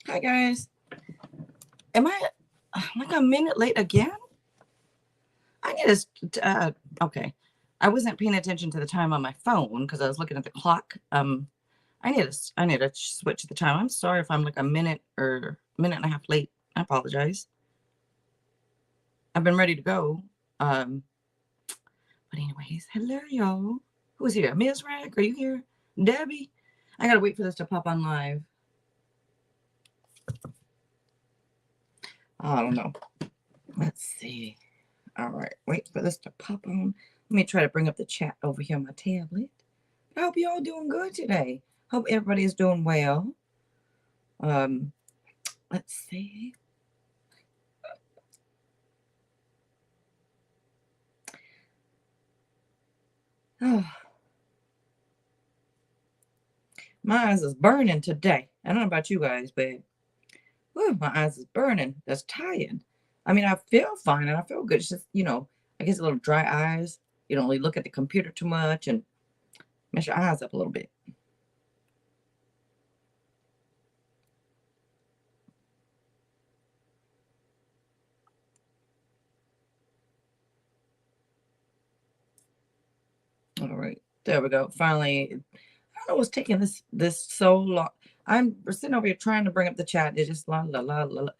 Hi, guys. Am I like a minute late again? I need to, okay. I wasn't paying attention to the time on my phone because I was looking at the clock. I need to switch the time. I'm sorry if I'm like a minute or minute and a half late. I apologize. I've been ready to go. But anyways, hello, y'all. Who's here? Ms. Rack, are you here? Debbie? I gotta wait for this to pop on live. I don't know. Let's see. All right, wait for this to pop on. Let me try to bring up the chat over here on my tablet. I hope you all doing good today. Hope everybody is doing well. Let's see. Oh, my eyes is burning today. I don't know about you guys, but whew, my eyes is burning. That's tired. I mean, I feel fine and I feel good. It's just, I guess a little dry eyes. You don't really look at the computer too much and mess your eyes up a little bit. All right, there we go. Finally, I don't know what's taking this so long. I'm sitting over here trying to bring up the chat. It's just la la la la.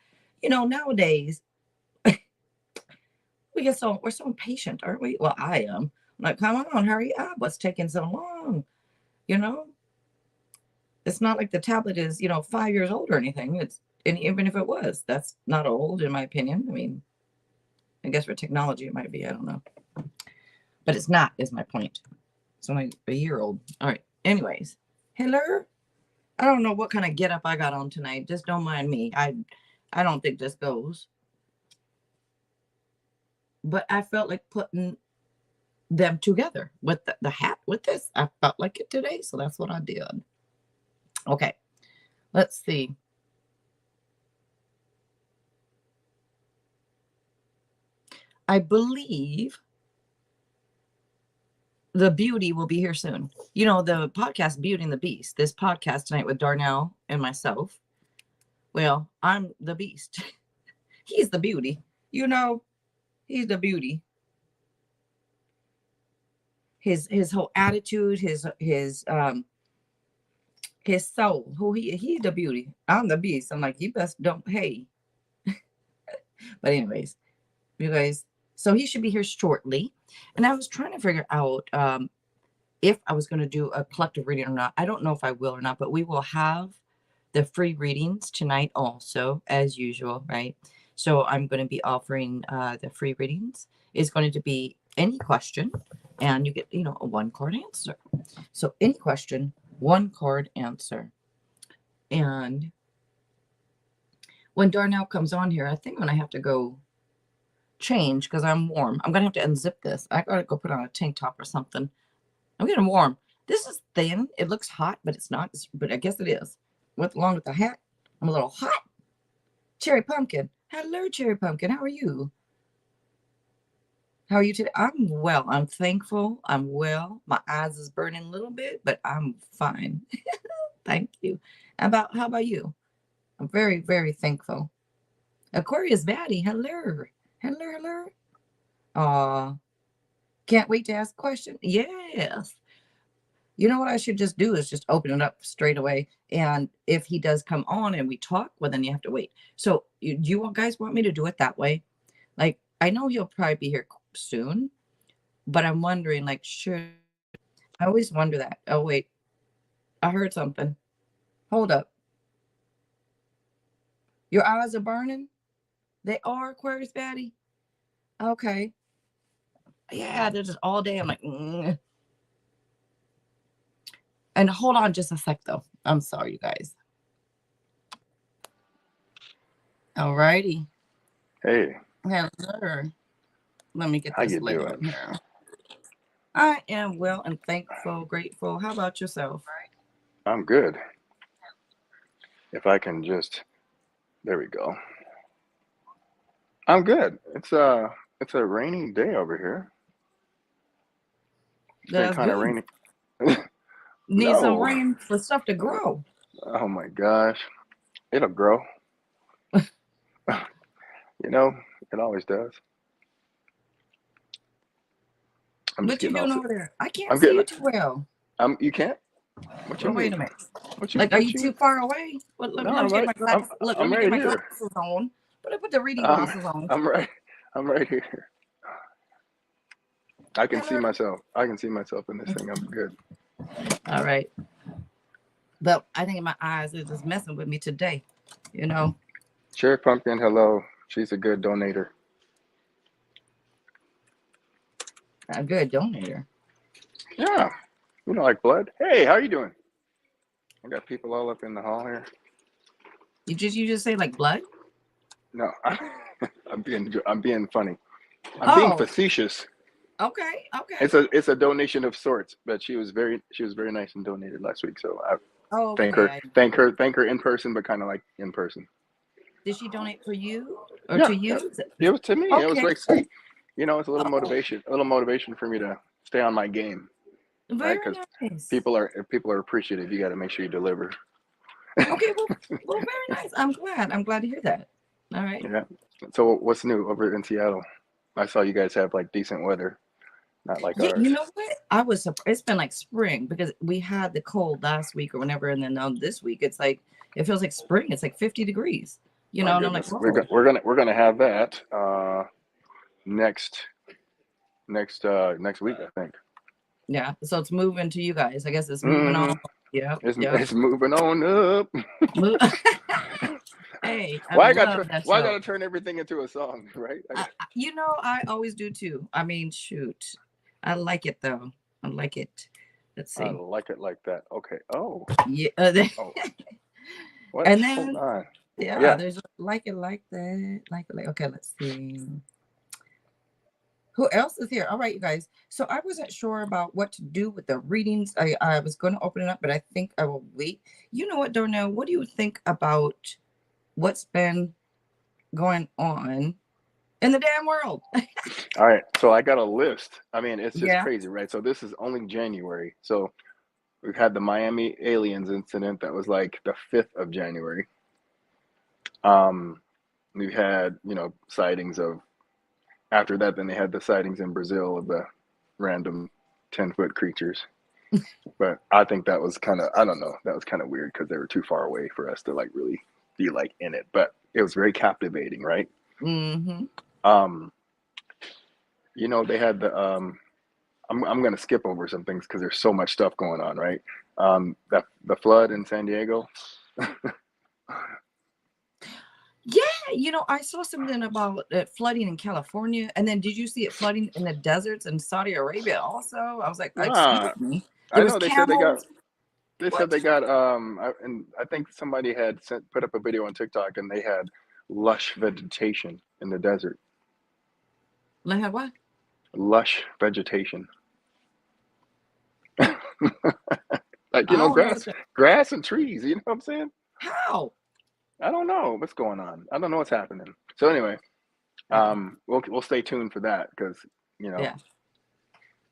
Nowadays we're so impatient, aren't we? Well, I am. I'm like, come on, hurry up. What's taking so long? It's not like the tablet is 5 years old or anything. And even if it was, that's not old in my opinion. I mean, I guess for technology it might be. I don't know, but it's not. Is my point. It's only a year old. All right. Anyways, hello. I don't know what kind of get up I got on tonight. Just don't mind me. I don't think this goes. But I felt like putting them together with the hat with this. I felt like it today, so that's what I did. Okay. Let's see. I believe the beauty will be here soon. The podcast Beauty and the Beast. This podcast tonight with Darnel and myself. Well, I'm the beast. He's the beauty. He's the beauty. His whole attitude, his soul. Who he's the beauty. I'm the beast. I'm like, you best don't hey. But anyways, you guys, so he should be here shortly. And I was trying to figure out if I was going to do a collective reading or not. I don't know if I will or not, but we will have the free readings tonight also, as usual, right? So I'm going to be offering the free readings. It's going to be any question, and you get, a one-card answer. So any question, one-card answer. And when Darnell comes on here, I think I'm going to have to go change because I'm warm. I'm going to have to unzip this. I got to go put on a tank top or something. I'm getting warm. This is thin. It looks hot, but it's not. But I guess it is. Along with the hat, I'm a little hot. Cherry Pumpkin. Hello, Cherry Pumpkin. How are you? How are you today? I'm well. I'm thankful. I'm well. My eyes is burning a little bit, but I'm fine. Thank you. How about you? I'm very, very thankful. Aquarius Batty. Hello. Hello. Can't wait to ask a question. Yes. You know what I should just do is just open it up straight away. And if he does come on and we talk, well, then you have to wait. So do you guys want me to do it that way? Like, I know he'll probably be here soon, but I'm wondering, like, I always wonder that. Oh, wait, I heard something. Hold up. Your eyes are burning? They are, Aquarius Batty? Okay. Yeah, they're just all day. I'm like, And hold on just a sec, though. I'm sorry, you guys. All righty. Hey. Hello. Let me get this lady on here. I am well and thankful, grateful. How about yourself? I'm good. If I can just, there we go. I'm good. It's a rainy day over here. It's been kind of rainy. Need some rain for stuff to grow. Oh my gosh. It'll grow. You know, it always does. I'm just What you getting all. doing over there? I can't I'm see getting. you too well. You can't. What you Well, wait mean? a minute. What you? Like, are What you you? too far away? Well, No, let me I'm get right. my glasses. Look, let I'm me get right my here. glasses on. Put the reading Um, glasses on. I'm right. I'm right here. I can see Hello. myself. I can see myself in this thing. I'm good. All right. But I think my eyes are just messing with me today. You know, Cherry Pumpkin, hello. She's a good donator. a good donator. Yeah. You know, like blood. Hey, how you doing? I got people all up in the hall here. You just say like blood? No, I'm being funny. I'm being Oh, facetious. okay, okay. It's a donation of sorts, but she was very nice and donated last week. So I Okay. thank her in person, but kind of like in person. Did she donate for you or Yeah, to you? it was to me. It was Okay. like sweet. You know, it's Oh, a little motivation for me to stay on my game, right? very Because nice. if people are appreciative, you got to make sure you deliver. Okay, well, very nice. I'm glad. I'm glad to hear that. All right. Yeah. So what's new over in Seattle? I saw you guys have like decent weather, not like Yeah, you ours. know what? I was surprised. It's been like spring because we had the cold last week or whenever, and then this week it's like it feels like spring. It's like 50 degrees. My And I'm like, goodness, whoa. we're gonna have that next next week, I think. Yeah. So it's moving to you guys. I guess it's moving Hmm. on. Yep. Yep. It's moving on up. Move. Hey, I love that Why I show. gotta turn everything into a song, right? I always do too. I mean, shoot. I like it though. I like it. Let's I see. like it like that. Okay. Oh, Yeah. oh. What? And Hold then, on. yeah, Yeah. there's like it like that. Like it like, okay, let's see. Who else is here? All right, you guys. So I wasn't sure about what to do with the readings. I was going to open it up, but I think I will wait. You know what, Darnell? What do you think about what's been going on in the damn world? All right. So I got a list. I mean, it's just Yeah. crazy, right? So this is only January. So we've had the Miami aliens incident that was like the 5th of January. Um, we've had, sightings of, after that, then they had the sightings in Brazil of the random 10-foot creatures. But I think that was kind of, I don't know, that was kind of weird because they were too far away for us to like really be like in it. But it was very captivating, right? Mm-hmm. Um, they had I'm going to skip over some things because there's so much stuff going on, right? The flood in San Diego. Yeah, I saw something about flooding in California, and then did you see it flooding in the deserts in Saudi Arabia also? I was like, excuse Nah, me. There I was know camels. they said What? they got and I think somebody had put up a video on TikTok and they had lush vegetation in the desert. Like what? Lush vegetation. Like, I don't know what grass and trees, you know what I'm saying? how. I don't know what's going on. I don't know what's happening. So anyway, Yeah, we'll stay tuned for that because, you know, yeah.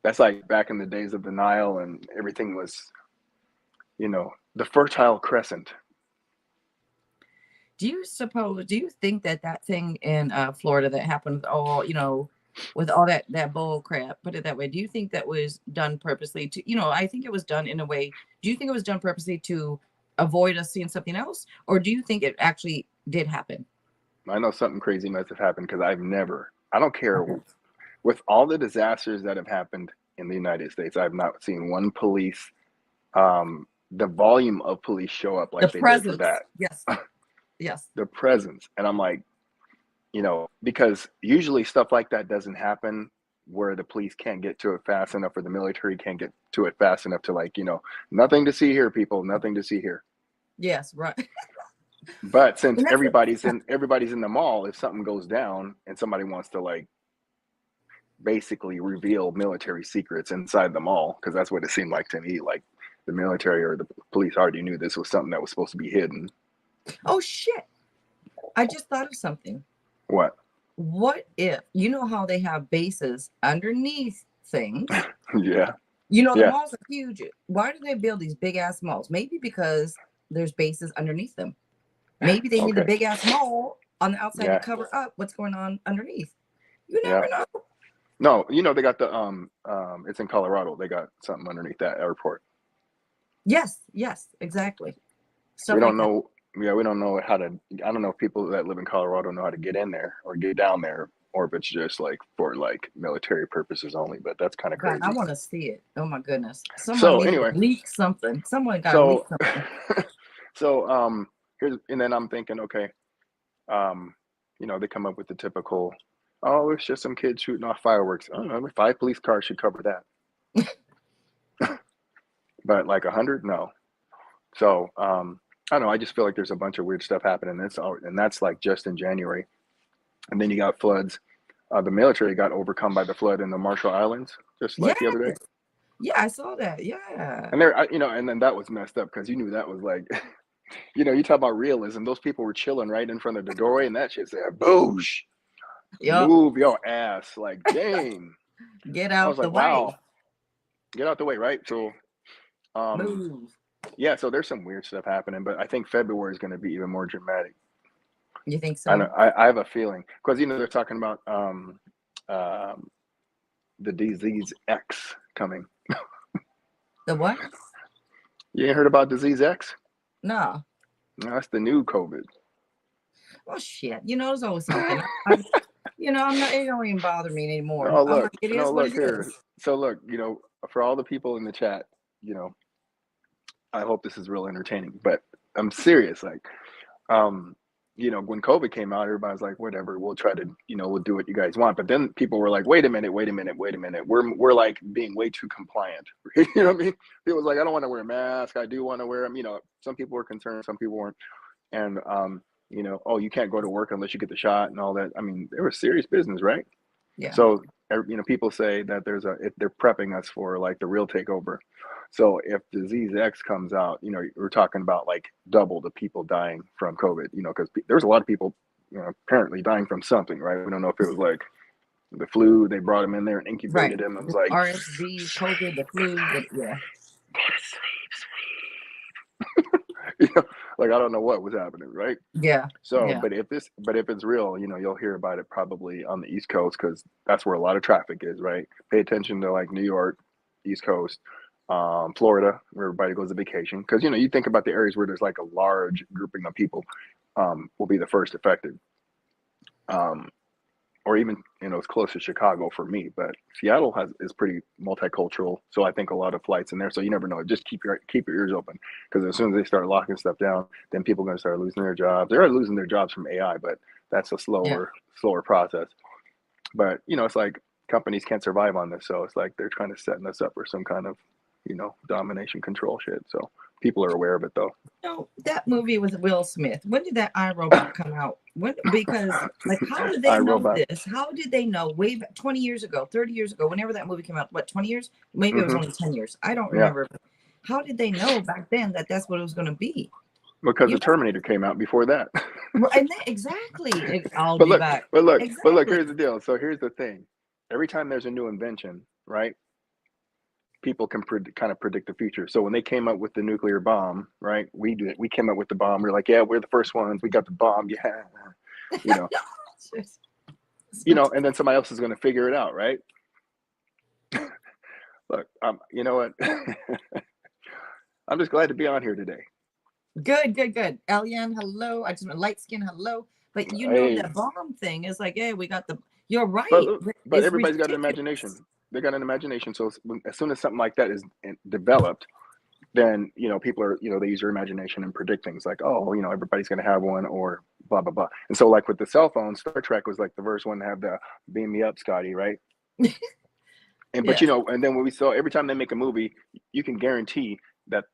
that's like back in the days of the Nile and everything was, the Fertile Crescent. Do you think that thing in Florida that happened with with all that bull crap, put it that way, do you think that was done purposely I think it was done in a way. Do you think it was done purposely to avoid us seeing something else? Or do you think it actually did happen? I know something crazy must have happened because I don't care, with all the disasters that have happened in the United States, I've not seen one police, the volume of police show up The like they did for presence. that. Yes. Yes. The presence. And I'm like, because usually stuff like that doesn't happen where the police can't get to it fast enough or the military can't get to it fast enough to like, nothing to see here, people, nothing to see here. Yes, right. But since And that's it. everybody's in the mall, if something goes down and somebody wants to like basically reveal military secrets inside the mall, because that's what it seemed like to me, like the military or the police already knew this was something that was supposed to be hidden. Oh shit. I just thought of something. What? What if how they have bases underneath things? Yeah. The Yeah. malls are huge. Why do they build these big ass malls? Maybe because there's bases underneath them. Maybe they need a Okay. big ass mole on the outside to Yeah. cover up what's going on underneath. You Yeah. never know. No, you know they got the it's in Colorado. They got something underneath that airport. Yes, yes, exactly. We Stuff don't like that. know. Yeah, we don't know how to. I don't know if people that live in Colorado know how to get in there or get down there, or if it's just like for like military purposes only. But that's kind of God, I crazy. want to see it. Oh my goodness. Someone So needs to anyway, leak something. Someone got to leak so something. so here's, and then I'm thinking, okay, um, you know, they come up with the typical, oh, it's just some kids shooting off fireworks. I don't know, 5 police cars should cover that, but like 100, no. So I don't know. I just feel like there's a bunch of weird stuff happening. And that's like just in January, and then you got floods. The military got overcome by the flood in the Marshall Islands just Yeah, like the other day, yeah, I saw that. Yeah. and there, you know, and then that was messed up because you knew that was like, you know, you talk about realism. Those people were chilling right in front of the doorway, and that shit said, "Boosh, Yup. move your ass!" Like, dang. Get I was out the like, way. wow, get out the way, right? So, um, Move. yeah. So there's some weird stuff happening, but I think February is going to be even more dramatic. You think I know. so? I have a feeling because you know they're talking about um, the disease X coming. The what? You ain't heard about disease X? No. No, that's the new COVID. Oh shit. There's always something. I'm not. It don't even bother me anymore. No, I'm like, look, it no, is what look it here. is. So look, you know, for all the people in the chat, you know, I hope this is real entertaining, but I'm serious. Like, um, you know, when COVID came out, everybody's like, whatever, we'll try to, you know, we'll do what you guys want. But then people were like, wait a minute, wait a minute, wait a minute. We're like being way too compliant. You know what I mean? It was like, I don't want to wear a mask. I do want to wear them. You know, some people were concerned, some people weren't. And you know, oh, you can't go to work unless you get the shot and all that. I mean, there was serious business, right? Yeah. So, you know, people say that if they're prepping us for like the real takeover. So if disease X comes out, you know, we're talking about like double the people dying from COVID, you know, because there's a lot of people, you know, apparently dying from something, right? We don't know if it was like the flu, they brought him in there and Right. incubated him. It was The like, RSV, COVID, the flu. Yeah. you know, like I don't know what was happening, right? Yeah. So, Yeah. but if it's real, you know, you'll hear about it probably on the East Coast because that's where a lot of traffic is, right? Pay attention to like New York, East Coast, Florida, where everybody goes to vacation. Because you know, you think about the areas where there's like a large grouping of people, will be the first affected. Um, or even you know, it's close to Chicago for me, but Seattle is pretty multicultural, so I think a lot of flights in there. So you never know. Just keep your ears open because as soon as they start locking stuff down, then people are going to start losing their jobs. They're already losing their jobs from AI, but that's a Yeah. slower process. But you know, it's like companies can't survive on this, so it's like they're trying to setting us up for some kind of you know domination control shit. So people are aware of it though. That movie with Will Smith. When did that iRobot come out? Because like, how did they I know robot. this? How did they know way back 20 years ago, 30 years ago, whenever that movie came out? What, 20 years? Maybe it was Hmm. only 10 years. I don't Yeah, remember. How did they know back then that that's what it was going to be? because You the Terminator came out before that. And then, exactly. I'll But be look, back. but look, Exactly. here's the deal. So here's the thing. Every time there's a new invention, right? People can kind of predict the future. So when they came up with the nuclear bomb, right? We came up with the bomb. We're like, yeah, we're the first ones. We got the bomb. Yeah. You know, and then somebody else is going to figure it out, right? Look, you know what? I'm just glad to be on here today. Good, good, good. Elian, hello. I just went light skin, hello. But Hey, that bomb thing is like, hey, we got the. You're but right. but It's everybody's got an ridiculous. imagination. They got an imagination. So as soon as something like that is developed, then you know people are they use their imagination and predict things like everybody's going to have one or blah blah blah. And so like with the cell phone, Star Trek was like the first one to have the beam me up Scotty, right? And but Yeah. and then when we saw every time they make a movie, you can guarantee that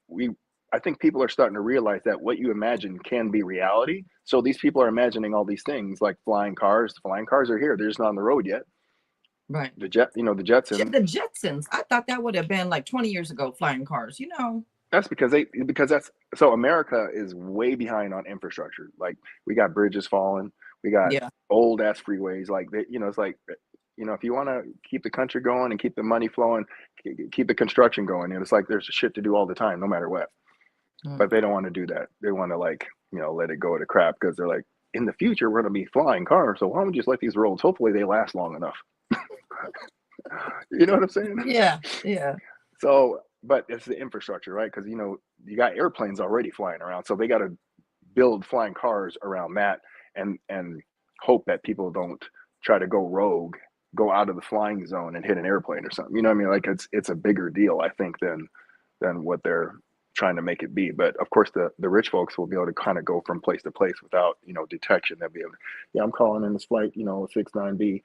we I think people are starting to realize that what you imagine can be reality. So these people are imagining all these things like flying cars. Flying cars are here, they're just not on the road yet. Right. The the Jetsons. The Jetsons. I thought that would have been like 20 years ago, flying cars. That's because that's so America is way behind on infrastructure. Like we got bridges falling, we got Yeah. old ass freeways. Like it's like if you want to keep the country going and keep the money flowing, keep the construction going. And it's like there's shit to do all the time, no matter what. Mm. but they don't want to do that. They want to like, let it go to crap because they're like, in the future we're going to be flying cars, so why don't we just let these roads? Hopefully they last long enough. You know what I'm saying? Yeah, yeah, So, but it's the infrastructure, right? Because you got airplanes already flying around, so they got to build flying cars around that, and hope that people don't try to go rogue, go out of the flying zone and hit an airplane or something. You know what I mean? Like it's a bigger deal, I think, than what they're trying to make it be. But of course, the rich folks will be able to kind of go from place to place without detection. They'll be able to, yeah, I'm calling in this flight, 69B.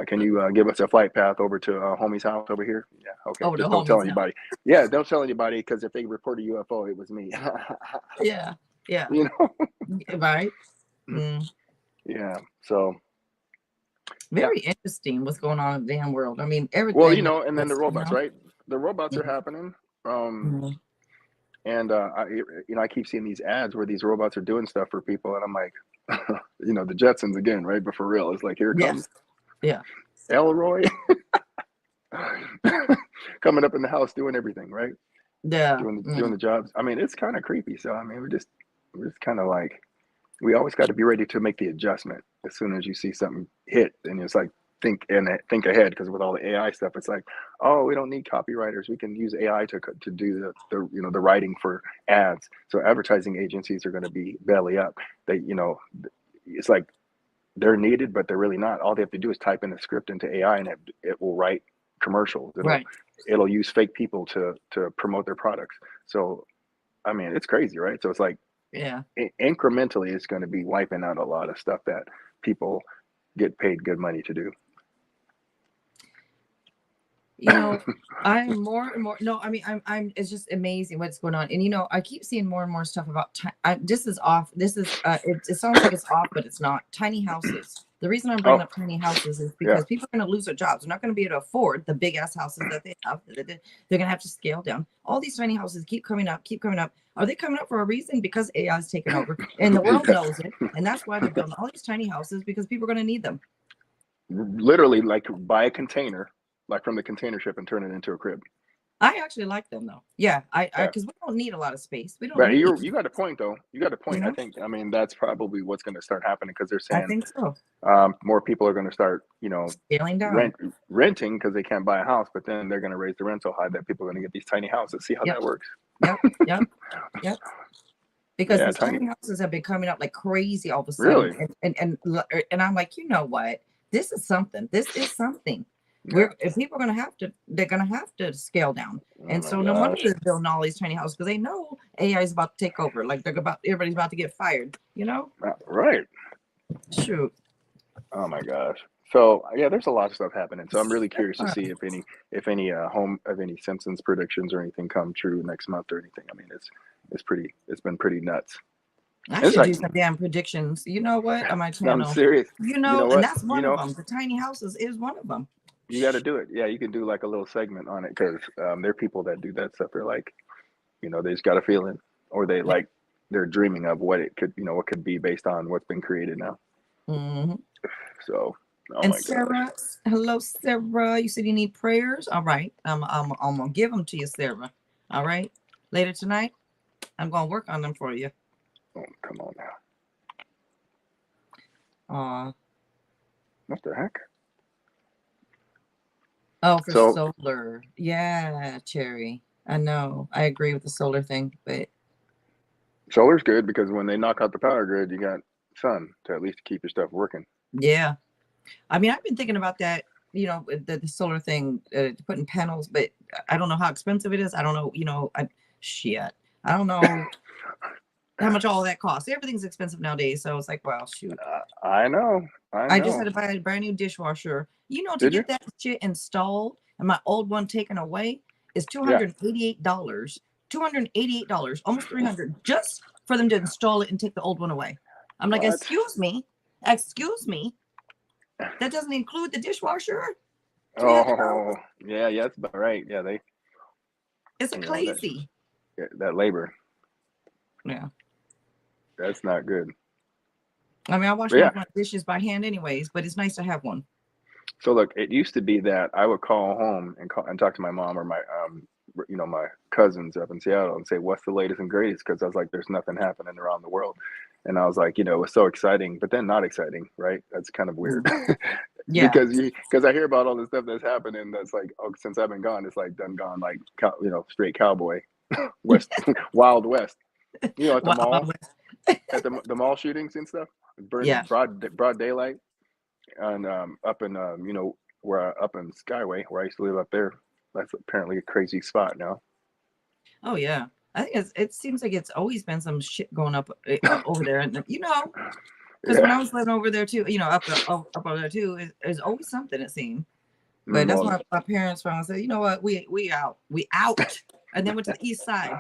Can you give us a flight path over to homie's house over here? Yeah, okay. over the Just don't tell homies now. anybody. Yeah, don't tell anybody, because if they report a UFO, it was me. Yeah, yeah, you know? right. Mm. Yeah. So yeah. Very interesting what's going on in the damn world. I mean, Well, everything like and then the this, robots, right? The robots are Mhm. happening. Mhm. And I keep seeing these ads where these robots are doing stuff for people, and I'm like, the Jetsons again, right? But for real, it's like, here it Yes, comes yeah, Elroy coming up in the house doing everything, right? yeah. Doing the jobs. I mean, it's kind of creepy. So I mean, we're just kind of like, we always got to be ready to make the adjustment as soon as you see something hit, and it's like, think ahead, because with all the AI stuff, it's like, oh, we don't need copywriters, we can use AI to do the writing for ads. So advertising agencies are going to be belly up. It's like they're needed, but they're really not. All they have to do is type in a script into AI, and it will write commercials. It'll Right. it'll use fake people to promote their products. So I mean, it's crazy, right? So it's like, Yeah. incrementally, it's going to be wiping out a lot of stuff that people get paid good money to do. You know, I'm more and more. No, I mean, I'm. It's just amazing what's going on, and I keep seeing more and more stuff about. This is off. This is. It sounds like it's off, but it's not. Tiny houses. The reason I'm bringing Oh, up tiny houses is yeah. because people are going to lose their jobs. They're not going to be able to afford the big ass houses that they have. They're going to have to scale down. All these tiny houses keep coming up, keep coming up. Are they coming up for a reason? Because AI is taking over, and the world knows it, and that's why they're building all these tiny houses, because people are going to need them. Literally, like, buy a container, like from the container ship, and turn it into a crib. I actually like them though. Yeah, I Yeah. because we don't need a lot of space. We don't But need, you got a point, though. You got a you point. I know. think, I mean, that's probably what's going to start happening, because they're I saying think so. more people are going to start, Scaling down. renting, because they can't buy a house, but then they're going to raise the rent so high that people are going to get these tiny houses. See how Yep. that works? Yep. Yep. Yep. Because Yeah, these tiny. tiny houses have been coming up like crazy all of a sudden, Really? and I'm like, you know what? This is something. This is something. Yeah. If people are gonna have to, they're gonna have to scale down. Oh And my so no wonder gosh. they're building all these tiny houses, because they know AI is about to take over. Like everybody's about to get fired. Right. Shoot. Oh my gosh. So yeah, there's a lot of stuff happening. So I'm really curious to see if any home of any Simpsons predictions or anything come true next month or anything. I mean, it's been pretty nuts. I It's should like, do some damn predictions. You know what? On my no, I'm channel. serious. You know And what? that's one of them. The tiny houses is one of them. You got to do it. Yeah, you can do like a little segment on it, because there are people that do that stuff. They're like, they just got a feeling, or they're dreaming of what it could, what could be based on what's been created now. Hmm. So, oh And my gosh. Sarah, hello, Sarah. You said you need prayers. All right. I'm gonna give them to you, Sarah. All right. Later tonight, I'm gonna work on them for you. Oh, come on now. Uh What the heck? oh, for So solar. Yeah, Cherry. I know. I agree with the solar thing, but solar's good, because when they knock out the power grid, you got sun to at least keep your stuff working. yeah. I mean, I've been thinking about that, with the solar thing, putting panels, but I don't know how expensive it is. I don't know, shit. I don't know how much all that costs. Everything's expensive nowadays. So it's like, well, shoot. I know. I I just had know. to buy a brand new dishwasher. To Did you? get that shit installed and my old one taken away is Yeah. $288. $288, almost 300, just for them to install it and take the old one away. I'm like, What? excuse me, that doesn't include the dishwasher. $300. Oh, yeah. Yeah, that's about right. Yeah, It's a you know that crazy. that labor, Yeah. that's not good. I mean, I wash But yeah. most of my dishes by hand anyways, but it's nice to have one. So look, it used to be that I would call home and talk to my mom or my cousins up in Seattle and say, what's the latest and greatest? Because I was like, there's nothing happening around the world. And I was like, it was so exciting, but then not exciting, right? That's kind of weird. Yeah. because I hear about all this stuff that's happening. That's like, oh, since I've been gone, it's like done gone like straight cowboy, West Wild West. At the Wow. mall, at the mall shootings and stuff, Yeah. burning broad daylight, and up in up in Skyway where I used to live up there. That's apparently a crazy spot now. Oh yeah. I think it seems like it's always been some shit going up over there, and because when I Yeah. was living over there too, up over there too, there's always something it seemed. But that's Well, why my parents found said, you know what, we out, and then went to the east side.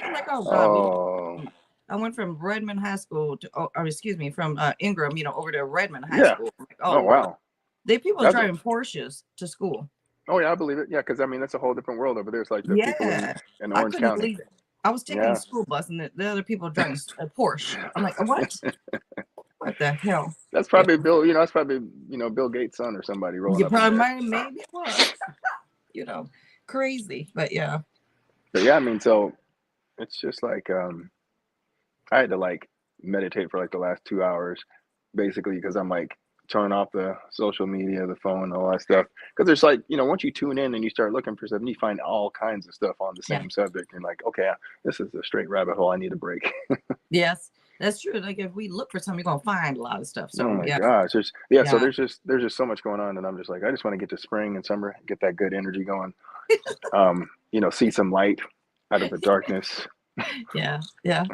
I'm like, oh God, oh I went from Redmond High School to, or excuse me, from Ingram, over to Redmond High yeah. School. I'm like, oh Oh Lord, wow. people That's a, driving Porsches to school. oh yeah, I believe it. Yeah, because I mean that's a whole different world over there. It's like the people Yeah, in I Orange couldn't County. believe it. I was taking the Yeah. school bus, and the other people driving a Porsche. I'm like, what? What the hell? That's Yeah, probably Bill. That's probably Bill Gates' son or somebody rolling you up in probably there. might, maybe it was, crazy, but yeah. But yeah, I mean, so it's just like I had to like meditate for like the last 2 hours, basically, because I'm like turn off the social media, the phone, all that stuff. Because there's like once you tune in and you start looking for something, you find all kinds of stuff on the Yeah. same subject. And like, okay, this is a straight rabbit hole. I need a break. Yes, that's true. Like if we look for something, you're gonna find a lot of stuff. Oh So my yeah, gosh, So yeah, there's just so much going on, and I'm just like, I just want to get to spring and summer, get that good energy going. See some light out of the darkness. yeah, yeah.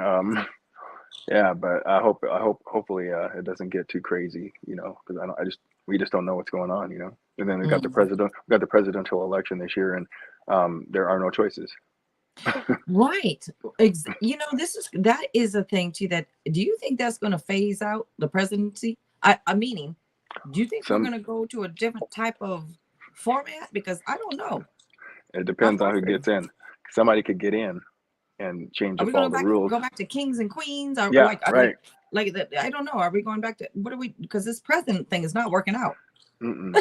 Yeah, but hopefully it doesn't get too crazy, because we just don't know what's going on, And then we got Mm. the presidential election this year, and there are no choices. Right. That is a thing too. That do you think that's going to phase out the presidency? I meaning, do you think we're Some going to go to a different type of format? Because I don't know. It depends on who gets in. Somebody could get in and change Are up we all going the to rules. go back to kings and queens, or Yeah, right. like that? I don't know. Are we going back to what are we? Because this president thing is not working out. Mm-mm.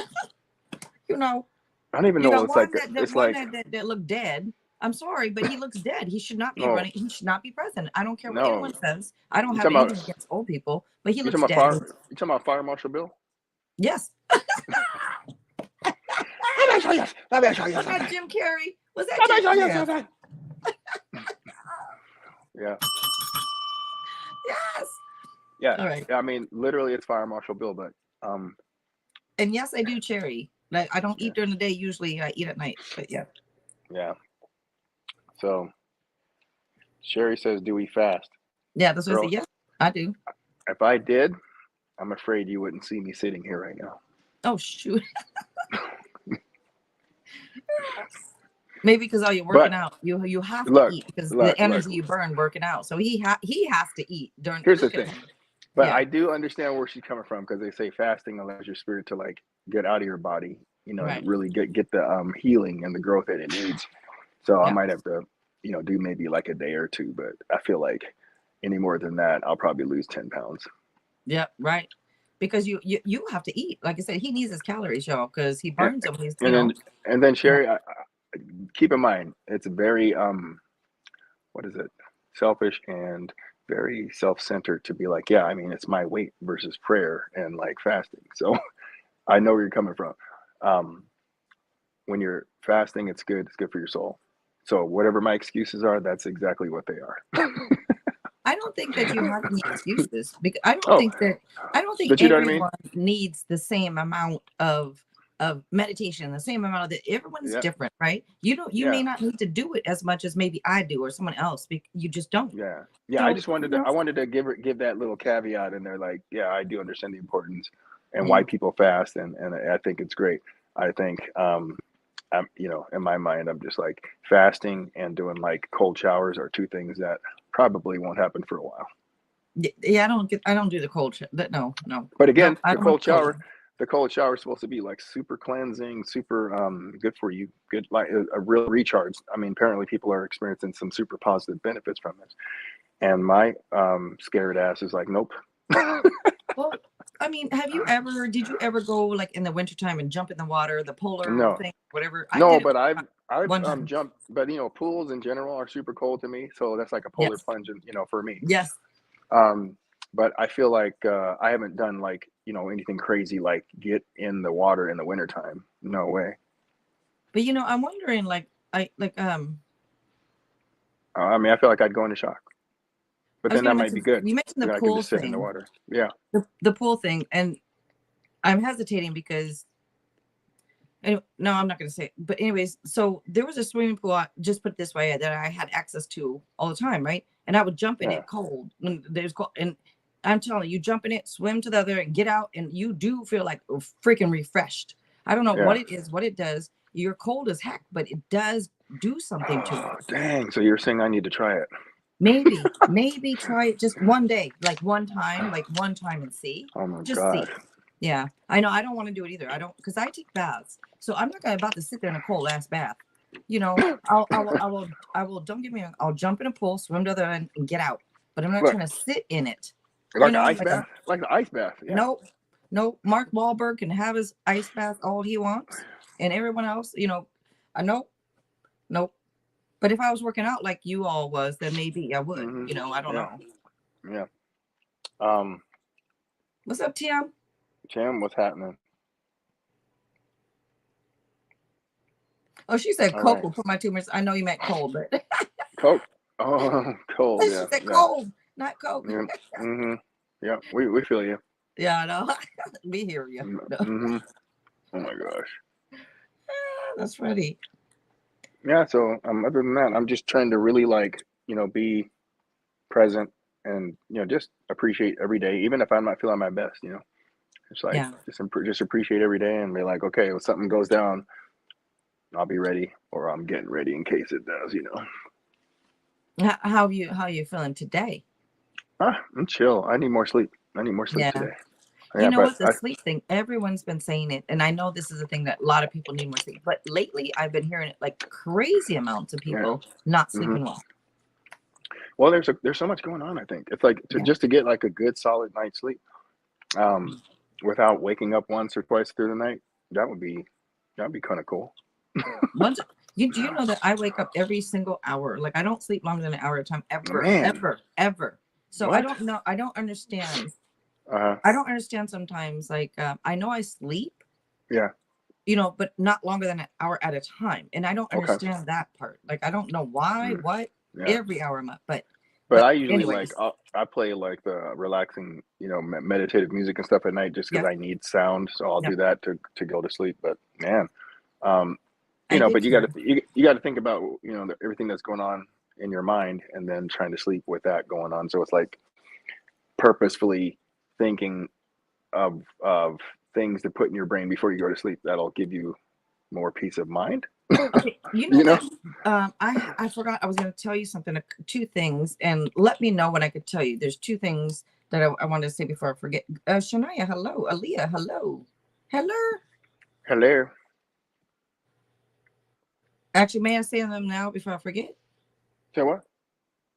You know, I don't even you know. got It's like that looked dead. I'm sorry, but he looks dead. He should not be no, running. He should not be president. I don't care what no. anyone says. I don't You have talking anything about against old people, but he you looks talking about dead. you talking about Fire Marshal Bill? Yes. Let me show you. Let me show you Was that something. Jim Carrey? Was that Let me Jim show you Carrey? something. Yeah. Yes. Yeah. All right. Yeah. I mean, literally, it's Fire Marshal Bill, but And yes, I do cherry. Like I don't yeah, eat during the day. Usually, I eat at night. But yeah. yeah. So Sherry says, "Do we fast?" Yeah, that's what I say. Girl, Yes, I do. if I did, I'm afraid you wouldn't see me sitting here right now. Oh shoot. Maybe because you're working But out, you have to look, eat because the look. energy you burn working out. So he has to eat during. Here's the Look at thing. him. But Yeah. I do understand where she's coming from, because they say fasting allows your spirit to like get out of your body, and Right. really get the healing and the growth that it needs. So I Yeah. might have to, do maybe like a day or two, but I feel like any more than that, I'll probably lose 10 pounds. Yeah. Right. Because you have to eat. Like I said, he needs his calories, y'all, because he And, burns them. He's and then Yeah. Sherry, keep in mind, it's very, what is it? Selfish and very self-centered to be like, yeah, I mean, it's my weight versus prayer and like fasting. So I know where you're coming from. When you're fasting, it's good. It's good for your soul. So whatever my excuses are, that's exactly what they are. I don't think that you have any excuses because I don't Oh, think but you know what I mean? everyone needs the same amount of meditation, the same amount of that. Everyone's Yeah, different, right? You may yeah, not need to do it as much as maybe I do or someone else. You just don't. yeah, yeah. I So just wanted to, give that little caveat in there, like, yeah, I do understand the importance and why yeah. people fast, and I think it's great. I think, I'm, in my mind, I'm just like fasting and doing like cold showers are two things that probably won't happen for a while. Yeah, I don't do the cold no, But no, again, I don't want cold. the cold shower is supposed to be like super cleansing, super good for you, good, like a real recharge. I mean, apparently people are experiencing some super positive benefits from this. And my scared ass is like, nope. Well, I mean, did you ever go like in the wintertime and jump in the water, the polar No, thing, whatever? I no, did it but I've one time. jumped, but pools in general are super cold to me, so that's like a polar Yes. plunge, for me. Yes. Um, but I feel like I haven't done like anything crazy like get in the water in the wintertime. No way. But I'm wondering I mean, I feel like I'd go into shock, but I was then gonna that might be mention good. you mentioned the Then I can pool just sit in the thing. water. Yeah, The pool thing, and I'm hesitating because anyway, no, I'm not going to say it. But anyways, so there was a swimming pool, just put it this way, that I had access to all the time, right? And I would jump in yeah, it cold when there's cold. And I'm telling you, jump in it, swim to the other, and get out, and you do feel like freaking refreshed. I don't know what yeah. it is, what it does. You're cold as heck, but it does do something to you. Oh, dang. So you're saying I need to try it? Maybe try it just one day, like one time and see. Oh my Just gosh. see. Yeah, I know. I don't want to do it either. I don't, because I take baths, so I'm not gonna about to sit there in a cold ass bath. Don't get me wrong. I'll jump in a pool, swim to the other end, and get out. But I'm not Look, trying to sit in it. like an ice Like a bath, like the ice bath. Yeah. no, no. Mark Wahlberg can have his ice bath all he wants, and everyone else, I know, nope. But if I was working out like you all was, then maybe I would. Hmm. I don't Yeah. know. Yeah. Um, What's up, Tim? Tim, what's happening? Oh, she said All Coke right. will put my tumors. I know you meant cold, but Coke. Oh, cold. she Yeah. said Yeah. cold, not Coke. Yeah. Hmm. Yeah. We feel you. Yeah, I know. We hear you. No. Hmm. Oh my gosh. That's funny. Yeah. So other than that, I'm just trying to really like be present and just appreciate every day, even if I'm not feeling my best. It's like Yeah. just appreciate every day and be like, okay, if something goes down, I'll be ready, or I'm getting ready in case it does. How you feeling today? I'm chill. I need more sleep. I need more sleep Yeah. today. You Yeah, know but what? The sleep thing, everyone's been saying it. And I know this is a thing that a lot of people need more sleep. But lately, I've been hearing it like crazy amounts of yeah. people not Hmm. sleeping well. Well, there's so much going on. I think it's like Yeah. just to get like a good solid night's sleep, um, without waking up once or twice through the night. That would be kind of cool. Once do you know that I wake up every single hour? Like I don't sleep longer than an hour at a time ever, Man, ever, ever. So I what? don't know. I don't understand. Uh, I don't understand sometimes. Like I know I sleep, yeah. but not longer than an hour at a time, and I don't Okay. understand that part. Like I don't know why. Mm, What yeah. every hour I'm up, but But I usually like anyways, I play like the relaxing, meditative music and stuff at night just because yeah, I need sound. So I'll yeah. do that to go to sleep. But man, um, I but get you got you. to you got to think about everything that's going on in your mind and then trying to sleep with that going on. So it's like purposefully thinking of things to put in your brain before you go to sleep. That'll give you more peace of mind. Okay, you know You know? that I forgot I was going to tell you something, two things, and let me know when I could tell you. There's two things that I wanted to say before I forget. Shania, hello. Aaliyah, hello. Hello. Hello. Actually, may I say them now before I forget? Say what?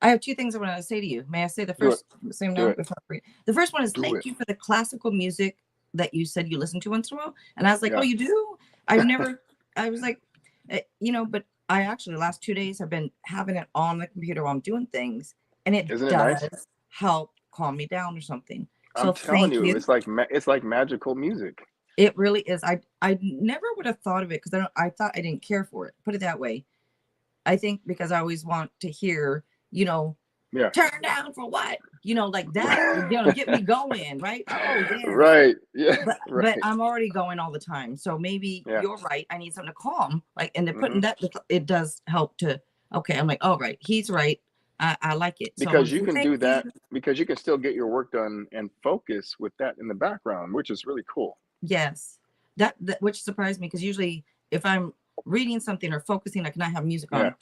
I have two things I want to say to you. May I say the Do it. first same Do now it. before I forget? The first one is Do thank it. you for the classical music that you said you listen to once in a while. And I was like, oh, Yeah. you do? I've never, I was like, but I actually, the last 2 days have been having it on the computer while I'm doing things. And it Isn't it nice? does help calm me down or something. I'm So telling thank you, you. it's like magical music. It really is. I never would have thought of it because I thought I didn't care for it. Put it that way. I think because I always want to hear, Yeah. turn down for what? Like that, get me going, right? Oh, dance. Right. Yeah. But Right. I'm already going all the time. So maybe Yeah. you're right. I need something to calm. Like, and they're Hmm. putting that, it does help to, okay. I'm like, all right, he's right. I like it. So I want Because to you say can thank do you. that because you can still get your work done and focus with that in the background, which is really cool. Yes. That which surprised me because usually if I'm reading something or focusing, I cannot have music Yeah. on.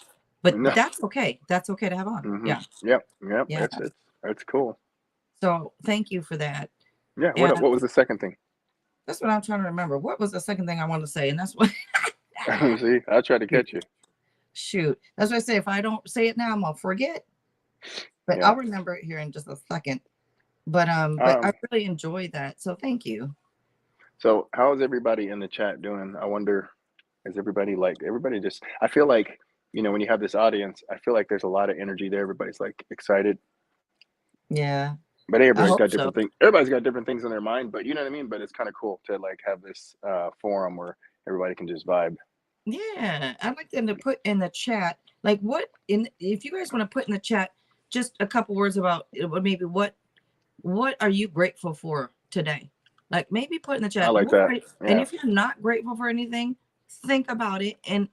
But No. that's okay. That's okay to have on. Hmm. Yeah. Yep. Yep. Yeah. It's cool. So thank you for that. Yeah. And What was the second thing? that's what I'm trying to remember. What was the second thing I wanted to say? And that's what See, I tried to catch you. shoot. That's what I say. If I don't say it now, I'm gonna forget. But Yeah. I'll remember it here in just a second. But I Um, really enjoyed that. So thank you. so how is everybody in the chat doing? I wonder, is everybody like everybody just I feel like, when you have this audience, I feel like there's a lot of energy there. Everybody's like excited. Yeah, But I everybody's hope got so. different things. Everybody's got different things in their mind, but you know what I mean? But it's kind of cool to like have this forum where everybody can just vibe. Yeah, I'd like them to put in the chat, like what in if you guys want to put in the chat just a couple words about maybe what are you grateful for today? Like maybe put in the I chat like what that. are, and Yeah. if you're not grateful for anything, think about it and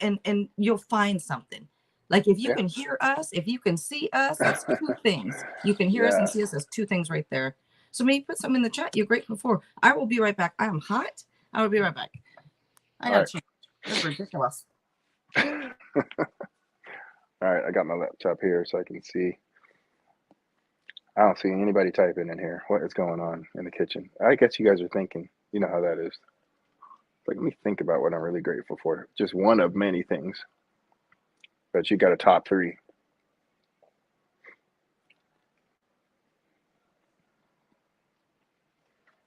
you'll find something. Like if you Yeah. can hear us, if you can see us, that's two things. You can hear us and Yeah. see us, that's two things right there. So maybe put something in the chat you're grateful for. I will be right back. I am hot. I will be right back. I All gotta right. change. That's ridiculous. All right. I got my laptop here so I can see. I don't see anybody typing in here. What is going on in the kitchen? I guess you guys are thinking. You know how that is. Like, let me think about what I'm really grateful for. Just one of many things, but you got a top three.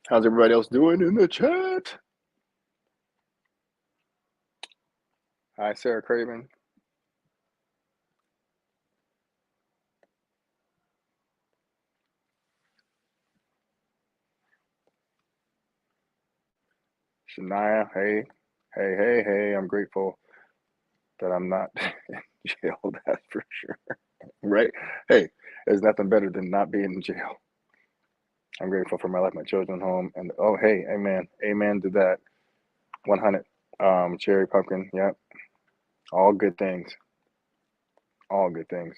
How's everybody else doing in the chat? Hi, Sarah Craven. Shania, hey. Hey, hey, hey. I'm grateful that I'm not in jail, that's for sure. Right? Hey, there's nothing better than not being in jail. I'm grateful for my life, my children home, and oh, hey, amen. Amen to that. 100. Cherry pumpkin, yep. All good things. All good things.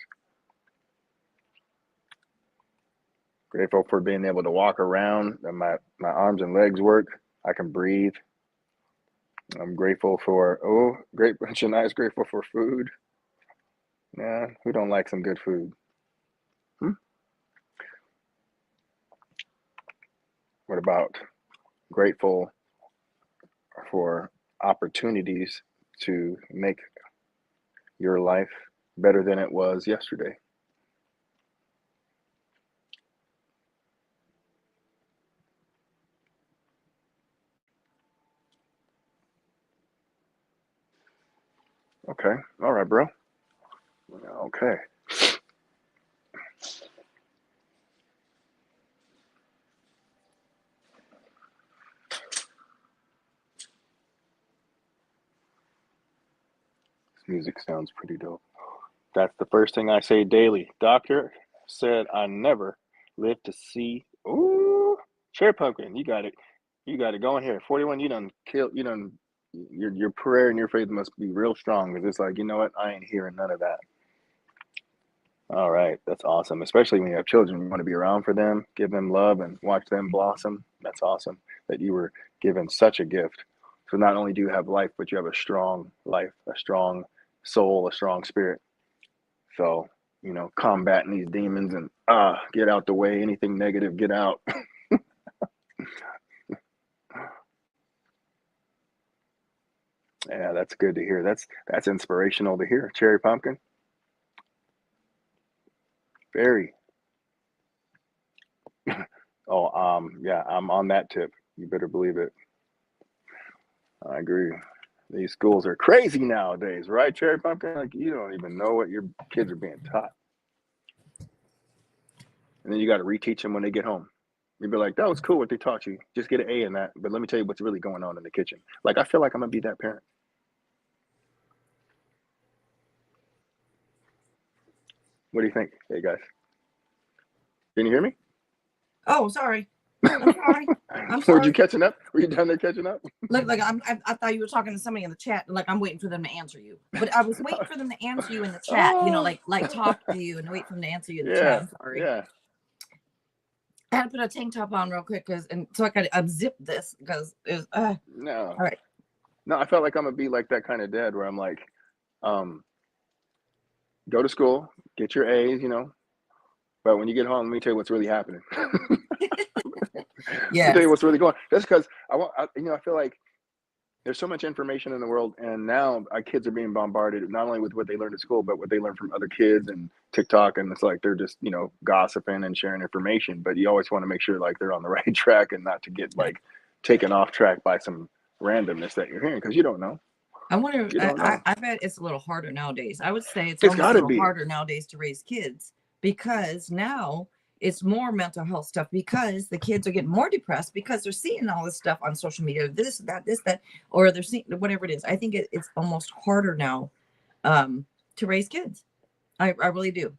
Grateful for being able to walk around and my arms and legs work. I can breathe. I'm grateful for, great. Shania's grateful for food. Yeah, who don't like some good food? Hmm? What about grateful for opportunities to make your life better than it was yesterday? Okay. All right, bro. Okay. This music sounds pretty dope. That's the first thing I say daily. Doctor said I never live to see. Ooh, cherry pumpkin. You got it. You got it. Go in here. 41. You done killed. You done. Your prayer and your faith must be real strong because it's like, you know what? I ain't hearing none of that. All right, that's awesome. Especially when you have children, you want to be around for them, give them love, and watch them blossom. That's awesome that you were given such a gift. So not only do you have life, but you have a strong life, a strong soul, a strong spirit. So, combating these demons and get out the way. Anything negative, get out. Yeah, that's good to hear. That's inspirational to hear. Cherry pumpkin, very. Oh, yeah, I'm on that tip. You better believe it. I agree. These schools are crazy nowadays, right, Cherry Pumpkin? Like you don't even know what your kids are being taught, and then you got to reteach them when they get home. You'd be like, "That was cool what they taught you. Just get an A in that." But let me tell you what's really going on in the kitchen. Like I feel like I'm gonna be that parent. What do you think? Hey guys, can you hear me? Oh, sorry. I'm sorry. I'm Were you sorry. catching up? Were you down there catching up? Look, like I thought you were talking to somebody in the chat. Like I'm waiting for them to answer you, but I was waiting for them to answer you in the chat. Oh, Like talk to you and wait for them to answer you in the chat. yeah, I'm sorry. yeah. I had to put a tank top on real quick and so I got to unzip this because it was. No, All right. no. I felt like I'm gonna be like that kind of dad where I'm like, um, go to school, get your A's, but when you get home, let me tell you what's really happening. Let me tell you Yes. what's really going on. That's because I want, I feel like there's so much information in the world, and now our kids are being bombarded not only with what they learn at school, but what they learn from other kids and TikTok, and it's like they're just, you know, gossiping and sharing information. But you always want to make sure like they're on the right track and not to get like taken off track by some randomness that you're hearing, because you don't know. I wonder, You don't know. I bet it's a little harder nowadays. I would say it's It's almost got a to little be. harder nowadays to raise kids because now it's more mental health stuff because the kids are getting more depressed because they're seeing all this stuff on social media, this, that, or they're seeing whatever it is. I think it's almost harder now to raise kids. I really do.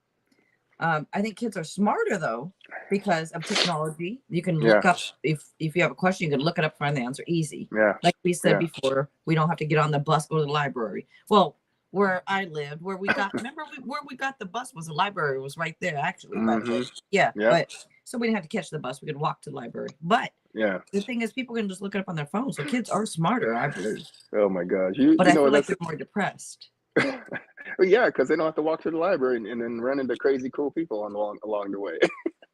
I think kids are smarter though because of technology. You can look up if you have a question, you can look it up, find the answer easy. Yeah. Like we said before, we don't have to get on the bus, go to the library. Well, where I lived, where we got where we got the bus was the library, was right there actually. By the way. Yeah. But so we didn't have to catch the bus. We could walk to the library. But the thing is, people can just look it up on their phone. So kids are smarter, I believe. Oh my gosh. But I feel like they're more depressed. Well, yeah, because they don't have to walk to the library and then run into crazy cool people along the way.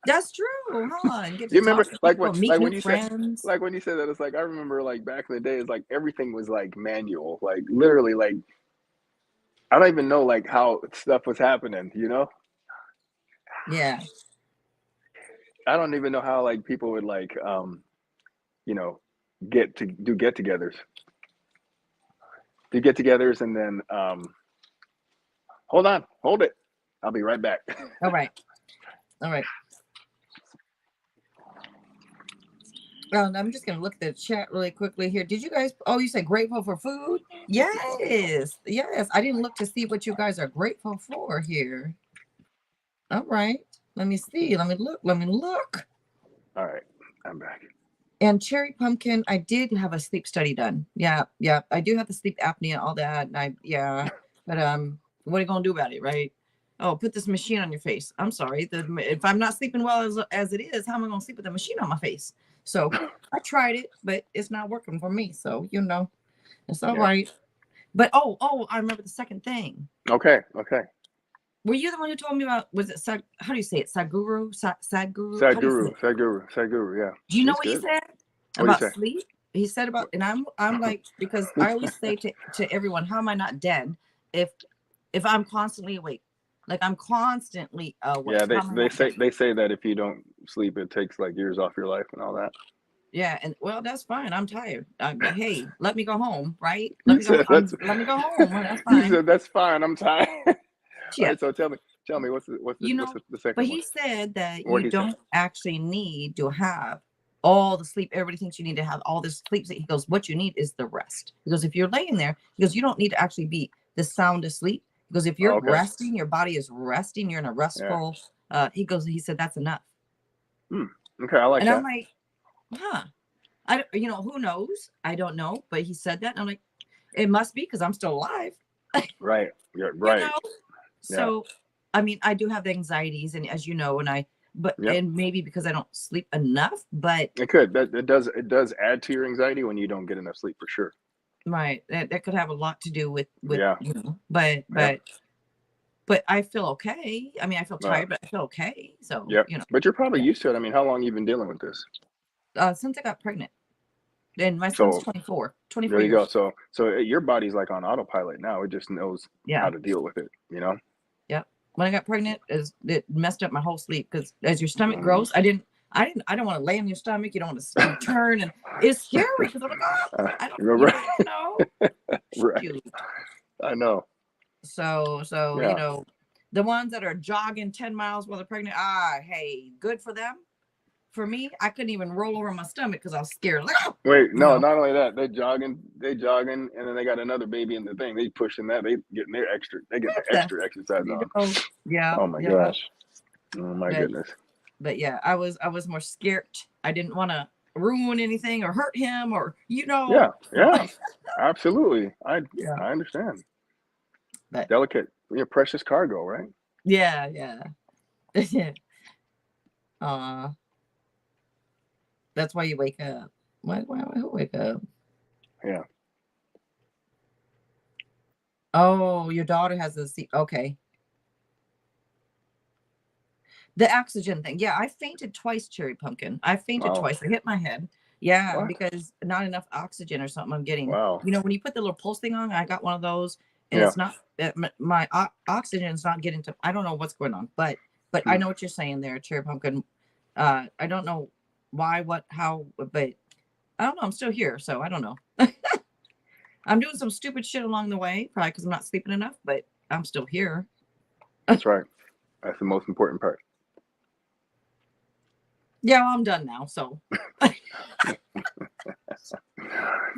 That's true, huh? And get to You remember, talk to like people, meet new friends. when you said that, it's like I remember, like back in the day, it's like everything was like manual, like literally, like I don't even know like how stuff was happening. You know? Yeah. I don't even know how like people would like, you know, get to do get-togethers. Do get-togethers and then hold it. I'll be right back. All right. Well, I'm just gonna look at the chat really quickly here. Did you guys? Oh, you said grateful for food? Yes. I didn't look to see what you guys are grateful for here. All right. Let me see. Let me look. All right, I'm back. And cherry pumpkin, I did have a sleep study done. Yeah. I do have the sleep apnea, all that. And but what are you gonna do about it, right? Oh, put this machine on your face. I'm sorry. If I'm not sleeping well as it is, how am I gonna sleep with a machine on my face? So I tried it, but it's not working for me. So you know, it's all right. But I remember the second thing. Okay. Were you the one who told me about? Was it how do you say it? Sadhguru. Sadhguru. Yeah. Do you know what he said about sleep? He said about, and I'm like, because I always say to everyone, how am I not dead if I'm constantly awake? Like I'm constantly awake. Yeah, they say that if you don't sleep, it takes like years off your life and all that. Yeah, and well, that's fine. I'm tired. Hey, let me go home, right? Let me go home. That's fine. He said, "That's fine. I'm tired." Yeah. Right, so tell me what's the second but one? he said that you don't actually need to have all the sleep. Everybody thinks you need to have all this sleep. He goes, what you need is the rest. He goes, if you're laying there, he goes, you don't need to actually be the sound asleep. He goes, if you're resting, your body is resting, you're in a restful. He said that's enough. Okay, I like that. And I'm like, who knows? I don't know, but he said that, and I'm like, it must be because I'm still alive. Right. Yeah. Right. You know? So, I mean, I do have the anxieties, and as you know, and maybe because I don't sleep enough, but it does add to your anxiety when you don't get enough sleep, for sure. Right. That could have a lot to do with but I feel okay. I mean, I feel tired, but I feel okay. So, But you're probably used to it. I mean, how long have you been dealing with this? Since I got pregnant. And my son's 24 there you years. go. So your body's like on autopilot now. It just knows how to deal with it, you know? Yep. When I got pregnant, it messed up my whole sleep because as your stomach grows, I don't want to lay on your stomach. You don't want to turn, and it's scary because I'm like, I don't know. Right. I know. So the ones that are jogging 10 miles while they're pregnant, hey, good for them. For me, I couldn't even roll over my stomach because I was scared. Wait, no, not only that, they jogging, and then they got another baby in the thing. They pushing that, they getting their extra exercise on. Yeah. Oh my gosh. Oh my goodness. But yeah, I was more scared. I didn't want to ruin anything or hurt him or Yeah. Absolutely. I understand. But, delicate, precious cargo, right? Yeah. That's why you wake up. Why wake up? Yeah. Oh, your daughter has a seat. Okay. The oxygen thing. Yeah, I fainted twice, Cherry Pumpkin. I fainted twice. I hit my head. Yeah, What? because not enough oxygen or something I'm getting. Wow. You know, when you put the little pulse thing on, I got one of those, and Yeah. it's not my oxygen's not getting to. I don't know what's going on, but I Hmm. know what you're saying there, Cherry Pumpkin. I don't know why, what, how, but I don't know. I'm still here, so I don't know. I'm doing some stupid shit along the way, probably because I'm not sleeping enough, but I'm still here. That's right. That's the most important part. Yeah, well, I'm done now, so. You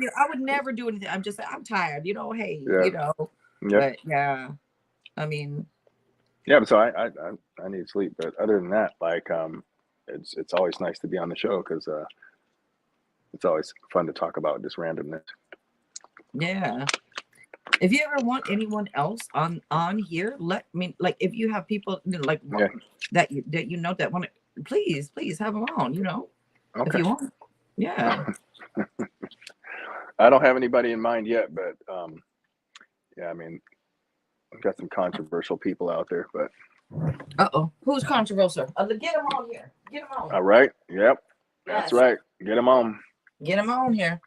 know, I would never do anything. I'm tired, you know, hey, Yeah. you know, Yep. but yeah, I mean, Yeah. But so I need sleep. But other than that, like it's always nice to be on the show because it's always fun to talk about this randomness. yeah. If you ever want anyone else on here, let me, like, if you have people, you know, like Yeah. that you know that want to, please have them on, you know, if Okay. you want. Yeah. I don't have anybody in mind yet, but yeah. I mean, I've got some controversial people out there, but Uh-oh. Who's controversial? Get them on here. Get them on. all right. Yep. That's Yes. right. Get them on. Get them on here.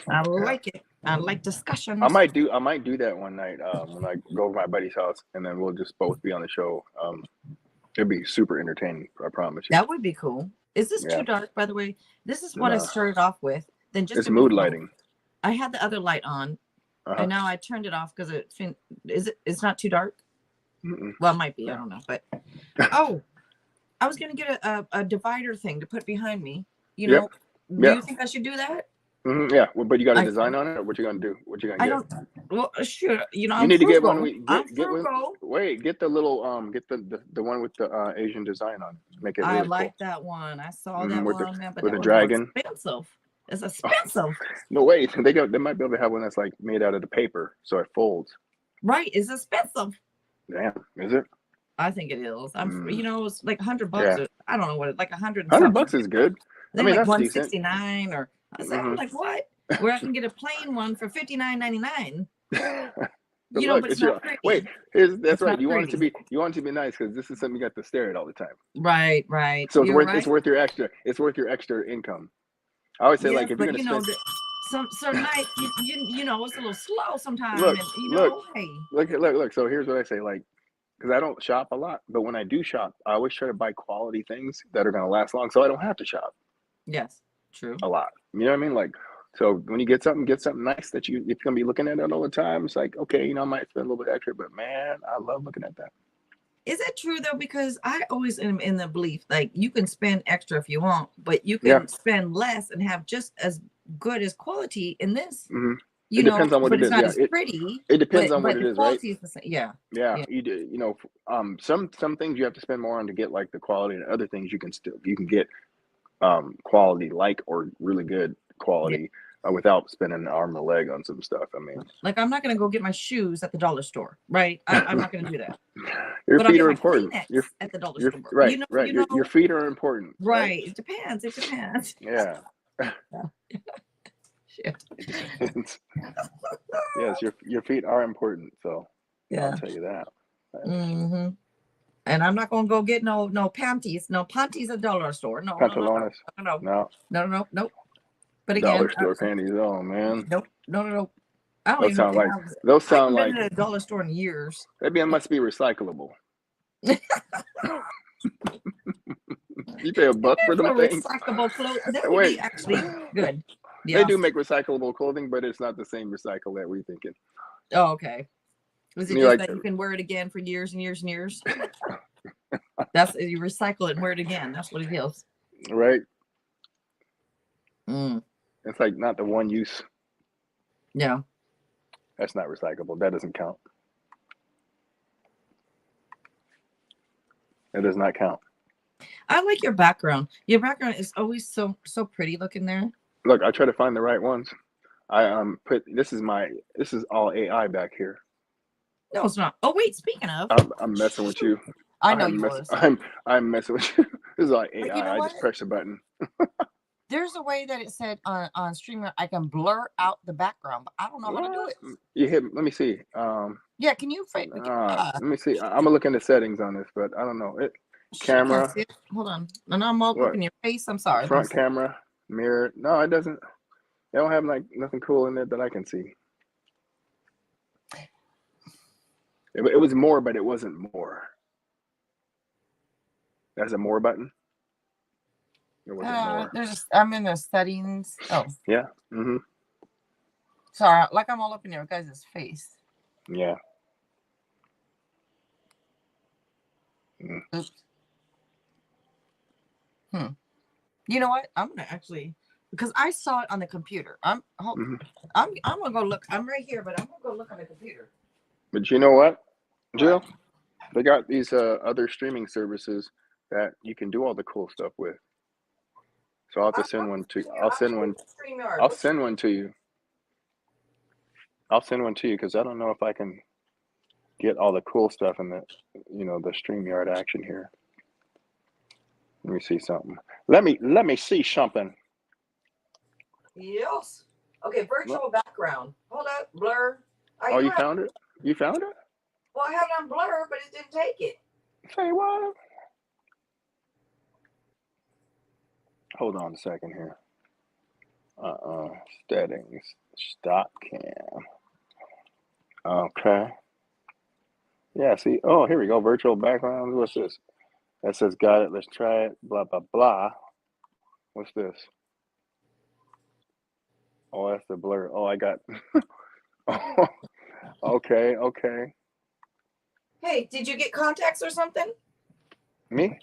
I Yeah. like it. I like discussions. I might do that one night when I go over my buddy's house, and then we'll just both be on the show. It'd be super entertaining. I promise you. That would be cool. Is this Yeah. too dark, by the way? This is what I No, started off with. Then just it's a minute mood ago, lighting. I had the other light on, Uh-huh. and now I turned it off because it's not too dark. Mm-mm. Well, it might be. I No. don't know. But oh, I was gonna get a divider thing to put behind me. You Yep. know, do Yeah. you think I should do that? Yeah. Well, but you got a I design on it, or what you gonna do? What you gonna I get? don't. Well, sure. You know, You I'm need to get one. frugal. I'm Get one. frugal. Wait, get the little get the one with the Asian design on. Make it I really cool. like that one. I saw that With the one, man, but with that the one's more dragon. expensive. It's expensive. No, wait. They might be able to have one that's like made out of the paper, so it folds. Right? It's expensive. Damn, is it? I think it is. You know, it's like $100. Yeah, I don't know what like 100 and something. $100 is good. I I think mean, like that's decent. 169 or I said, I'm Hmm. like, what? Where I can get a plain one for $59.99. But You know, look, but it's it's not your wait. pretty. That's It's right. not pretty. You want it to be nice because this is something you got to stare at all the time. Right, right. So You're it's right. worth your extra. It's worth your extra income. I always say Yes, like if you're but gonna you know spend that some night you know it's a little slow sometimes, look and you look know, hey, look. So here's what I say like because I don't shop a lot, but when I do shop, I always try to buy quality things that are gonna last long, so I don't have to shop yes, true. a lot. You know what I mean? Like so when you get something nice that you're gonna be looking at it all the time. It's like okay, you know I might spend a little bit extra, but man, I love looking at that. Is that true though? Because I always am in the belief like you can spend extra if you want, but you Yeah. can spend less and have just as good as quality in this. Hmm. You It know, depends on what but it it's is. not Yeah. as pretty, It depends on what but it the is, right? quality is the same. Yeah, Yeah, yeah, you do. You know, some things you have to spend more on to get like the quality, and other things you can get quality like or really good yeah. quality without spending an arm and a leg on some stuff. I mean, Like I'm not gonna go get my shoes at the dollar store, right? I'm not gonna do that. your But I'll feet get are my important. Kleenex at the dollar Your store. right, You your know, feet are important, right? right? It depends. It depends. Yeah, Shit. it depends. Yes, your feet are important. So I'll Yeah. tell you that. Mm-hmm. And I'm not gonna go get no panties, no panties at the dollar store. No, no, no, no, Pantalones, no, no no, no, no. But dollar again, store panties. Oh man, nope, no, no, no. I don't those even know if sound they like have. those I sound haven't been like to a dollar store in years. maybe it must be recyclable. You pay $1 for them For things. recyclable clothes, that would be Wait, actually good. they Yeah. do make recyclable clothing, but it's not the same recycle that we thinking. Oh, okay. Was it You just like that you can wear it again for years and years and years? That's you recycle it and wear it again. That's what it is. right? Mm, It's like not the one use. yeah. That's not recyclable. That doesn't count. That does not count. I like your background. Your background is always so pretty looking there. Look, I try to find the right ones. I put this is all AI back here. No, it's not. Oh wait, speaking of, I'm messing with you. I know you was. I'm messing with you. This is all But you know AI. I what? just press a button. There's a way that it said on Streamer I can blur out the background, but I don't know how to do it. You hit. Let me see. Yeah, can you? Let me see. I'm gonna look into settings on this, but I don't know. Shit, I can't Camera. see it. Hold on. And I'm all up What? in your face. I'm sorry. Let me Front see. camera. Mirror. No, it doesn't. They don't have like nothing cool in it that I can see. It was more, but it wasn't more. That's a more button. It wasn't more. I'm in the settings. Oh, Yeah. Mm-hmm. sorry. Like I'm all up in your guys' face. Yeah. Mm. Oops. You know what? I'm gonna actually, because I saw it on the computer. Mm-hmm. I'm gonna go look. I'm right here, but I'm gonna go look on the computer. But you know what, Jill? What? They got these other streaming services that you can do all the cool stuff with. So I'll have to send one to. I'll send one. I'll send one to you. I'll send one to you because I don't know if I can get all the cool stuff in the, the StreamYard action here. Let me see something. Let me see something. Yes. Okay, virtual background. Hold up, blur. Oh, you found it? You found it? Well, I have it on blur, but it didn't take it. Say what? Hold on a second here. Settings. Stop cam. Okay. Yeah, see. Oh, here we go. Virtual background. What's this? That says got it. Let's try it. Blah, blah, blah. What's this? Oh, that's the blur. Oh, I got. Oh, okay. Hey, did you get contacts or something? Me?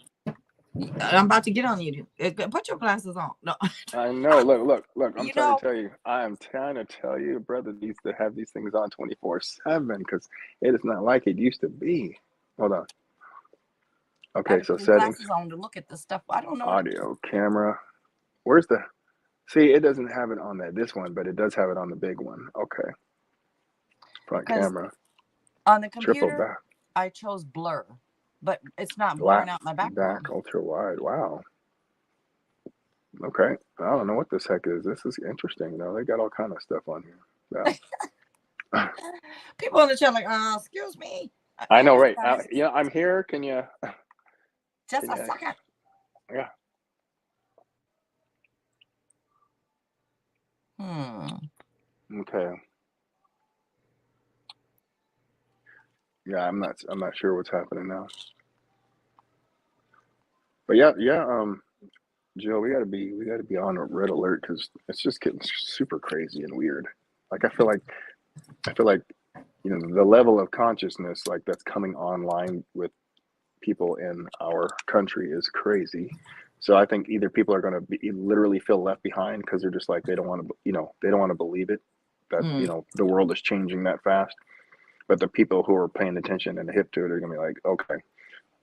I'm about to get on you. Put your glasses on. No. I know. Look. I'm trying to tell you. I am trying to tell you, brother, needs to have these things on 24/7 because it is not like it used to be. Hold on. Okay, so settings. Glasses on to look at the stuff. I don't know. Audio, camera. Where's the? See, it doesn't have it on this one, but it does have it on the big one. Okay. Front camera. On the Triple computer, back. I chose blur, but it's not blurring out my background. Back, ultra wide. Wow. Okay. I don't know what this heck is. This is interesting, though. They got all kind of stuff on here. Yeah. People in the chat like, excuse me. I know, right? I'm here. Can you? Just a second. Yeah. Okay. Yeah, I'm not sure what's happening now. But yeah. Jill, we gotta be on a red alert because it's just getting super crazy and weird. Like I feel like the level of consciousness like that's coming online with people in our country is crazy. So I think either people are going to literally feel left behind because they're just like they don't want to believe it that the world is changing that fast. But the people who are paying attention and hip to it are going to be like, okay,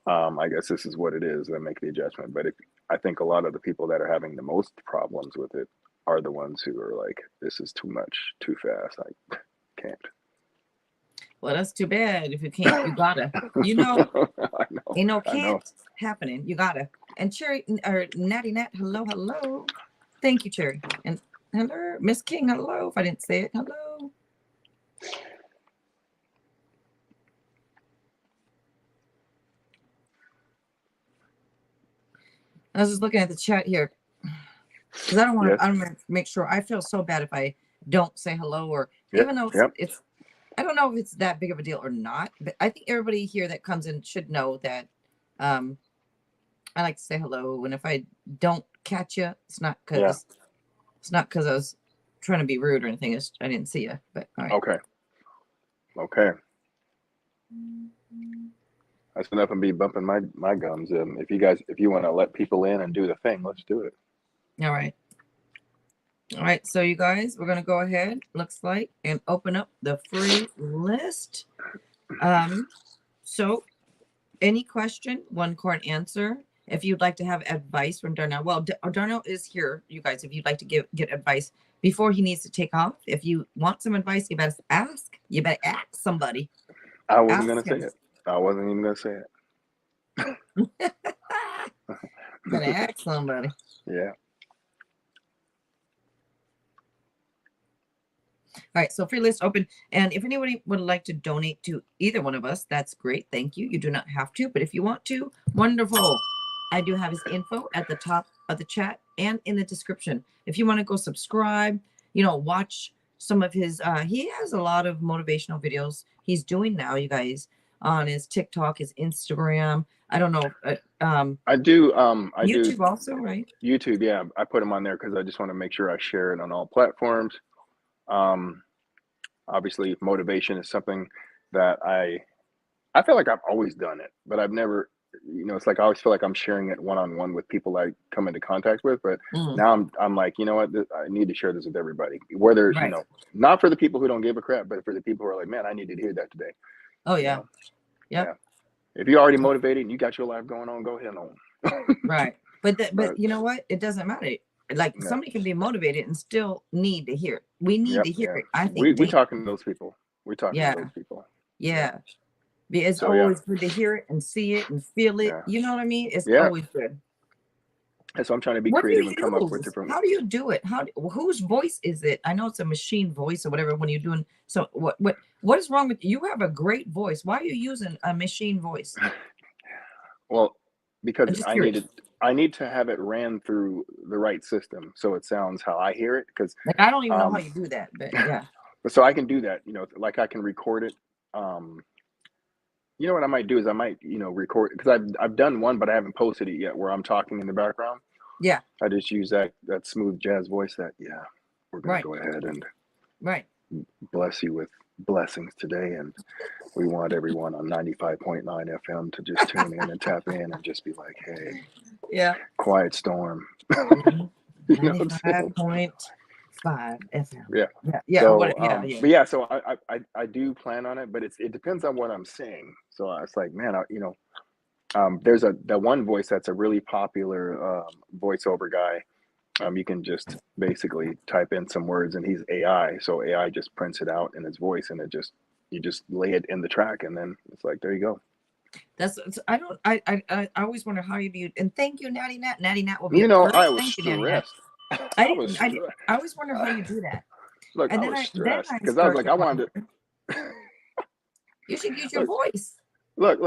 I guess this is what it is, and make the adjustment. But I think a lot of the people that are having the most problems with it are the ones who are like, this is too much, too fast. I can't. Well, that's too bad. If you can't, you gotta. I know. Ain't no can't happening. You gotta. And Cherry or Natty Nat, hello. Thank you, Cherry. And hello, Miss King, hello. If I didn't say it, hello. I was just looking at the chat here because I don't want to make sure. I feel so bad if I don't say hello or even though it's I don't know if it's that big of a deal or not, but I think everybody here that comes in should know that I like to say hello. And if I don't catch you, it's not because I was trying to be rude or anything. I didn't see you. But all right. Okay. That's enough of me bumping my gums. If you want to let people in and do the thing, let's do it. All right. So you guys, we're gonna go ahead. Looks like and open up the free list. So any question, one card answer. If you'd like to have advice from Darnel, well, Darnel is here, you guys. If you'd like to get advice before he needs to take off, if you want some advice, you better ask. You better ask somebody. I wasn't gonna say it. I wasn't even gonna say it. Better ask somebody. Yeah. All right, so free list open. And if anybody would like to donate to either one of us, that's great. Thank you. You do not have to, but if you want to, wonderful. I do have his info at the top of the chat and in the description. If you want to go subscribe, watch some of his, he has a lot of motivational videos he's doing now, you guys, on his TikTok, his Instagram. I don't know. I do YouTube also, right? YouTube. Yeah, I put them on there because I just want to make sure I share it on all platforms. Obviously, motivation is something that I feel like I've always done it, but I've never, it's like I always feel like I'm sharing it one-on-one with people I come into contact with. But now I'm like, you know what, I need to share this with everybody. Whether, Right. not for the people who don't give a crap, but for the people who are like, man, I need to hear that today. Oh, yeah. Yeah. If you're already motivated and you got your life going on, go ahead on. Right. But you know what? It doesn't matter. Like somebody can be motivated and still need to hear it. We need to hear it. I think we're talking to those people. We're talking to those people. Yeah. It's always good to hear it and see it and feel it. Yeah. You know what I mean? It's always good. And so I'm trying to be creative and come up with different. How do you do it? Whose voice is it? I know it's a machine voice or whatever when you're doing. So what is wrong with you? You have a great voice. Why are you using a machine voice? Well, because I need to have it ran through the right system so it sounds how I hear it. Because like I don't even know how you do that, but yeah. So I can do that. Like I can record it. What I might do is I might record, because I've done one, but I haven't posted it yet, where I'm talking in the background. Yeah. I just use that smooth jazz voice that we're gonna go ahead and bless you with blessings today, and we want everyone on 95.9 FM to just tune in and tap in and just be like, hey, quiet storm. 95.5 FM. Yeah. So, so I do plan on it, but it depends on what I'm saying. So it's like, man, there's that one voice that's a really popular voiceover guy. You can just basically type in some words and he's AI. So AI just prints it out in his voice, and you just lay it in the track, and then it's like, there you go. I always wonder how you do. And thank you, Natty Nat. Natty Nat will be. I was stressed. I always wonder how you do that. Look, and I was stressed because I was like, I wanted to. You should use your voice. Look.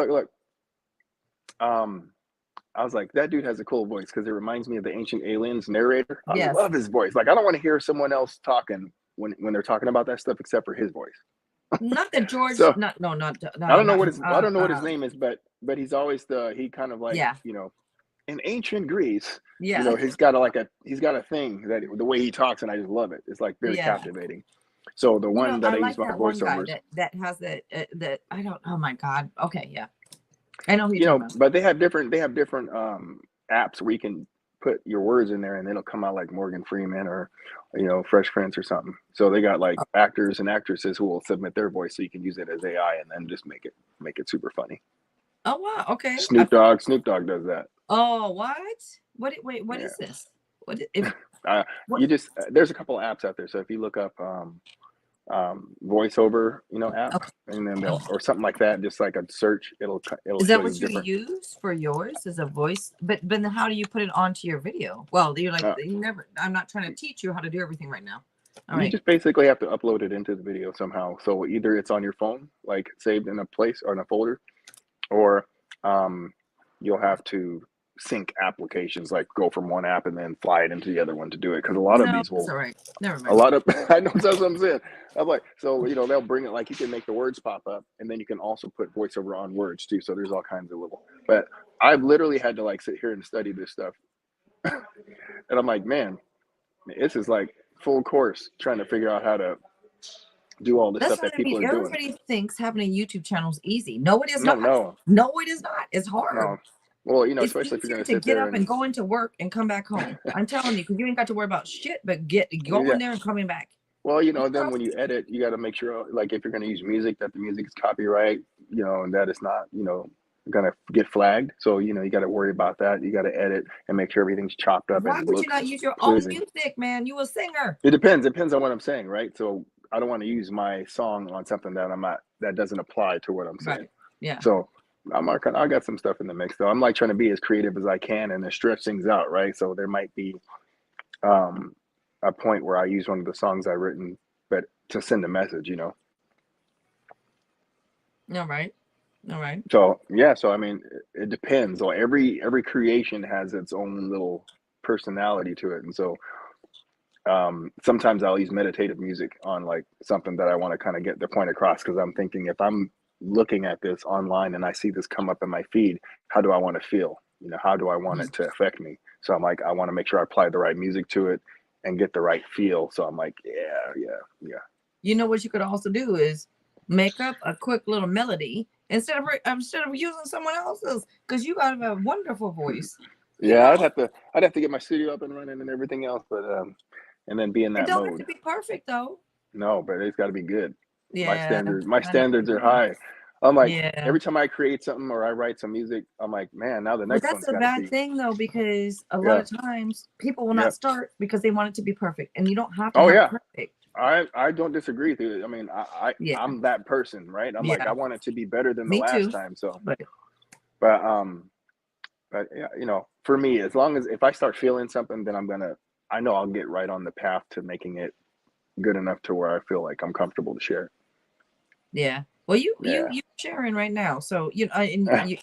I was like, that dude has a cool voice because it reminds me of the Ancient Aliens narrator. I love his voice. Like, I don't want to hear someone else talking when they're talking about that stuff except for his voice. Not that George. So, not. I don't know what his name is, but he's always he kind of like in ancient Greece. He's got a thing that the way he talks, and I just love it. It's like very captivating. So the one that I use my voiceovers that has that I don't. Oh my God. Okay, yeah. I know but they have different apps where you can put your words in there and it'll come out like Morgan Freeman or Fresh Prince or something. So they got like actors and actresses who will submit their voice, so you can use it as AI and then just make it super funny. Oh wow, okay. Snoop Dogg does that. Oh, what is this? There's a couple of apps out there. So if you look up voiceover app, and then or something like that, just like a search, it'll is that what you use for yours as a voice? But then how do you put it onto your video? Well, you're like I'm not trying to teach you how to do everything right now. You just basically have to upload it into the video somehow. So either it's on your phone, like saved in a place or in a folder, or you'll have to sync applications, like go from one app and then fly it into the other one to do it, because a lot of these will. All right. Never mind. A lot of I know, that's what I'm saying. I'm like, so they'll bring it, like you can make the words pop up, and then you can also put voiceover on words too. So there's all kinds of little. But I've literally had to like sit here and study this stuff, and I'm like, man, this is like full course trying to figure out how to do all this stuff that people are doing. Everybody thinks having a YouTube channel is easy. No, it is not. No, it is not. It's hard. No. Well, especially if you're going to sit get there up and go into work and come back home. I'm telling you, because you ain't got to worry about shit, but go in there and coming back. Well, then when you edit, you got to make sure, like, if you're going to use music, that the music is copyright, and that it's not, going to get flagged. So, you got to worry about that. You got to edit and make sure everything's chopped up. Why would you not use your own music, man? You a singer. It depends. It depends on what I'm saying, right? So I don't want to use my song on something that doesn't apply to what I'm saying. Right. Yeah. So I got some stuff in the mix, though. I'm like trying to be as creative as I can and then stretch things out, right? So there might be a point where I use one of the songs I've written, but to send a message, All right. All right. So yeah, so I mean, it depends. So every creation has its own little personality to it, and so sometimes I'll use meditative music on like something that I want to kind of get the point across, because I'm thinking if I'm looking at this online and I see this come up in my feed, how do I want to feel? You know, how do I want Mhm. it to affect me? So I'm like, I want to make sure I apply the right music to it and get the right feel. So I'm like, yeah. You know what you could also do is make up a quick little melody instead of using someone else's, because you got a wonderful voice. You Yeah, know, I'd have to get my studio up and running and everything else, but and then be in it that don't have to mode. be perfect though. No, but it's got to be good. Yeah, My I know. standards are high. I'm like, Yeah. every time I create something or I write some music, I'm like, man, now the But next that's one's a got to bad be, thing though, because a lot yeah, of times people will yeah. not start because they want it to be perfect. And you don't have to Oh have it yeah, perfect. I don't disagree with you. I mean, Yeah. I'm that person, right? I'm like, Yeah. I want it to be better than the Me last too. time. So, But but yeah, you know, for me, as long as if I start feeling something, then I know I'll get right on the path to making it good enough to where I feel like I'm comfortable to share. yeah. Well, Yeah. you're sharing right now, so you know, and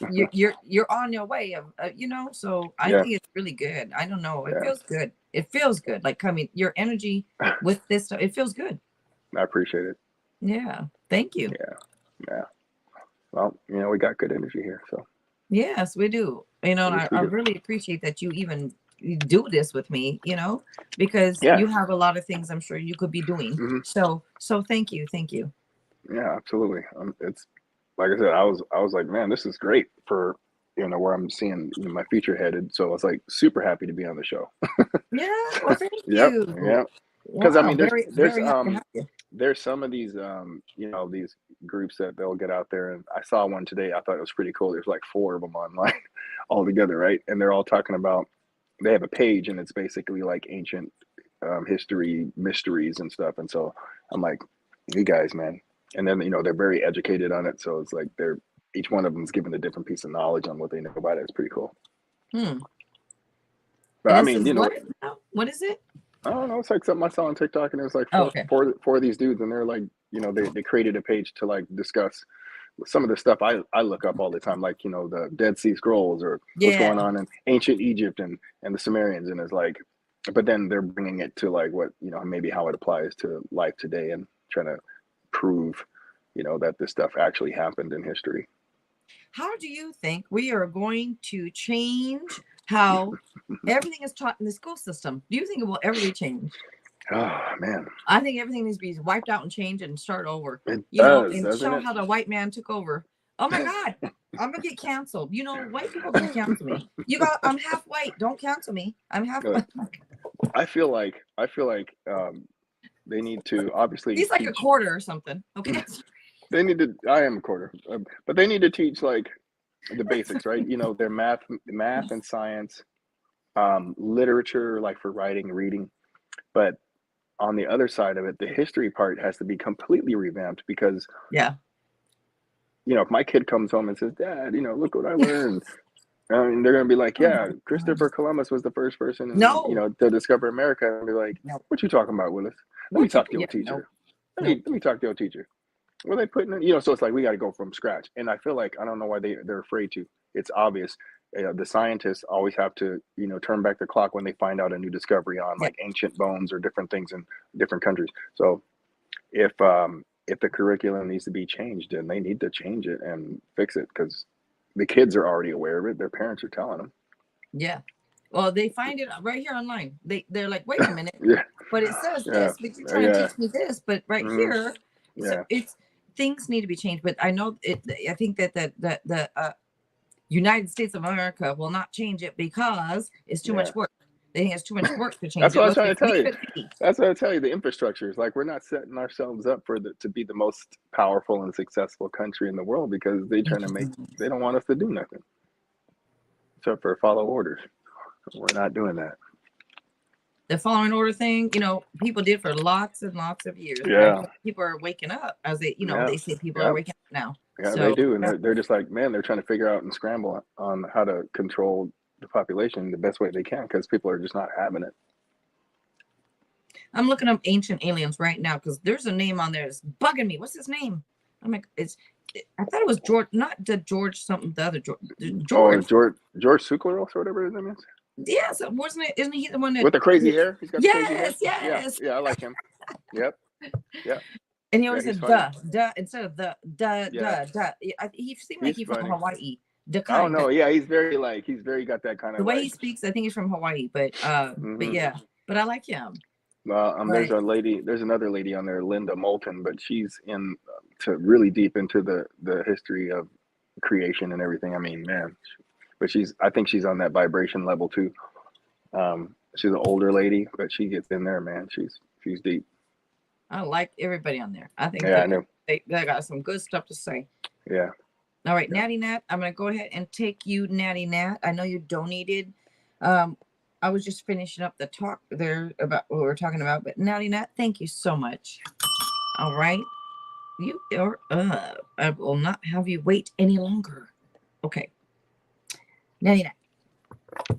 you're on your way of, you know. So I Yeah. think it's really good. I don't know. It Yeah. feels good. It feels good. Like coming, your energy with this stuff, it feels good. I appreciate it. Yeah. Thank you. Yeah. Yeah. Well, you know, we got good energy here, so Yes, we do. You know, I and guess we I do. really appreciate that you even do this with me, you know, because Yeah. you have a lot of things I'm sure you could be doing. Hmm. So thank you. Thank you. Yeah, absolutely. It's like I said, I was like, man, this is great for where I'm seeing my future headed. So I was like super happy to be on the show. Yeah. Well, thank Yep. you. Yeah. Because I Wow. mean, Very, very happy to have you. there's some of these these groups that they'll get out there, and I saw one today. I thought it was pretty cool. There's like four of them online all together, right? And they're all talking about, they have a page and it's basically like ancient history mysteries and stuff. And so I'm like, you guys, man. And then they're very educated on it, so it's like they're each one of them is given a different piece of knowledge on what they know about it. It's pretty cool. Hmm. But And I this mean, is what now? What is it? I don't know. It's like something I saw on TikTok, and it was like Oh, okay. four of these dudes, and they're like, they created a page to like discuss some of the stuff I look up all the time, like the Dead Sea Scrolls or what's going Yeah. on in ancient Egypt and the Sumerians, and it's like, but then they're bringing it to like what maybe how it applies to life today, and trying to prove that this stuff actually happened in history. How do you think we are going to change how everything is taught in the school system? Do you think it will ever be changed? Oh man, I think everything needs to be wiped out and changed and start over, it you know, does, and doesn't show it? how the white man took over. Oh my God, I'm gonna get canceled. You know, white people are gonna cancel me. I'm half white. Don't cancel me. I'm half Uh, white. I feel like they need to obviously He's like a teach. quarter or something. Okay. They need to. I am a quarter, but they need to teach like the basics, right? Their math and science, literature, like for writing, reading. But on the other side of it, the history part has to be completely revamped, because Yeah. if my kid comes home and says, "Dad, look what I learned," I mean, they're gonna be like, Oh my "Yeah, God. Christopher Columbus was the first person, and No. to discover America." And I'll be like, No. "What you talking about, Willis? Let me What you? talk to your Yeah. No. teacher. No. Let me talk to your teacher." Well, they putting in, so it's like we got to go from scratch. And I feel like I don't know why they're afraid to. It's obvious. The scientists always have to, turn back the clock when they find out a new discovery on Yeah. like ancient bones or different things in different countries. So if the curriculum needs to be changed, then they need to change it and fix it, because the kids are already aware of it. Their parents are telling them. Yeah. Well, they find it right here online. They're like, wait a minute, Yeah, but it says yeah, this, but you're trying to yeah, teach me this, but right mm, here, so yeah, it's things need to be changed. But I know it. I think that the United States of America will not change it because it's too yeah. much work. They think it's too much work to change That's it. what I was Let's trying to just tell leave you. it be. That's what I tell you. The infrastructure is like we're not setting ourselves up to be the most powerful and successful country in the world, because they don't want us to do nothing except for follow orders. We're not doing that. The following order thing, you know, people did for lots and lots of years, but I Yeah, think people are waking up as yeah, they say people are yeah, waking up now. yeah. They So do, and they're just like, man, they're trying to figure out and scramble on how to control the population the best way they can, because people are just not having it. I'm looking up ancient aliens right now because there's a name on there that's bugging me. What's his name? I'm like, it's I thought it was George, not the George something, the other George. Oh, George. George Sukleros or whatever his name is. Yes, wasn't it? Isn't he the one that? With the crazy hair. He's got the crazy hair. Yes, Yeah, yes. yeah, I like him. Yep, yep, And he yeah, always he's said funny. duh instead of Yeah, duh. He seemed like he's he's from funny. Hawaii. I don't Kind. know. Yeah, he's very got that kind The of way like. he speaks, I think he's from Hawaii. But Hmm. yeah, but I like him. Well, there's But there's another lady on there, Linda Moulton, but she's in to really deep into the history of creation and everything. I mean, man, but I think she's on that vibration level too. She's an older lady, but she gets in there, man. She's deep. I like everybody on there. I think Yeah, I know. they got some good stuff to say. Yeah. All right, Yeah. Natty Nat, I'm gonna go ahead and take you, Natty Nat. I know you donated. I was just finishing up the talk there about what we were talking about, but Natty Nat, thank you so much. All right, you are up. I will not have you wait any longer. Okay, Natty Nat,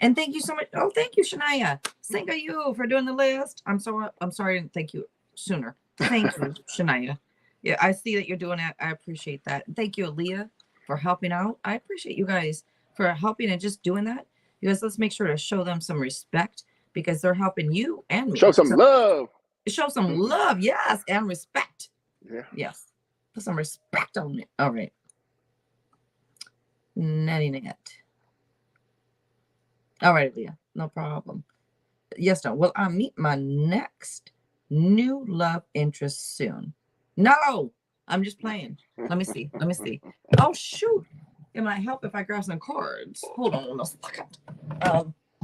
and thank you so much. Oh, thank you, Shania. Thank you for doing the list. I'm sorry I didn't thank you sooner. Thank you, Shania. Yeah, I see that you're doing it. I appreciate that. Thank you, Aaliyah, for helping out. I appreciate you guys for helping and just doing that. You guys, let's make sure to show them some respect because they're helping you and me. Show some So love. show some love, yes, and respect. Yeah. Yes. Put some respect on it. All right. Natty Nat. All right, Leah. No problem. Yes, no. Will I meet my next new love interest soon? No, I'm just playing. Let me see. Let me see. Oh, shoot. It might help if I grab some cards. Hold on a second.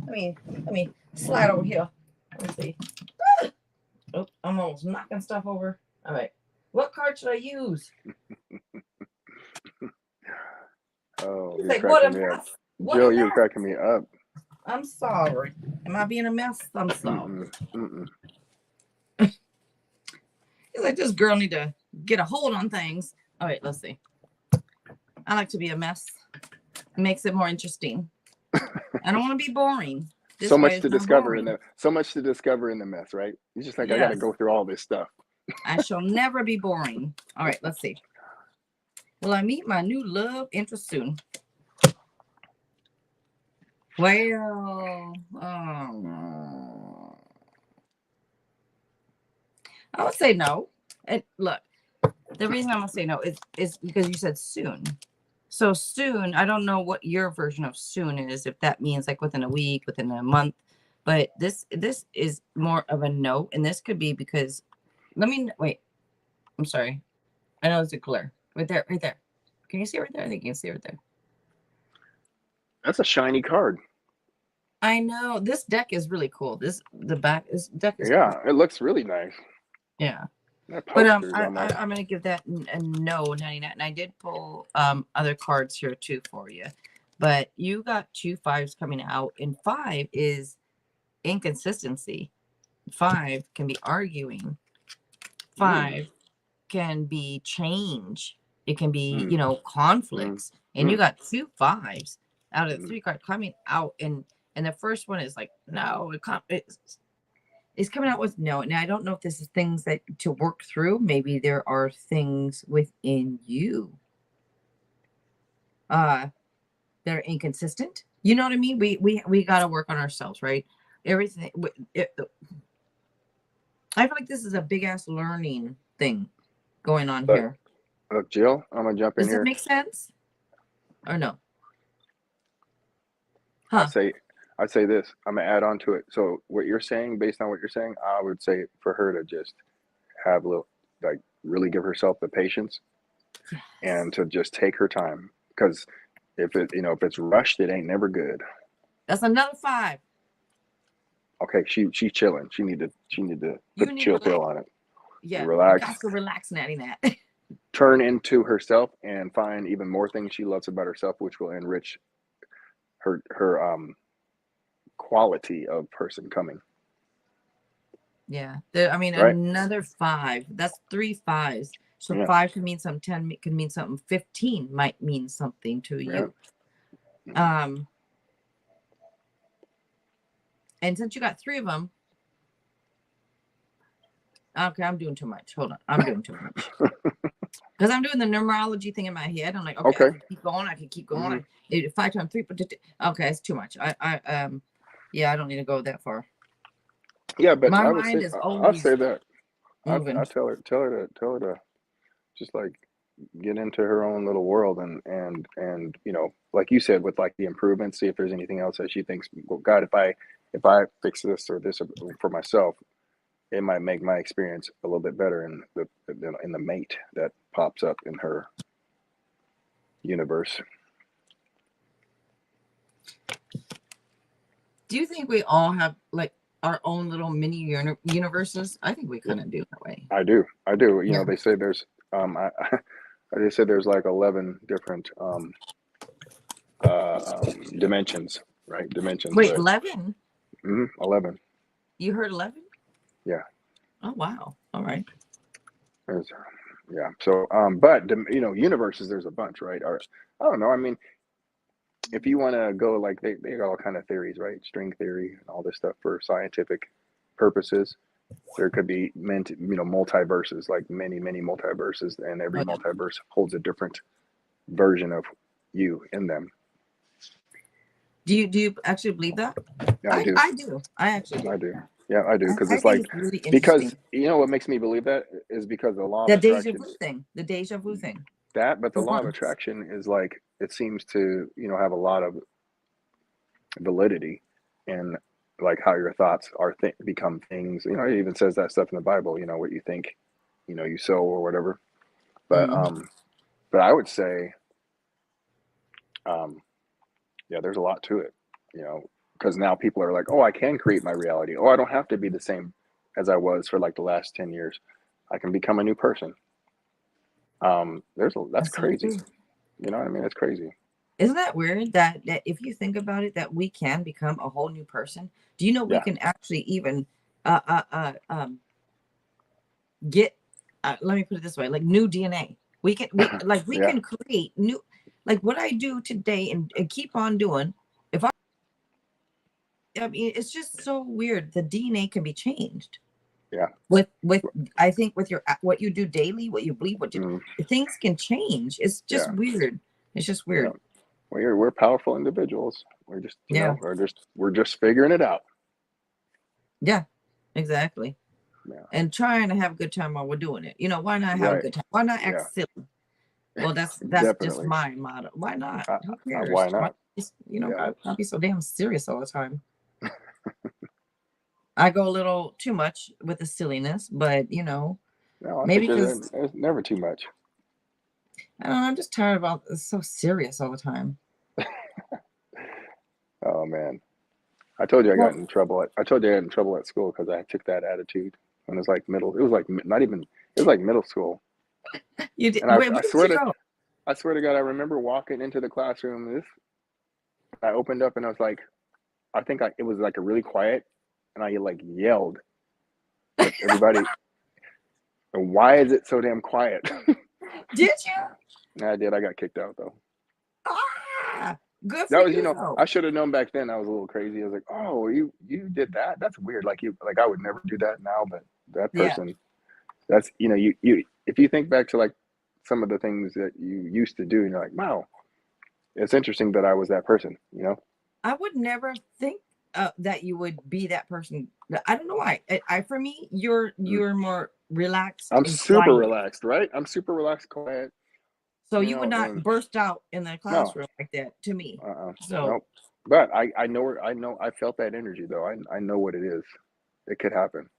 Let me slide over here. Let me see. Oh, I'm almost knocking stuff over. All right. What card should I use? Oh, He's you're like, what a cracking me up. mess. What Jill, a you're mess. cracking me up. I'm sorry. Am I being a mess? I'm sorry. He's like, this girl need to get a hold on things. All right, let's see. I like to be a mess. It makes it more interesting. I don't want to be boring. This So way much it's to not discover boring. in the mess, right? You're just like, I got to Yes. go through all this stuff. I shall never be boring. All right, let's see. Will I meet my new love interest soon? Well, I would say no. And look, the reason I'm gonna say no is because you said soon. So soon, I don't know what your version of soon is, if that means like within a week, within a month. But this is more of a no, and this could be because let me wait. I'm sorry. I know it's a glare. Right there, right there. Can you see it right there? I think you can see it right there. That's a shiny card. I know this deck is really cool. This deck is cool. Yeah, it looks really nice. Yeah. That But poster's on that. I'm gonna give that a no 99. And I did pull other cards here too for you. But you got 2 5s coming out, and 5 is inconsistency. 5 can be arguing. 5 can be change. It can be, conflicts. And you got 2 5s out of the 3 cards coming out, and the first one is like, no, it's coming out with no. And I don't know if this is things that to work through. Maybe there are things within you that are inconsistent. You know what I mean? We got to work on ourselves, right? Everything. I feel like this is a big ass learning thing going on here. Look, Jill, I'm gonna jump in Does here. it make sense? Or no? Huh? I'd say this. I'm gonna add on to it. So what you're saying, based on what you're saying, I would say for her to just have a little, like, really give herself the patience and to just take her time. Because if it's rushed, it ain't never good. That's another 5. Okay, she's chilling. She need to put the You need to chill pill relax. on it. Yeah, Relax. you got to relax, Natty Nat. Turn into herself and find even more things she loves about herself, which will enrich her quality of person coming. Yeah. Right? Another 5. That's 3 5s. So 5 can mean something, 10 can mean something, 15 might mean something to you. And since you got 3 of them, okay, I'm doing too much. Hold on. I'm doing too much. Because I'm doing the numerology thing in my head. I'm like, okay, I Okay. can keep going. I can keep Hmm. going. 5 times 3. Okay, it's too much. Yeah, I don't need to go that far. Yeah, but My I would mind say is I'd always say that I moving. tell her to just like get into her own little world and like you said, with like the improvements, see if there's anything else that she thinks, well, God, if I fix this or this for myself, it might make my experience a little bit better in the mate that pops up in her universe. Do you think we all have like our own little mini universes? I think we Yeah, kind of do that way. I do. Yeah. They say there's they said there's like 11 different dimensions, right? Dimensions Wait, that 11? 11. You heard 11? Yeah. Oh, wow. All right. There's, yeah. So, but universes, there's a bunch, right? Or I don't know. I mean, if you want to go like they got all kind of theories, right? String theory and all this stuff for scientific purposes. There could be multiverses, like many multiverses, and every Oh, yeah. multiverse holds a different version of you in them. Do you actually believe that? Yeah, I I do. I do. I actually do. I do. Yeah, I do. Because I it's think like, it's really because interesting. what makes me believe that is because the law of The deja attraction, vu thing. The deja vu thing. but the For law of one. attraction is like, it seems to, have a lot of validity in like how your thoughts become things. It even says that stuff in the Bible, what you think, you sow or whatever. But, Mm. but I would say, um, yeah, there's a lot to it, because now people are like, oh, I can create my reality. Oh, I don't have to be the same as I was for like the last 10 years. I can become a new person. That's That's so crazy. true. You know what I mean? It's crazy. Isn't that weird that if you think about it, that we can become a whole new person? Do you know we Yeah. can actually even uh, uh, uh, um, get? Let me put it this way: like new DNA. We Yeah. can create new. Like what I do today and keep on doing. If I mean, it's just so weird. The DNA can be changed Yeah. with I think with your what you do daily, what you believe, Mm, things can change. It's just yeah. weird. It's just Yeah. weird. We're powerful individuals. We're just, Yeah. we're just figuring it out. Yeah. Exactly. Yeah. And trying to have a good time while we're doing it. Why not have a Right. good time? Why not act Yeah. silly? Well, that's just Definitely. my motto. Why not? Who Why cares? Why not? just, Yeah. God, not be so damn serious all the time. I go a little too much with the silliness, but No, I think maybe because there's never too much. I don't know, I'm just tired about it's so serious all the time. Oh man. I told you I got Well, in trouble. I told you I got in trouble at school because I took that attitude when it was like middle. It was like not even. It was like middle school. you did. And Wait, where did you go? I swear to God, I remember walking into the classroom. I opened up and I was like, it was like a really quiet, and I like yelled at everybody. Why is it so damn quiet? Did you? And I did. I got kicked out though. Ah, good for That was, you though. I should have known back then. I was a little crazy. I was like, oh, you did that? That's weird. Like I would never do that now, but that Yeah, person, that's you if you think back to like some of the things that you used to do, and you're like, wow, it's interesting that I was that person. I would never think that you would be that person. I don't know why. For me, Mm. you're more relaxed I'm and super quiet. relaxed, right? I'm super relaxed, quiet, So you would not and burst out in the no, classroom like that to me. So nope. But I know where I know I felt that energy though. I know what it is. It could happen.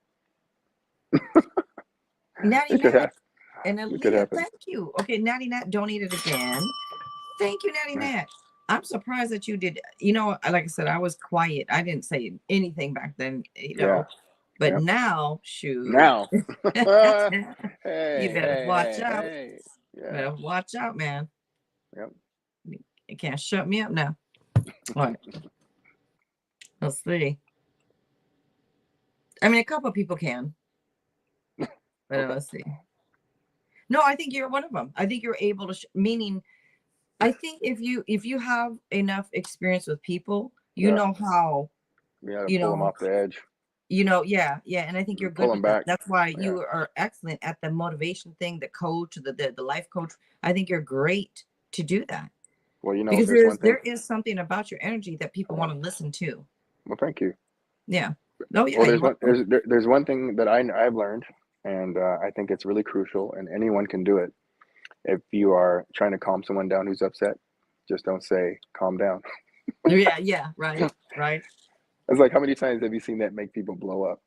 Natty It could Nat happen. and It could Aaliyah, happen. thank you. Okay, Natty Nat donated again. Thank you, Natty Nat. I'm surprised that you did. Like I said, I was quiet. I didn't say anything back then, Yeah. But Yep. now, shoot, Now. you Hey, better hey, watch hey, out. hey. Yeah. Better watch out, man. Yep. You can't shut me up now. All right, let's see. I mean, a couple of people can, but Okay. let's see. No, I think you're one of them. I think you're able to. Meaning, I think if you have enough experience with people, you Yeah. know how We had to you pull them know. off the edge. Yeah, and I think you're pull good them with that. back. That's why Yeah. you are excellent at the motivation thing, the coach, the life coach. I think you're great to do that Well, because there's one thing. there is something about your energy that people Yeah. want to listen to. Well, thank you. Yeah. Oh yeah, Well, you're welcome. there's one thing that I've learned, and I think it's really crucial, and anyone can do it. If you are trying to calm someone down who's upset, just don't say calm down. Yeah, right. It's like, how many times have you seen that make people blow up?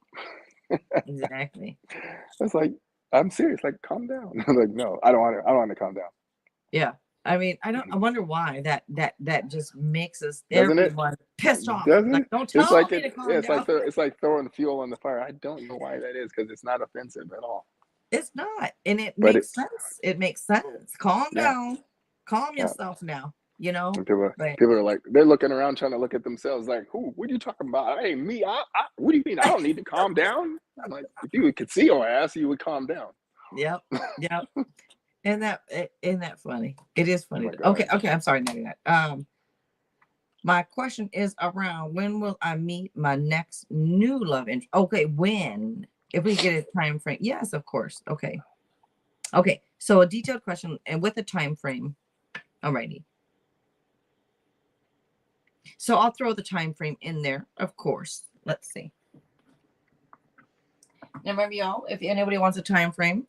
Exactly. It's like, I'm serious, like calm down. I'm like, no, I don't want to calm down. Yeah. I mean, I wonder why that just makes us Doesn't it? everyone pissed off. Doesn't Like, it? don't It's tell like me to yeah, calm down. it's like throwing fuel on the fire. I don't know why that is, because it's not offensive at all. It's not, and it But makes sense. It makes sense. Calm yeah, down. Calm yeah. yourself now. And But people are like, they're looking around trying to look at themselves like, who? What are you talking about? Hey, me? What do you mean? I don't need to calm down. I'm like, if you could see your ass, you would calm down. yep. And isn't that funny? It is Oh funny. my god. Okay. I'm sorry, Natty. My question is around when will I meet my next new love interest? Okay, when? If we get a time frame, yes, of course. Okay. So a detailed question and with a time frame. Alrighty. So I'll throw the time frame in there, of course. Let's see. Now, remember, y'all, if anybody wants a time frame,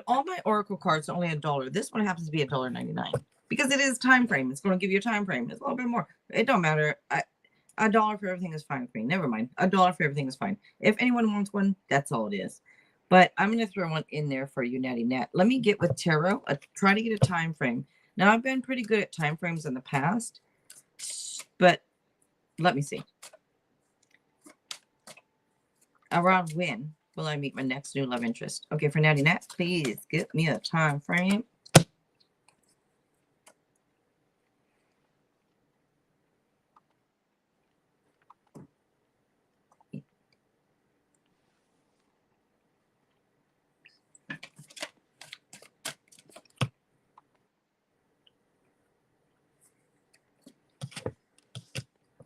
all my oracle cards are only $1. This one happens to be $1.99 because it is time frame. It's going to give you a time frame. It's a little bit more. It don't matter. $1 for everything is fine with me. Never mind. $1 for everything is fine. If anyone wants one, that's all it is. But I'm going to throw one in there for you, Natty Nat. Let me get with tarot. Try to get a time frame. Now, I've been pretty good at time frames in the past, but let me see. Around when will I meet my next new love interest? Okay, for Natty Nat, please give me a time frame.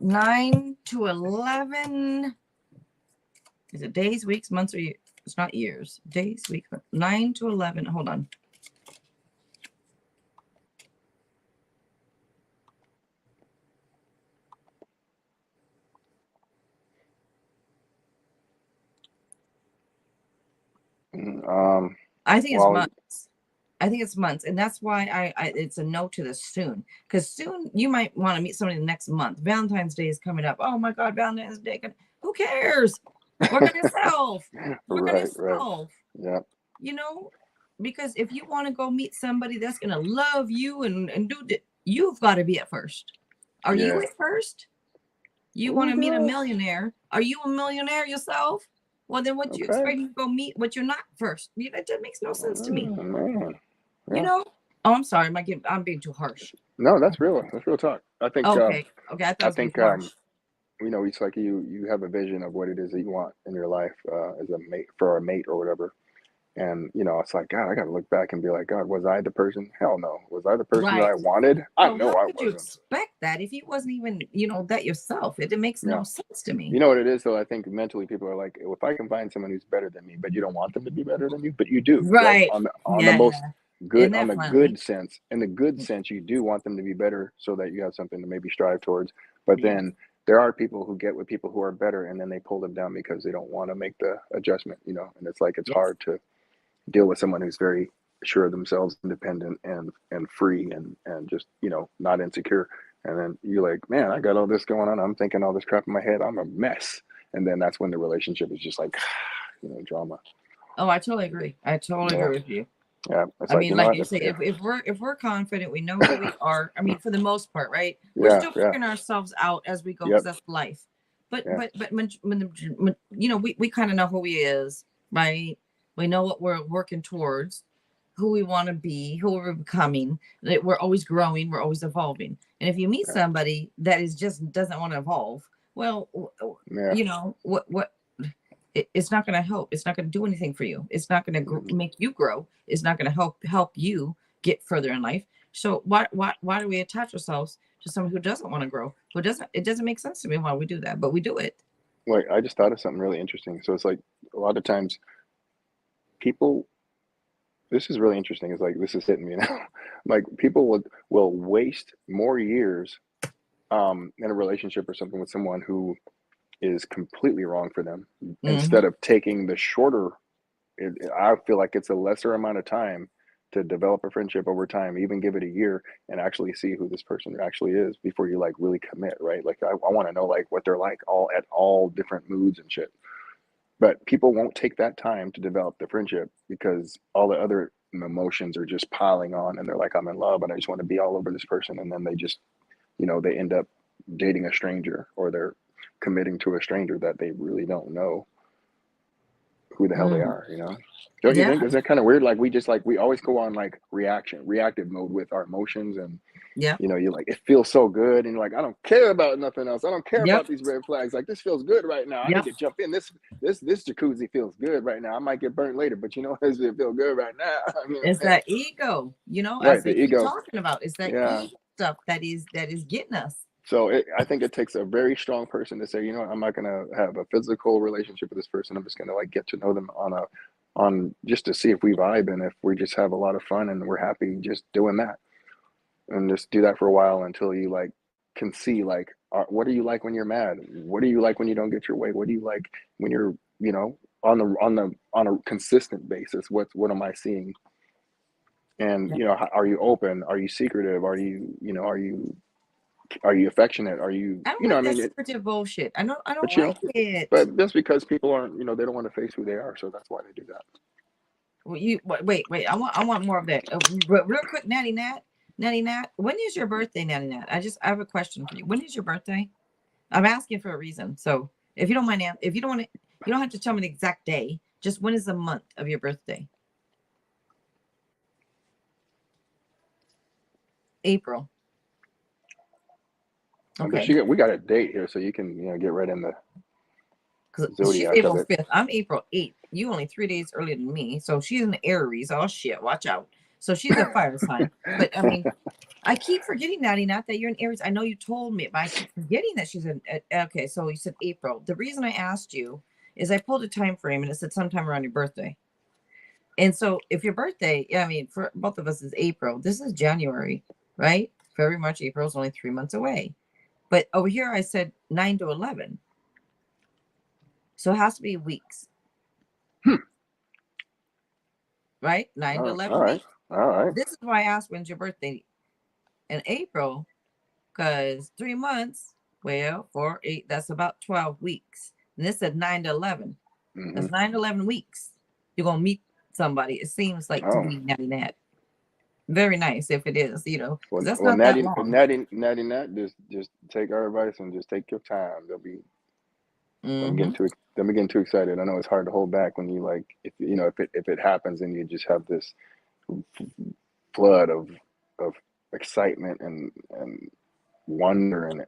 Nine to 11. Is it days, weeks, months, or years? It's not years. Days, weeks, 9 to 11. Hold on. I think it's Well, months. I think it's months, and that's why it's a no to the soon. Because soon you might want to meet somebody next month. Valentine's Day is coming up. Oh my God, Valentine's Day! Who cares? Work on yourself. Work on right. yourself. Yeah. Because if you want to go meet somebody that's gonna love you and do it, you've got to be at first. Are you at first? You want to meet a millionaire? Are you a millionaire yourself? Well, then what you Okay. expect to go meet what you're not first? That makes no sense to me. Oh, man. You Yeah. know? Oh, I'm sorry. I'm being too harsh. No, that's real. That's real talk. I think. Okay. I thought it I was being think. too harsh. It's like you have a vision of what it is that you want in your life as a mate, for a mate or whatever. And it's like, God, I got to look back and be like, God, was I the person? Hell no. Was I the person that Right. I wanted? I Well, know how I could you wasn't. expect that if you wasn't even, that yourself? It makes Yeah. no sense to me. You know what it is, though? I think mentally people are like, if I can find someone who's better than me, but you don't want them to be better than you, but you do, right? Right. On the Yeah. most Isn't good, on that the funny? good sense, in the good sense, you do want them to be better so that you have something to maybe strive towards. But Yeah. then there are people who get with people who are better, and then they pull them down because they don't want to make the adjustment, and it's like it's Yes. hard to deal with someone who's very sure of themselves, independent and free and just not insecure. And then you're like, man, I got all this going on. I'm thinking all this crap in my head. I'm a mess. And then that's when the relationship is just like, drama. Oh, I totally agree. I totally Yeah, agree with you. yeah. It's I like, mean, you know like what? you say, Yeah, if we're confident, we know who we are. I mean, for the most part, right? We're yeah, still yeah. figuring ourselves out as we go because Yep, that's life. But yeah, when we kind of know who we is, right? We know what we're working towards, who we want to be, who we're becoming. That we're always growing, we're always evolving. And if you meet yeah, somebody that is just doesn't want to evolve, well, yeah. what it's not going to help. It's not going to do anything for you. It's not going to Mhm. make you grow. It's not going to help you get further in life. So why do we attach ourselves to someone who doesn't want to grow? It doesn't make sense to me why we do that, but we do it. Wait, I just thought of something really interesting. So it's like a lot of times people, this is really interesting. It's like this is hitting me now. Like people will waste more years in a relationship or something with someone who is completely wrong for them Mm-hmm. instead of taking the shorter. I feel like it's a lesser amount of time to develop a friendship over time, even give it a year and actually see who this person actually is before you like really commit, right? Like I want to know like what they're like all at all different moods and shit. But people won't take that time to develop the friendship because all the other emotions are just piling on and they're like, I'm in love and I just want to be all over this person. And then they just, they end up dating a stranger or they're committing to a stranger that they really don't know who the hell they Mm. are. Don't you Yeah. think? Is that kind of weird? Like we always go on like reactive mode with our emotions and Yep. you're like, it feels so good. And you're like, I don't care about nothing else. I don't care Yep. about these red flags. Like this feels good right now. I need Yep. to jump in. This jacuzzi feels good right now. I might get burnt later, but it feel good right now. I mean, It's that ego, as right. The they keep ego. talking about. It's that Yeah. ego stuff that is getting us. So I think it takes a very strong person to say, I'm not going to have a physical relationship with this person. I'm just going to like get to know them on just to see if we vibe and if we just have a lot of fun and we're happy just doing that and just do that for a while until you like can see like what are you like when you're mad? What do you like when you don't get your way? What do you like when you're on a consistent basis? What am I seeing? And Yeah. are you open? Are you secretive? Are you affectionate? Are you I don't you know like I that mean secretive bullshit. I don't but like it. but that's because people aren't, they don't want to face who they are, so that's why they do that. Well, wait. I want more of that. Real quick, Natty Nat. When is your birthday, Natty Nat? I have a question for you. When is your birthday? I'm asking for a reason. So if you don't mind, if you don't want to, you don't have to tell me the exact day. Just when is the month of your birthday? April. But Okay. we got a date here, so you can get right in the Because she's zodiac of April it. 5th. I'm April 8th. You only 3 days earlier than me. So she's an Aries. Oh, shit. Watch out. So she's a fire sign. But I mean, I keep forgetting, Natty, not that you're an Aries. I know you told me, but I keep forgetting that she's an. Okay, so you said April. The reason I asked you is I pulled a time frame and it said sometime around your birthday. And so if your birthday, I mean, for both of us is April, this is January, right? February, March, April is only 3 months away. But over here I said 9 to 11. So it has to be weeks, Hmm. right? 9 to All 11 right, weeks. all right. This is why I asked when's your birthday in April, because 3 months, well, 4, 8, that's about 12 weeks. And this said 9 to 11. Mm-hmm. That's 9 to 11 weeks. You're going to meet somebody. It seems like to Oh, me, Natty Nat. Very nice if it is, because that's well, not that long. Nat, just take our advice and just take your time. Don't Mm-hmm. get too don't be getting too excited. I know it's hard to hold back when you like if it happens and you just have this flood of excitement and wonder and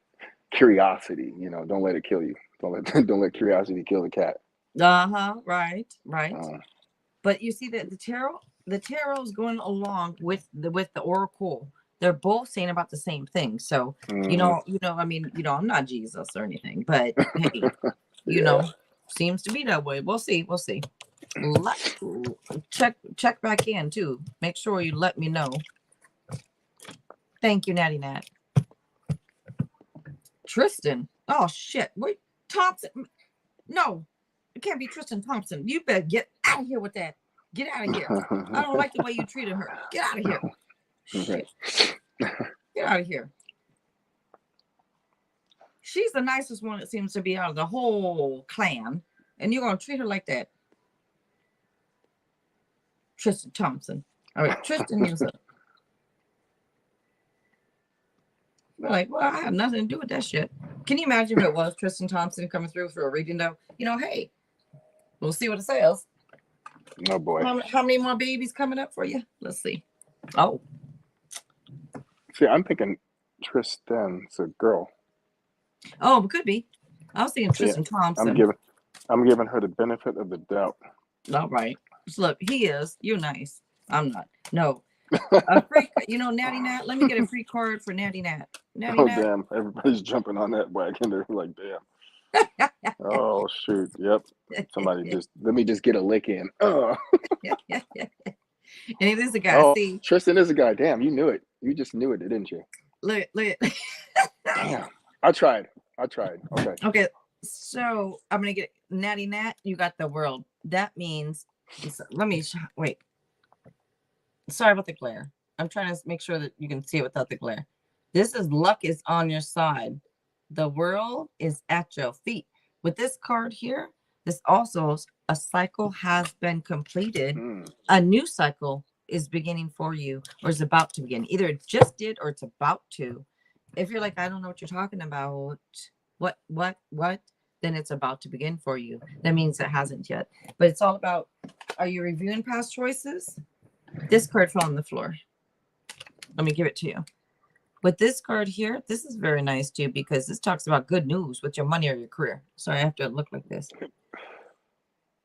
curiosity. Don't let it kill you. Don't let curiosity kill the cat. Uh-huh. Right. Right. Uh, But you see that the tarot is going along with the oracle. They're both saying about the same thing. So, mm-hmm. I mean, I'm not Jesus or anything, but hey, you Yeah. know, seems to be that way. We'll see. We'll see. Let, check back in too. Make sure you let me know. Thank you, Natty Nat. Tristan. Oh shit. Wait, Thompson. No, it can't be Tristan Thompson. You better get out of here with that. Get out of here. I don't like the way you treated her. Get out of here. Okay. Shit. Get out of here. She's the nicest one that seems to be out of the whole clan. And you're going to treat her like that. Tristan Thompson. All right, Tristan is up. We're like, well, I have nothing to do with that shit. Can you imagine if it was Tristan Thompson coming through for a reading, though? Hey, we'll see what it says. Oh boy. How many more babies coming up for you? Let's see. Oh. See, I'm thinking Tristan's a girl. Oh, it could be. I was thinking See, Tristan I'm Thompson. giving her the benefit of the doubt. All right. So look, he is. You're nice. I'm not. No. A free, Natty Nat. Let me get a free card for Natty Nat. Natty Oh Nat. damn! Everybody's jumping on that wagon. They're like, damn. Oh shoot. Yep. Somebody just let me just get a lick in. Oh. And it is a guy. Oh, See, Tristan is a guy. Damn, you knew it. You just knew it, didn't you? look. Damn. I tried. Okay. Okay, so I'm gonna get Natty Nat. You got the world. That means. Let me wait. Sorry about the glare. I'm trying to make sure that you can see it without the glare. This is luck is on your side. The world is at your feet. With this card here, this also a cycle has been completed. A new cycle is beginning for you or is about to begin. Either it just did or it's about to. If you're like, I don't know what you're talking about, what, then it's about to begin for you. That means it hasn't yet. But it's all about, are you reviewing past choices? This card fell on the floor. Let me give it to you. With this card here, this is very nice too, because this talks about good news with your money or your career. Sorry, I have to look like this.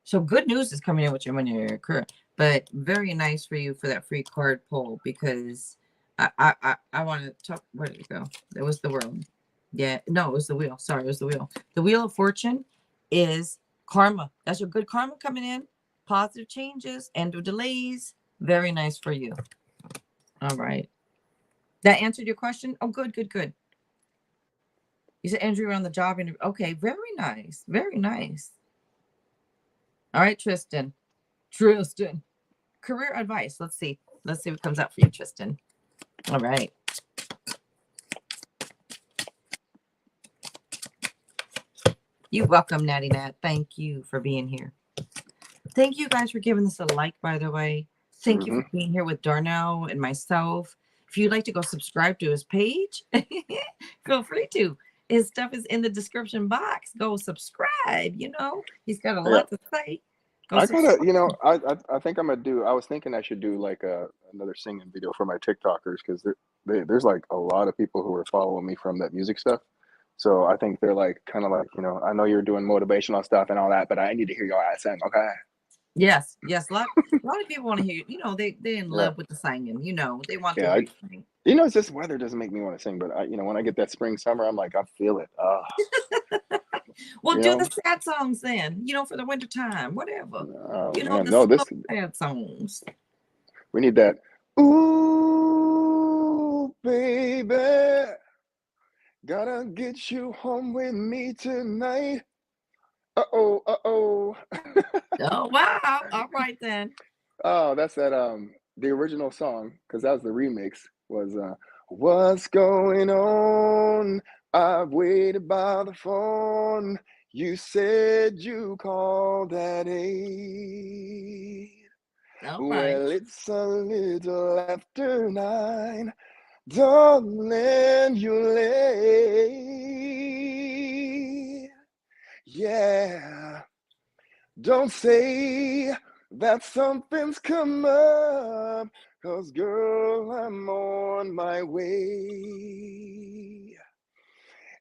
So good news is coming in with your money or your career, but very nice for you for that free card pull, because I want to talk. Where did it go? It was the world. Yeah, no, it was the wheel. Sorry, it was the wheel. The wheel of fortune is karma. That's your good karma coming in. Positive changes, end of delays. Very nice for you. All right. That answered your question? Oh, good. You said injury around the job interview. Okay, very nice. Very nice. All right, Tristan. Career advice. Let's see what comes out for you, Tristan. All right. You're welcome, Natty Nat. Thank you for being here. Thank you guys for giving this a like, by the way. Thank you for being here with Darnel and myself. If you'd like to go subscribe to his page, feel free to. His stuff is in the description box. Go subscribe. You know, he's got a lot to say. I gotta, I think I'm gonna do. I was thinking I should do like another singing video for my TikTokers, because there's like a lot of people who are following me from that music stuff. So I think they're like kind of like, I know you're doing motivational stuff and all that, but I need to hear your ass sing, okay? Yes. A lot of people want to hear. They're in love with the singing. They want to hear you sing. It's just weather doesn't make me want to sing, but when I get that spring, summer, I'm like, I feel it. Well, do the sad songs then. For the winter time, whatever. Sad songs. We need that. Ooh, baby, gotta get you home with me tonight. Oh. Oh, wow. All right then. Oh, that's that the original song, because that was the remix, was what's going on? I've waited by the phone. You said you called at 8. All right. Well, it's a little after 9. Darling, you're late. Yeah. Don't say that something's come up, 'cause girl, I'm on my way.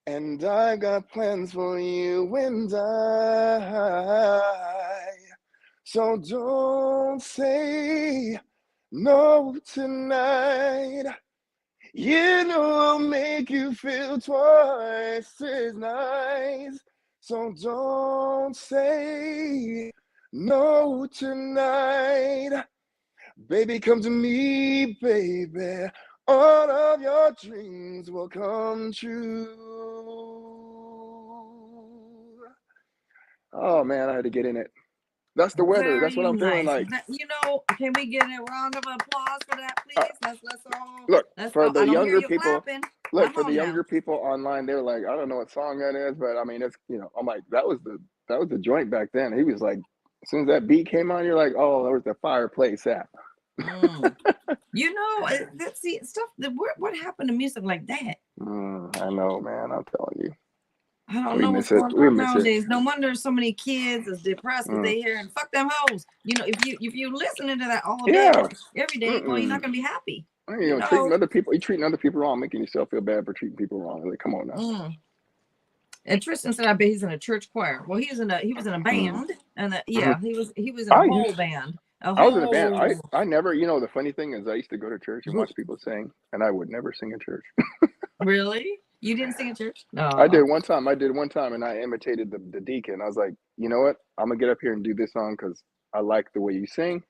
And I got plans for you and I. So don't say no tonight. It'll make you feel twice as nice. So don't say no tonight. Baby, come to me, baby. All of your dreams will come true. Oh man, I had to get in it. That's the weather. That's what I'm feeling like. Can we get a round of applause for that, please? Let's all look for the younger people. Clapping. Look for the younger people online. They're like, I don't know what song that is, but I mean, it's I'm like, that was the joint back then. He was like, as soon as that beat came on, you're like, oh, there was the fireplace at. See stuff. What happened to music like that? I know, man. I'm telling you. I don't know what's going on nowadays. No wonder so many kids is depressed because they hearing "fuck them hoes." If you listening to that all day, every day, well, you're not gonna be happy. Treating other people, you're treating other people wrong, making yourself feel bad for treating people wrong. Like, come on now. And Tristan said, "I bet he's in a church choir." Well, he was in a band, and he was in a whole band. I was in a band. I never, the funny thing is, I used to go to church and watch people sing, and I would never sing in church. Really? You didn't sing at church? I No. did one time. I did one time, and I imitated the deacon. I was like, you know what? I'm gonna get up here and do this song because I like the way you sing.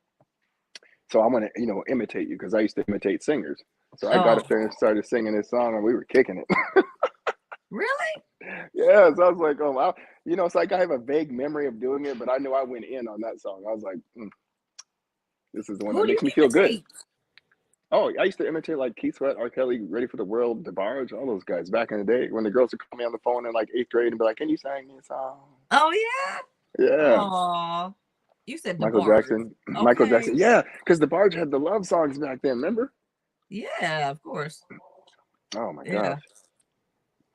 So I'm gonna, imitate you because I used to imitate singers. So I got Oh, up there and started singing this song, and we were kicking it. really? Yeah, so I was like, oh wow, it's like I have a vague memory of doing it, but I knew I went in on that song. I was like, this is the one that Who do you makes me feel good. imitate? Oh, I used to imitate like Keith Sweat, R. Kelly, Ready for the World, DeBarge, all those guys back in the day when the girls would call me on the phone in like 8th grade and be like, "Can you sing me a song?" Oh, yeah? Yeah, Oh, you said the Michael bars. Jackson, Michael Okay. Jackson. Yeah, because DeBarge had the love songs back then. Remember? Yeah, of course. Oh my Yeah. gosh,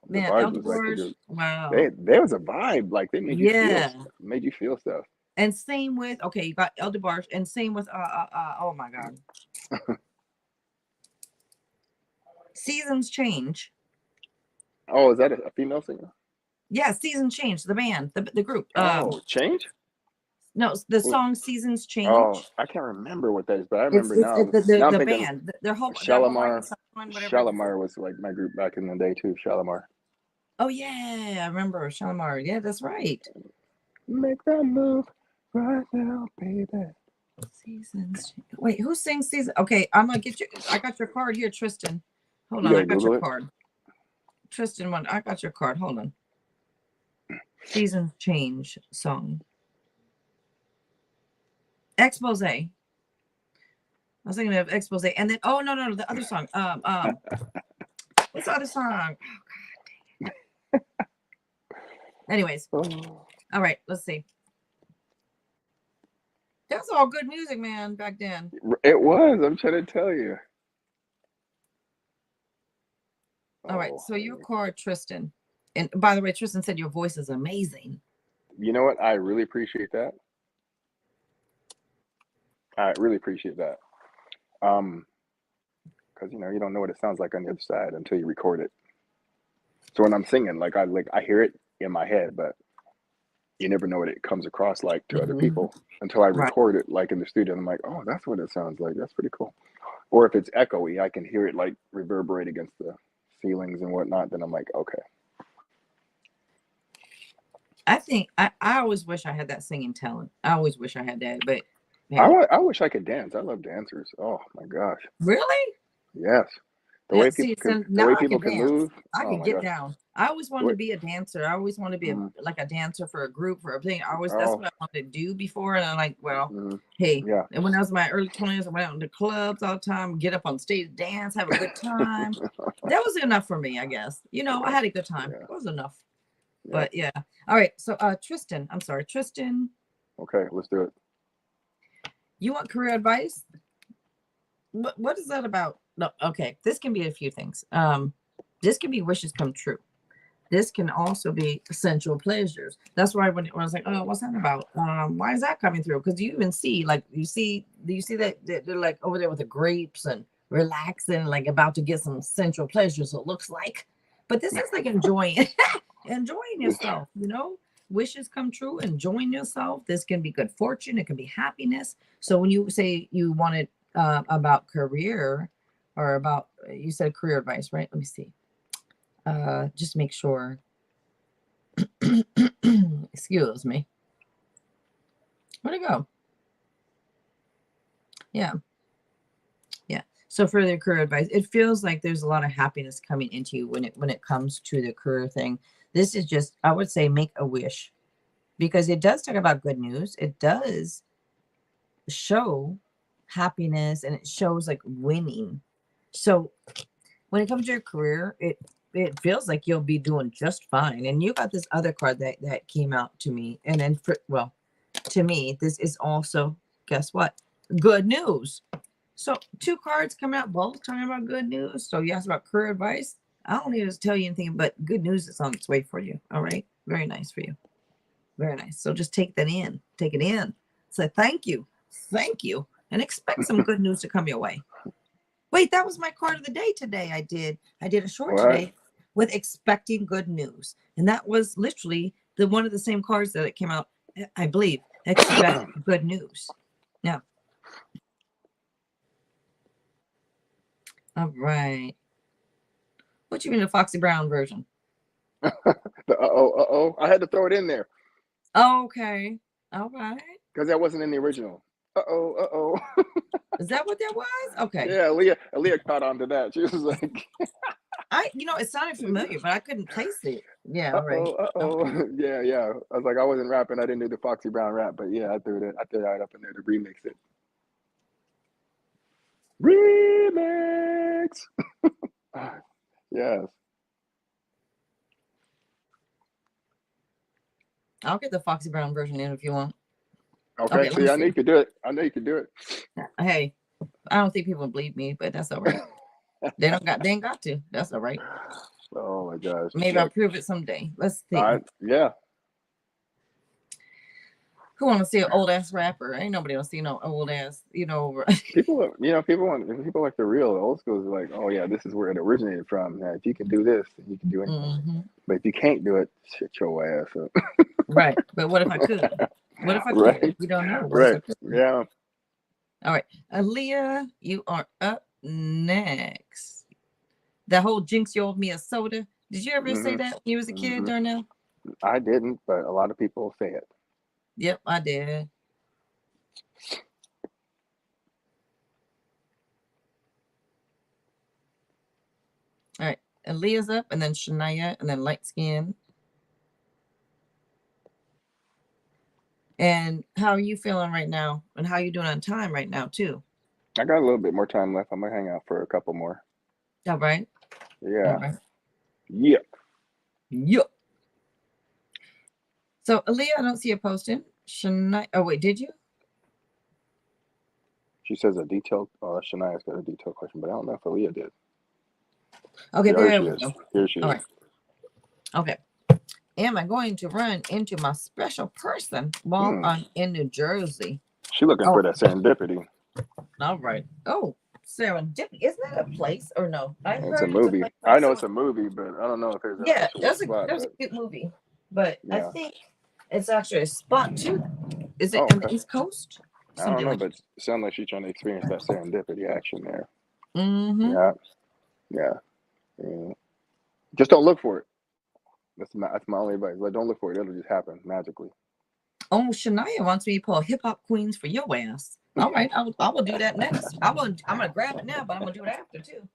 Man, DeBarge Elder was like Bars. they Wow. there was a vibe. Like they Yeah. made you feel stuff. And same with, okay, you got Elder Bars, and same with, oh my God. Seasons Change. Oh, is that a female singer? Yeah, Seasons Change, the band, the group. Oh, Change. No, the song Seasons Oh, Change. I can't remember what that is, but I It's remember it's, now. it's the, the Now I'm the thinking band. Their Hawaiian Shalimar. Sun, whatever. Shalimar was like my group back in the day too. Shalimar. Oh yeah, I remember Shalimar. Yeah, that's right. Make that move right now, baby. Seasons. Wait, who sings Season? Okay, I'm gonna get you. I got your card here, Tristan. Hold You on, I gotta got your Google it. card. Tristan, one. I got your card. Hold on. Seasons Change song. Expose. I was thinking of Expose, and then no, the other song. What's the other song? Oh, God. Anyways, Oh, all right. Let's see. That's all good music, man. Back then. it was. I'm trying to tell you. All right. Oh, So your card, Tristan. And by the way, Tristan said your voice is amazing. you know what? I really appreciate that. I really appreciate that. Because you don't know what it sounds like on the other side until you record it. So when I'm singing, I hear it in my head, but you never know what it comes across like to other Mhm. people until I Right. record it like in the studio. And I'm like, oh, that's what it sounds like. That's pretty cool. Or if it's echoey, I can hear it like reverberate against the ceilings and whatnot. Then I'm like, okay. I think I always wish I had that singing talent. I always wish I had that, but hey, I wish I could dance. I love dancers. Oh my gosh. really? Yes. Yeah, see, so The now way I people could can dance. move. I Oh could my get gosh. down. I always wanted What? to be a dancer. I always wanted to be Mm, like a dancer for a group, for a thing. That's oh. what I wanted to do before. And I'm like, well, Mm, hey, yeah. and when I was in my early 20s, I went out into clubs all the time, get up on stage, dance, have a good time. That was enough for me, I guess. I had a good time. Yeah. It was enough. Yeah. But yeah. All right. So Tristan, I'm sorry, Tristan, Okay. Let's do it. you want career advice? What is that about? No, okay. This can be a few things. This can be wishes come true. This can also be sensual pleasures. That's why when I was like, oh, what's that about? Why is that coming through? Because you even see, like, do you see that they're like over there with the grapes and relaxing, like about to get some sensual pleasures, it looks like. But this is like enjoying enjoying yourself, wishes come true, enjoying yourself. This can be good fortune, it can be happiness. So when you say you wanted about career or about, you said career advice, right? Let me see. Just make sure. Excuse me. Where'd it go? Yeah. Yeah. So for the career advice, it feels like there's a lot of happiness coming into you when it comes to the career thing. This is just, I would say, make a wish, because it does talk about good news. It does show happiness, and it shows like winning. So when it comes to your career, it feels like you'll be doing just fine. And you got this other card that came out to me, and then to me, this is also, guess what? Good news. So two cards coming out, both talking about good news. So you asked about career advice. I don't need to tell you anything, but good news is on its way for you. All right. Very nice for you. Very nice. So just take that in. Take it in. Say thank you. Thank you. And expect some good news to come your way. Wait, that was my card of the day today. I did a short What? today with expecting good news. And that was literally the one of the same cards that it came out, I believe. Expect good news. Now. All right. What you mean the Foxy Brown version? The I had to throw it in there Okay. All right. because that wasn't in the original. Uh-oh. Is that what that was? Okay. Yeah, Aaliyah caught on to that. She was like, It sounded familiar, but I couldn't place it. Yeah, right. uh-oh. Okay. Yeah. I was like, I wasn't rapping. I didn't do the Foxy Brown rap, but yeah, I threw that up in there to remix it. Remix. Yes. I'll get the Foxy Brown version in if you want. Okay. Okay, See, I know you could do it. Hey, I don't think people believe me, but that's all right. They ain't got to. That's all right. Oh my gosh. Maybe I'll prove it someday. Let's see. Yeah. Who want to see an old ass rapper? Ain't nobody gonna see no old ass, People like the real old school is like, oh yeah, this is where it originated from. Now, if you can do this, then you can do anything. Mm-hmm. But if you can't do it, shit your ass up. Right. But what if I could? What if I Right. could? You don't know. Right. Yeah. All right. Aaliyah, you are up next. That whole jinx you owed me a soda. Did you ever say that when you was a kid, Darnel? I didn't, but a lot of people say it. Yep, I did. All right. Aaliyah's up, and then Shania, and then light skin. And how are you feeling right now? And how are you doing on time right now, too? I got a little bit more time left. I'm going to hang out for a couple more. All right. Yeah. All right. Yep. So, Aaliyah, I don't see you posting. Shania, oh, wait, did you? She says Shania's got a detailed question, but I don't know if Aaliyah did. Okay, there we go. go. Here she is. All right. Okay. Am I going to run into my special person while I'm in New Jersey? She looking for that serendipity. All right. Oh, serendipity. Isn't that a place or no? It's a movie. I know it's a movie, but I don't know if there's that's a cute movie. But I think it's actually a spot too. Is it on the East Coast? I don't know, but it sounds like she's trying to experience that serendipity action there. Mm-hmm. Yeah. Just don't look for it. That's my only advice. Like, don't look for it. It'll just happen magically. Oh, Shania wants me to pull hip hop queens for your ass. All right, I will do that next. I'm gonna grab it now, but I'm gonna do it after too.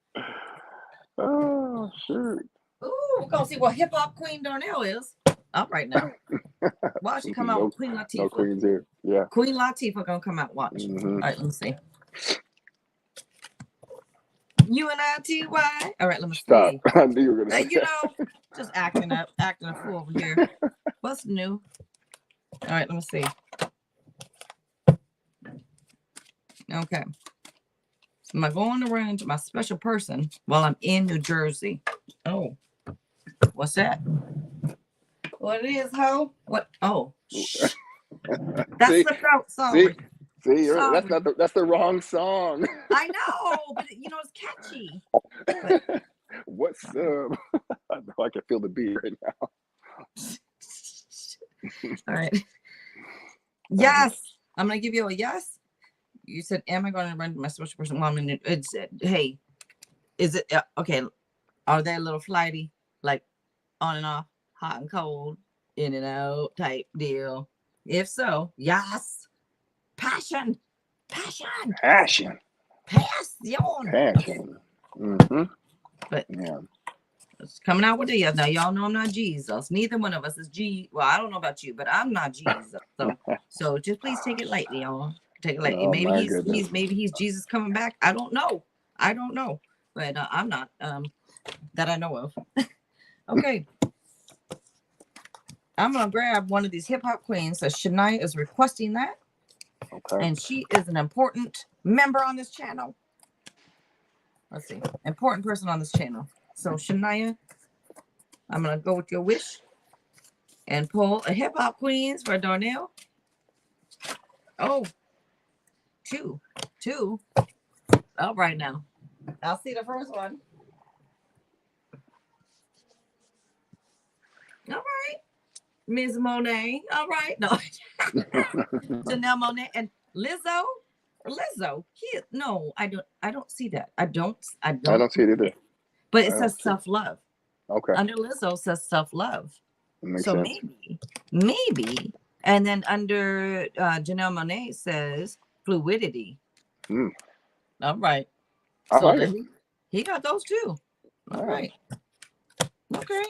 Oh, shoot. Ooh, we're gonna see what hip hop queen Darnel is. All right now. Watch it come out with Queen Latifah. No queens here. Yeah. Queen Latifah gonna come out. Watch. Mm-hmm. All right, let me see. UNITY. All right, let me Stop. see. I knew you were gonna say just acting a fool over here. What's new? All right, let me see. Okay. Am I going to run into my special person while I'm in New Jersey? Oh, what's that? What it is, ho? What? Oh, that's the throat song. See, that's the wrong song. I know, but it's catchy. What's up? I can feel the beat right now. All right. Yes, I'm gonna give you a yes. You said, "Am I going to run to my special person?" Well, it said, "Hey, is it okay? Are they a little flighty, like on and off, hot and cold, in and out type deal? If so, yes, passion. Mm-hmm. But yeah, it's coming out with the yes. Now y'all know I'm not Jesus. Neither one of us is G. Well, I don't know about you, but I'm not Jesus. So just please take it lightly, y'all. Take it lightly. Oh, maybe he's Jesus coming back. I don't know. But I'm not. That I know of. Okay. I'm gonna grab one of these hip hop queens. So Shania is requesting that. Okay. And she is an important member on this channel. Let's see. Important person on this channel. So Shania, I'm gonna go with your wish and pull a hip hop queens for Darnel. Oh, two. All right now. I'll see the first one. All right. Ms. Monet. All right. No. Janelle Monet and Lizzo. No, I don't see that. I don't see it either. but it says Okay. self-love. Okay. Under Lizzo says self-love. That makes So sense. maybe. And then under Janelle Monáe says fluidity. Mm, All right. I So like it. then he got those too. All Yeah. right. Okay.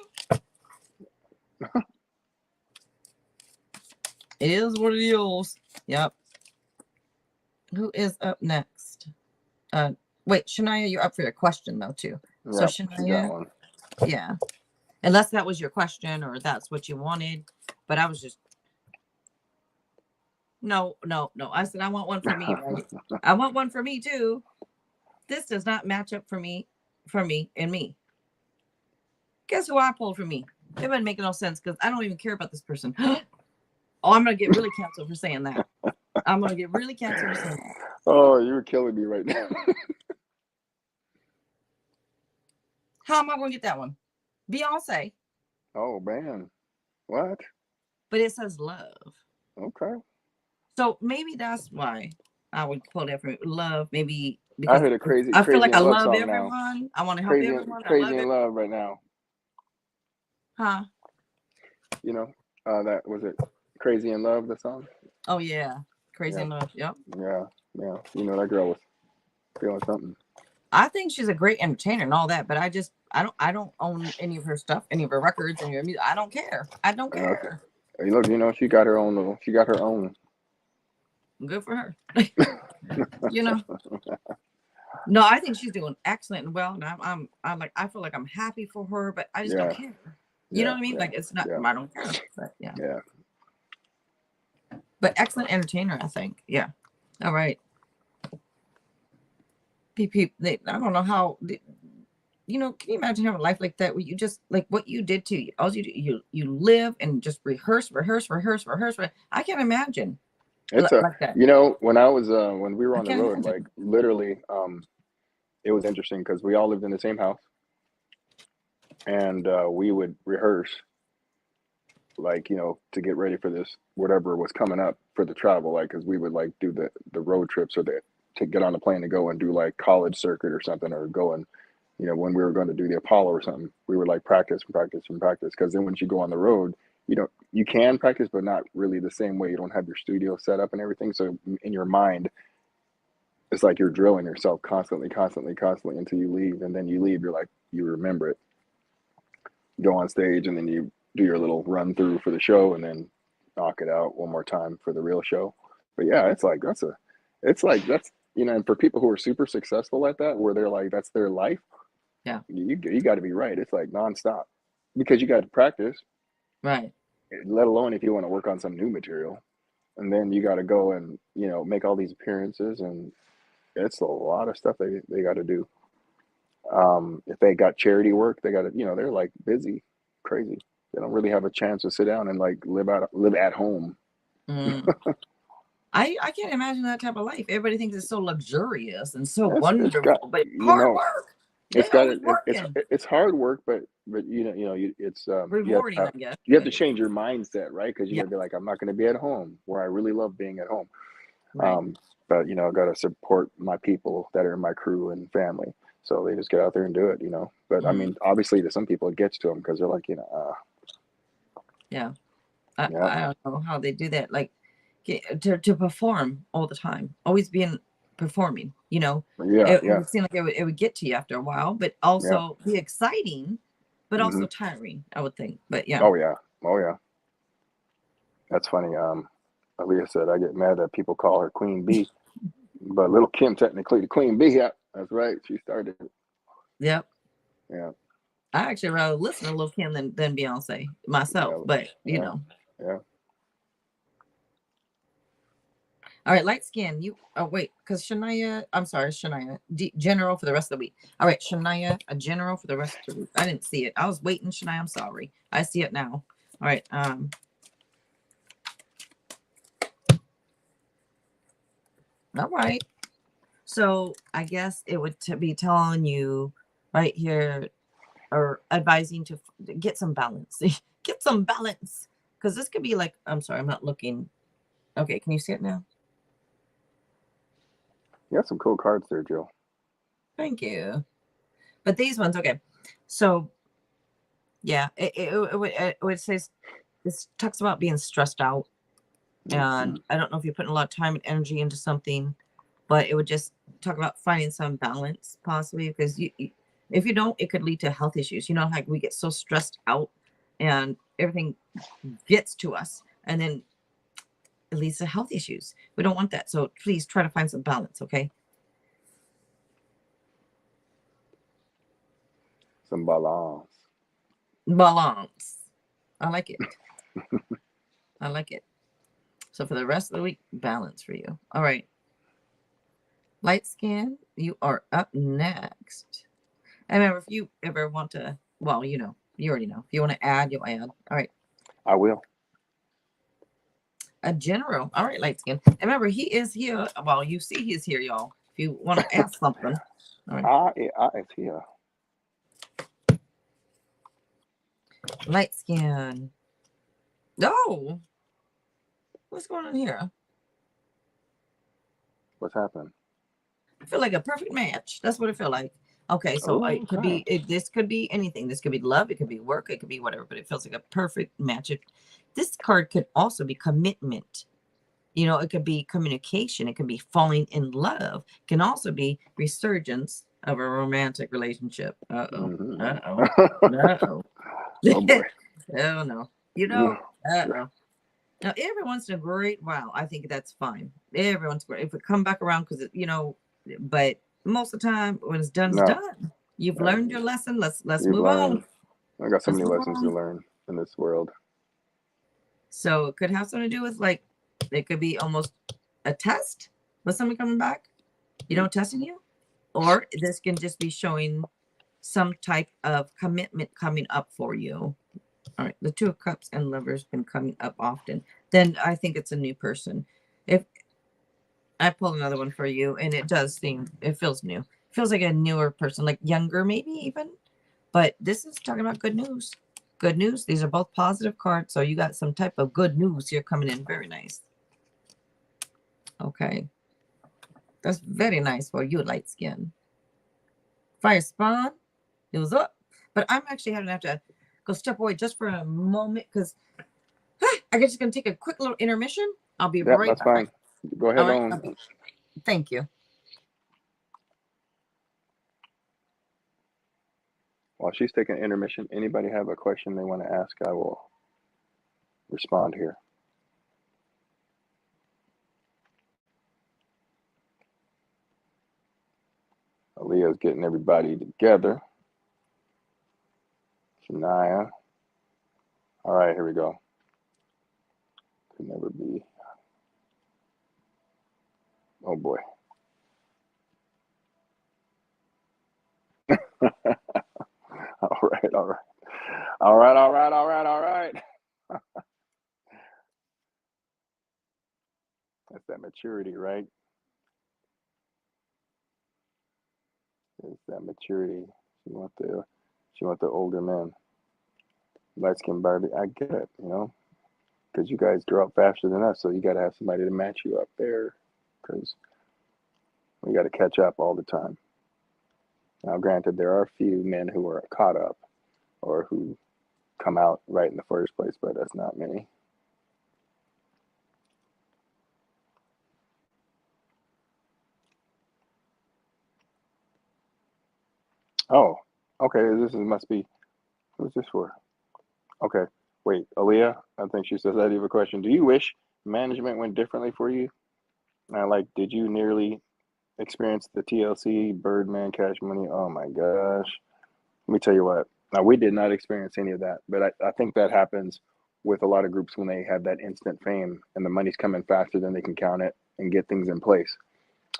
It is what it is. Yep. Who is up next? Wait, Shania, you're up for your question though too. So Yeah. You got Shania, one. yeah. Unless that was your question or that's what you wanted. But I was just no. I said I want one for me, right? I want one for me too. This does not match up for me and me. Guess who I pulled for me? It wouldn't make no sense because I don't even care about this person. Oh, I'm gonna get really canceled for saying that. I'm gonna get really canceled for saying that. Oh, you're killing me right now. How am I gonna get that one? Beyonce. Oh man. What? But it says love. Okay. So maybe that's why I would pull that for love. Maybe I because heard a crazy, I feel crazy like I in love love song now. everyone. I want to help Crazy, everyone. I crazy love in it. love right now. Huh? You know, that was it. Crazy in love, the song. Oh yeah. Crazy Yeah, in love. Yep. yeah, yeah. You know that girl was feeling something. I think she's a great entertainer and all that, but I don't own any of her stuff, any of her records, any of her music. I don't care. I don't Okay. care. Hey, look, you know she got her own little. She got her own. Good for her. You know. No, I think she's doing excellent and well, and I'm like I feel like I'm happy for her, but I just don't Yeah, care. You know yeah, what I mean? yeah, Like it's not yeah, I don't care. But yeah. yeah. But excellent entertainer, I think. Yeah. All right. I don't know how you know, can you imagine having a life like that where you just like what you did to you? All you do, you live and just rehearse. I can't imagine It's a, like that. you know, when I was when we were I on the can't road, like imagine. literally, it was interesting because we all lived in the same house, and we would rehearse, like to get ready for this whatever was coming up for the travel, like because we would like do the road trips or the to get on the plane to go and do like college circuit or something, or go and when we were going to do the Apollo or something, we would like practice and practice and practice, because then once you go on the road, you can practice but not really the same way. You don't have your studio set up and everything, so in your mind it's like you're drilling yourself constantly until you leave, and then you leave, you're like, you remember it, go on stage, and then you do your little run through for the show, and then knock it out one more time for the real show. But yeah, it's like that's and for people who are super successful at that, where they're like that's their life, Yeah. you got to be right. It's like nonstop, because you got to practice, Right. let alone if you want to work on some new material, and then you got to go and make all these appearances, and it's a lot of stuff they got to do. If they got charity work, they got to, they're like busy, crazy. They don't really have a chance to sit down and like live at home. Mm. I can't imagine that type of life. Everybody thinks it's so luxurious and so It's got, wonderful, but it's hard work. They it's got always working. it's hard work, but it's Rewarding, I guess. you have to But change your mindset, right? Because you yeah. got to be like, I'm not going to be at home where I really love being at home. Right. But I got to support my people that are in my crew and family. So they just get out there and do it, But I Mm. mean, obviously, to some people, it gets to them because they're like, Yeah. yeah, I don't know how they do that. Like to perform all the time, always being performing, yeah, it yeah, would seem like it would get to you after a while, but yeah. also be exciting, but Hmm. also tiring, I would think. But yeah. Oh yeah, oh yeah. That's funny. Aaliyah said I get mad that people call her Queen Bee, but Little Kim technically the Queen Bee. Yeah, that's right. She started it. Yep. Yeah, I actually rather listen to Lil Kim than Beyonce myself, yeah, but yeah, yeah. All right, light skin. You oh wait, because Shania, I'm sorry, Shania, general for the rest of the week. All right, Shania, a general for the rest of the week. I didn't see it. I was waiting, Shania. I'm sorry. I see it now. All right. All right. So I guess it would be telling you right here or advising to get some balance. Get some balance. Because this could be like, I'm sorry, I'm not looking. Okay, can you see it now? You got some cool cards there, Jill. Thank you. But these ones, okay. So yeah, it would say this talks about being stressed out, and I don't know if you're putting a lot of time and energy into something, but it would just talk about finding some balance possibly, because if you don't, it could lead to health issues. You know, like we get so stressed out and everything gets to us, and then it leads to health issues. We don't want that. So please try to find some balance, okay? Some balance. Balance. I like it. I like it. So for the rest of the week, balance for you. All right. Light skin, you are up next. And remember, if you ever want to, well, you know, you already know. If you want to add, you'll add. All right. I will. A general. All right, light skin. And remember, he is here. Well, you see he's here, y'all. If you want to ask something. All right. I is here. Light skin. Oh, what's going on here? What's happened? I feel like a perfect match. That's what it feel like. Okay, so Oh, it could okay. be, this could be anything. This could be love, it could be work, it could be whatever, but it feels like a perfect match. This card could also be commitment. You know, it could be communication, it could be falling in love, it can also be resurgence of a romantic relationship. Uh-oh. Uh-oh. Uh-oh. Oh boy. Oh no. You know, uh-oh. Now, everyone's a great wow. I think that's fine. Everyone's great. If we come back around, because, you know, but most of the time when it's done, it's No, done. You've learned your lesson. Let's you've move on. learned. I got so Let's many move lessons to on. learn in this world. So it could have something to do with, like, it could be almost a test with somebody coming back, you know, testing you. Or this can just be showing some type of commitment coming up for you. All right, the Two of Cups and Lovers been coming up often. Then I think it's a new person. If I pulled another one for you, and it does seem, it feels new. It feels like a newer person, like younger, maybe even. But this is talking about good news. Good news. These are both positive cards, so you got some type of good news here coming in. Very nice. Okay, that's very nice for you, light skin. Fire spawn, it was up, but I'm actually having to have to go step away just for a moment because I'm just gonna take a quick little intermission. I'll be Yeah, right that's back. fine. Go All ahead right. on. Okay. Thank you. While she's taking intermission, anybody have a question they want to ask? I will respond here. Aaliyah's getting everybody together. Shania. All right, here we go. Could never be. Oh boy. All right, all right. All right, all right, all right, all right. That's that maturity, right? It's that maturity. She want the older men. Light skin Barbie. I get it, because you guys grow up faster than us, so you got to have somebody to match you up there, because we got to catch up all the time. Now, granted, there are a few men who are caught up or who come out right in the first place, but that's not many. Oh, okay. Must be. Who's this for? Okay. Wait, Aaliyah. I think she says, I have a question. Do you wish management went differently for you? Like, did you nearly experience the TLC, Birdman, Cash Money? Oh my gosh. Let me tell you what. Now, we did not experience any of that, but I think that happens with a lot of groups when they have that instant fame and the money's coming faster than they can count it and get things in place.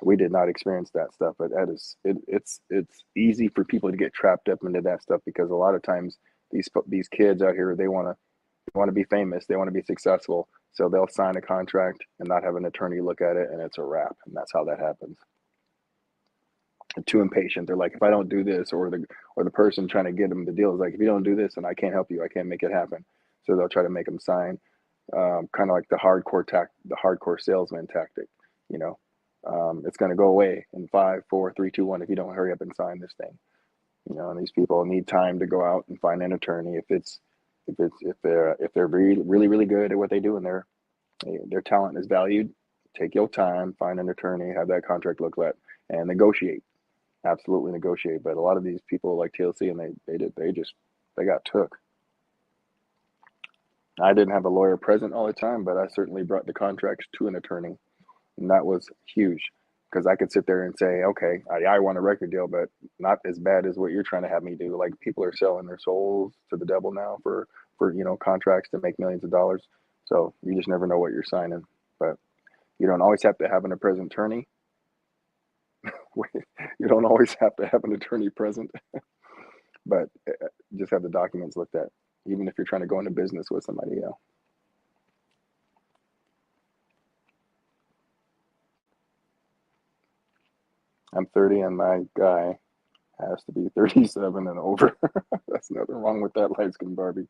We did not experience that stuff, but it's easy for people to get trapped up into that stuff because a lot of times these kids out here, they want to be famous, they want to be successful, so they'll sign a contract and not have an attorney look at it, and it's a wrap, and that's how that happens. They're too impatient. They're like, if I don't do this, or the person trying to get them the deal is like, if you don't do this, then I can't help you. I can't make it happen. So they'll try to make them sign, kind of like the hardcore salesman tactic. You know, it's going to go away in 5, 4, 3, 2, 1 if you don't hurry up and sign this thing. You know, and these people need time to go out and find an attorney. If they're really good at what they do and their talent is valued, take your time, find an attorney, have that contract looked at, and negotiate. Absolutely negotiate. But a lot of these people like TLC, and they got took. I didn't have a lawyer present all the time, but I certainly brought the contracts to an attorney, and that was huge because I could sit there and say, okay, I want a record deal, but not as bad as what you're trying to have me do. Like, people are selling their souls to the devil now for contracts to make millions of dollars. So you just never know what you're signing. But you don't always have to have a present attorney. You don't always have to have an attorney present, but just have the documents looked at, even if you're trying to go into business with somebody else. I'm 30 and my guy has to be 37 and over. That's nothing wrong with that, light skin Barbie.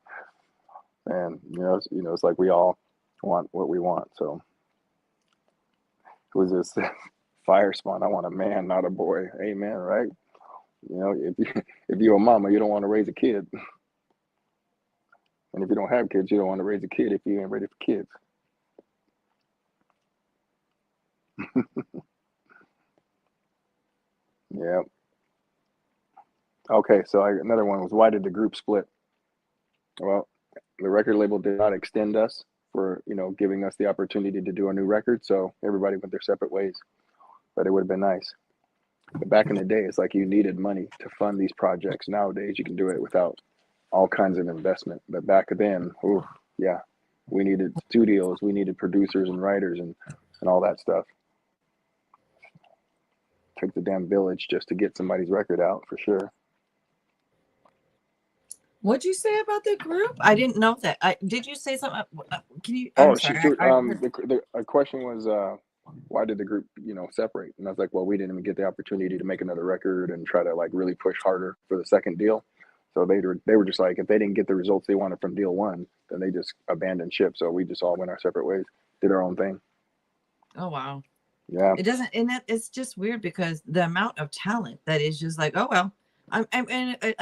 And it's like we all want what we want. So who's this? Fire spawn. I want a man, not a boy. Amen, right? If you're a mama, you don't want to raise a kid. And if you don't have kids, you don't want to raise a kid if you ain't ready for kids. Yeah. Okay, so another one was, why did the group split? Well, the record label did not extend us for, giving us the opportunity to do a new record, so everybody went their separate ways. But it would have been nice. But back in the day, it's like you needed money to fund these projects. Nowadays, you can do it without all kinds of investment. But back then, yeah, we needed studios, we needed producers and writers and all that stuff. Took the damn village just to get somebody's record out, for sure. What'd you say about the group? I didn't know that. Did you say something? Can you? Oh, I'm sorry. the question was, why did the group, separate? And I was like, well, we didn't even get the opportunity to make another record and try to like really push harder for the second deal. So they were just like, if they didn't get the results they wanted from deal one, then they just abandoned ship. So we just all went our separate ways, did our own thing. Oh, wow. Yeah. It doesn't, and it's just weird because the amount of talent that is just like, oh, well, I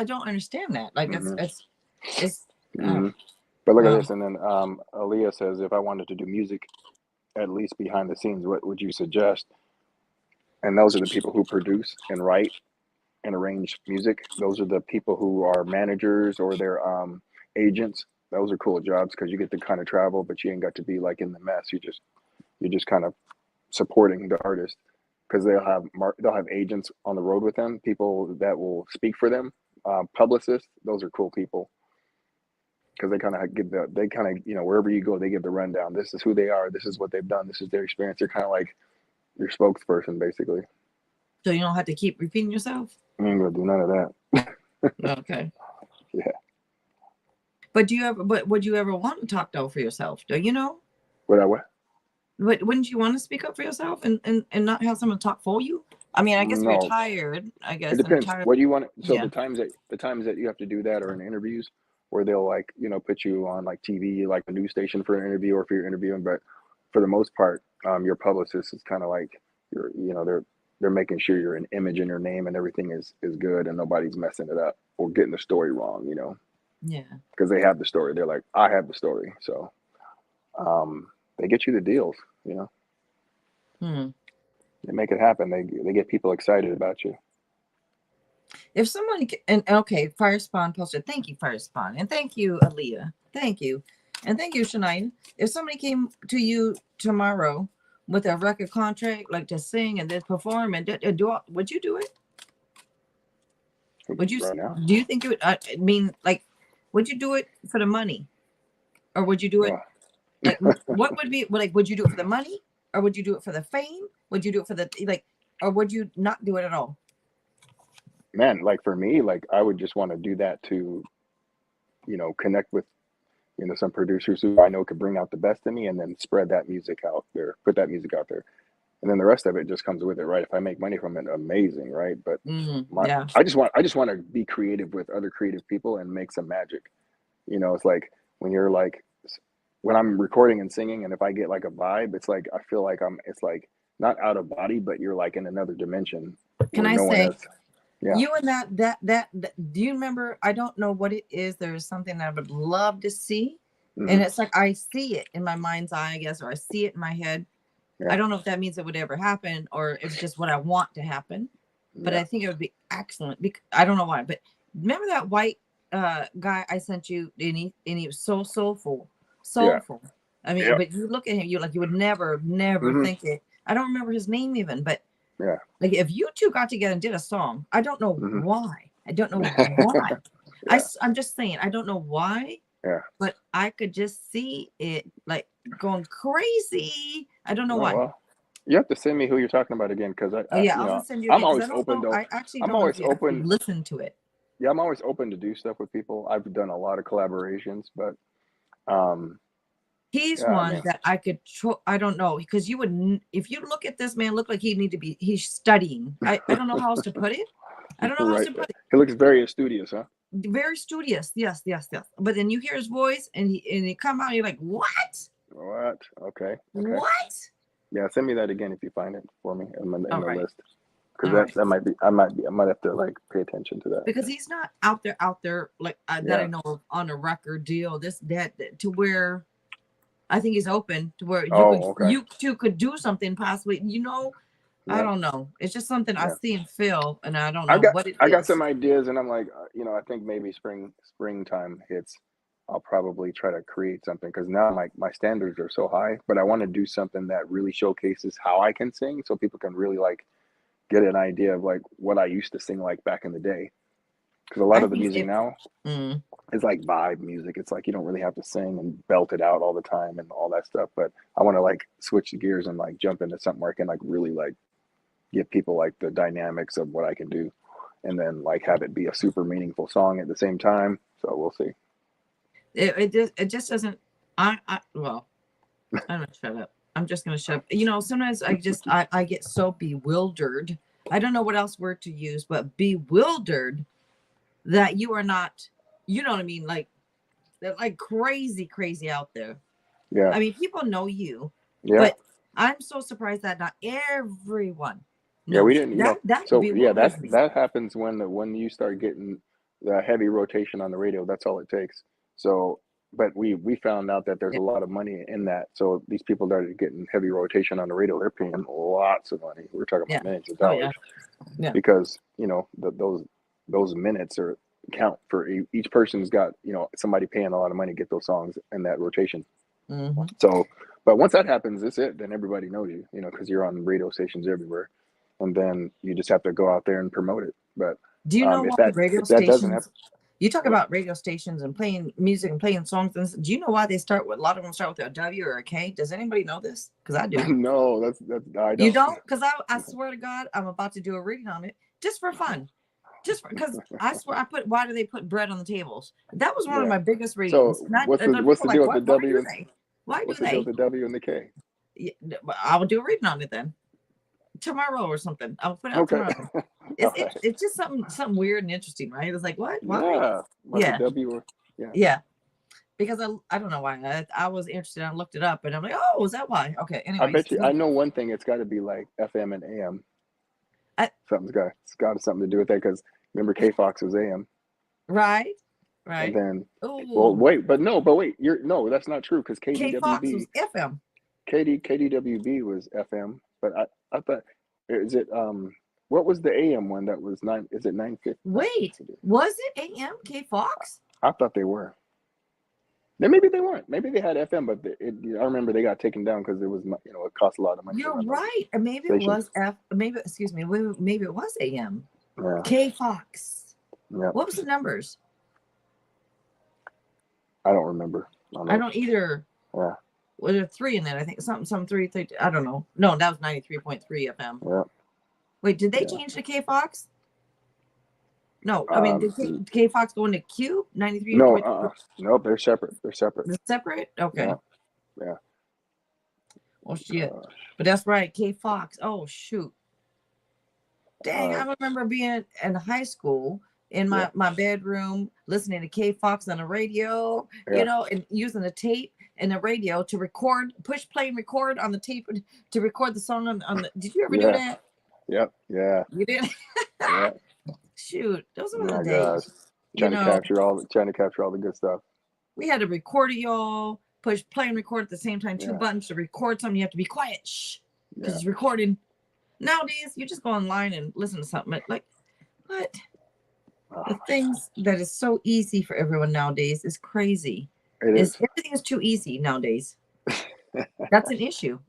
don't understand that. Like, it's. But look at this. And then Aaliyah says, if I wanted to do music, at least behind the scenes, what would you suggest? And those are the people who produce and write and arrange music. Those are the people who are managers or they're agents. Those are cool jobs because you get to kind of travel, but you ain't got to be like in the mess. You're just kind of supporting the artist because they'll have agents on the road with them, people that will speak for them, publicists. Those are cool people because they kind of wherever you go, they give the rundown. This is who they are. This is what they've done. This is their experience. They're kind of like your spokesperson, basically. So you don't have to keep repeating yourself? I ain't gonna do none of that. Okay. Yeah. But would you ever want to talk though for yourself? Do you know? What? Wouldn't you want to speak up for yourself and not have someone talk for you? I mean, I guess if you're tired, I guess. It depends. What do you want? So yeah. the times that you have to do that are in interviews where they'll like, put you on like TV, like a news station for an interview or if you're interviewing. But for the most part, your publicist is kind of like they're making sure your image and your name and everything is good and nobody's messing it up or getting the story wrong, Yeah. Because they have the story. They're like, I have the story. So they get you the deals, They make it happen. They get people excited about you. If someone okay, Fire Spawn posted, thank you, Fire Spawn, and thank you, Aaliyah, thank you, and thank you, Shania. If somebody came to you tomorrow with a record contract, like to sing and then perform and would you do it? Would you? Right now? Do you think it would? I mean, like, would you do it for the money, or would you do it? Like, what would be like? Would you do it for the money, or would you do it for the fame? Would you do it for the or would you not do it at all? Man, like for me, like I would just want to do that to, connect with, some producers who I know could bring out the best in me and then spread that music out there, put that music out there. And then the rest of it just comes with it, right? If I make money from it, amazing, right? But I just want to be creative with other creative people and make some magic. It's like when I'm recording and singing, and if I get like a vibe, it's like I feel like it's like not out of body, but you're like in another dimension. Can I say? Yeah. You and that, do you remember? I don't know what it is. There's something I would love to see. And Hmm. it's like I see it in my mind's eye, I guess, or I see it in my head. I Yeah. don't know if that means it would ever happen or if it's just what I want to happen. But Yeah. I think it would be excellent. I don't know why, but remember that white guy I sent you, and he was so soulful, Yeah. soulful. I mean, Yep. but you look at him, you like you would never Hmm. think it. I don't remember his name even, but Yeah. like if you two got together and did a song, I don't know Hmm. why. I don't know why. Yeah. I'm just saying, I don't know why, Yeah. but I could just see it like going crazy. I don't know Oh why. well. You have to send me who you're talking about again, because Oh yeah, I'll just send you I'm again because I always don't open know. to. I actually I'm don't know if always you actually open. listen to it. Yeah, I'm always open to do stuff with people. I've done a lot of collaborations, but um, He's yeah, I one mean, that I could. I don't know because you would. If you look at this man, look like he need to be. He's studying. I don't know how else to put it. I don't know how else right. to put it. He looks very studious, huh? Very studious. Yes, yes, yes. But then you hear his voice and he come out. And you're like, what? What? Okay. Okay. What? Yeah, send me that again if you find it for me in All the right. list, because All right. that might be. I might have to like pay attention to that. Because he's not out there like that I Yeah. know of on a record deal. That to where I think he's open to where Oh, okay. you two could do something possibly. I Yeah. don't know. It's just something I Yeah. see and feel, and I don't I know got what it I got is. some ideas, and I'm like, I think maybe springtime hits. I'll probably try to create something, because now my standards are so high, but I want to do something that really showcases how I can sing, so people can really like get an idea of like what I used to sing like back in the day. Because a lot I of the think music now mm, is like vibe music. It's like you don't really have to sing and belt it out all the time and all that stuff. But I want to like switch the gears and like jump into something where I can like really like give people like the dynamics of what I can do, and then like have it be a super meaningful song at the same time. So we'll see. it just doesn't. Well, I'm gonna shut up. I'm just gonna shut up. Sometimes I get so bewildered. I don't know what else word to use, but bewildered that you are not. You know what I mean? Like they're like crazy, crazy out there. Yeah. I mean, people know you, Yeah. but I'm so surprised that not everyone Yeah. We knows you. didn't, That so yeah, bewilders me. that happens when you start getting the heavy rotation on the radio. That's all it takes. So, but we found out that there's Yeah, a lot of money in that. So these people that are getting heavy rotation on the radio, they're paying lots of money. We're talking yeah. about millions of Oh yeah, dollars, yeah. because those minutes are count for each person's got somebody paying a lot of money to get those songs in that rotation. Hmm. So, but once that happens, that's it. Then everybody knows you, because you're on radio stations everywhere, and then you just have to go out there and promote it. But Do you know if why that radio if that doesn't happen, stations? You talk what? about radio stations and playing music and playing songs. Do you know why they start with a lot of them start with a W or a K? Does anybody know this? Because I do. No, that's I You don't. don't? Because I swear to God, I'm about to do a reading on it just for fun. Just because I swear why do they put bread on the tables? That was one of Yeah. my biggest readings. So And what's people the are like, deal with the what? Why W do and they? Why do what's the deal with they? the W and the K? Yeah, I will do a reading on it then tomorrow or something. I'll put it out Okay. tomorrow. All It's it, right. it's just something weird and interesting, right? It's like what? Why? Yeah. About the Yeah, W or yeah. yeah. Because I don't know why I was interested. I looked it up and I'm like, oh, is that why? Okay. I Anyways, bet you I know one thing. It's got to be like FM and AM. I, It's got something to do with that, because remember K Fox was AM. right, And right. then, well, Oh, wait, but wait, no, that's not true, because K Fox was FM. KDWB was FM, but I thought, is it, what was the AM one that was is it 950? Wait, was it AM K Fox? I thought they were. Then maybe they weren't. Maybe they had FM, but I remember they got taken down because it was, it cost a lot of money to You're run those right. Or maybe it stations. was Maybe excuse me. Maybe it was AM Yeah, K Fox. yeah. What was the numbers? I don't remember. I don't either. Yeah, Was there three in there? I think some three. I don't know. No, that was 93.3 FM. yeah, Wait, did they yeah. change to K Fox? No, I mean, did K Fox go into Q 93? No, nope, they're separate. They're separate. They're separate? Okay. Yeah, yeah. Well, shit. Uh, But that's right. K Fox. Oh, shoot. Dang, uh, I remember being in high school in yeah, my bedroom listening to K Fox on the radio, yeah. and using the tape and the radio to record, push play and record on the tape to record the song on the. Did you ever do Yeah. that? Yep. Yeah. You did? Yeah. shoot, those Oh were the my gosh. days. You know, Trying to capture all the good stuff. we had to record it, y'all. Push play and record at the same time. Two Yeah. buttons to record something. You have to be quiet, shh, because Yeah. it's recording. Nowadays, you just go online and listen to something. Like, what? Oh, The things that is so easy for everyone nowadays is crazy. it is. Everything is too easy nowadays. That's an issue.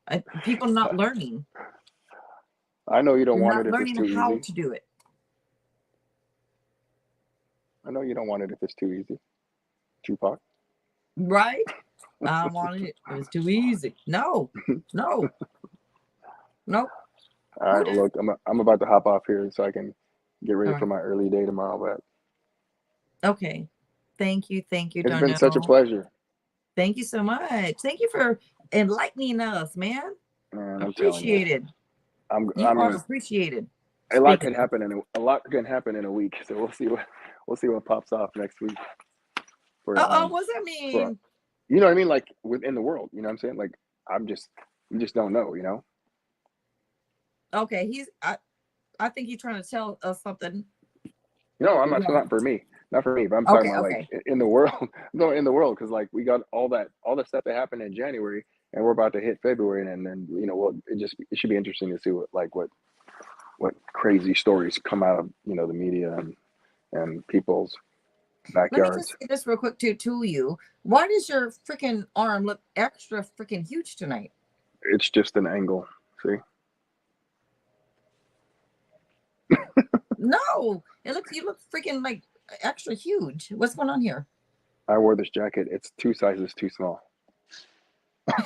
People not learning. I know you don't They're want not it if it's learning too how easy. to do it. I know you don't want it if it's too easy. Tupac. Right? I wanted it. It was too easy. No. Nope. All right, well, look, I'm about to hop off here so I can get ready for my early day tomorrow. But okay. Thank you, it's been such a Darnel. pleasure. Thank you so much. Thank you for enlightening us, man. Man, I'm Appreciated. telling you, You are appreciated. a lot can happen in a week. So we'll see what pops off next week. What does that mean? You know what I mean? Like within the world, you know what I'm saying? Like you just don't know, you know? Okay, I think he's trying to tell us something. No, I'm not. Not for me. Not for me. But I'm talking about like in the world. No, in the world, because like we got all the stuff that happened in January, and we're about to hit February, and then it should be interesting to see what crazy stories come out of the media and people's backyards. Let me just say this real quick to you. Why does your freaking arm look extra freaking huge tonight? It's just an angle. See. No, you look freaking like extra huge. What's going on here? I wore this jacket. It's 2 sizes too small. Is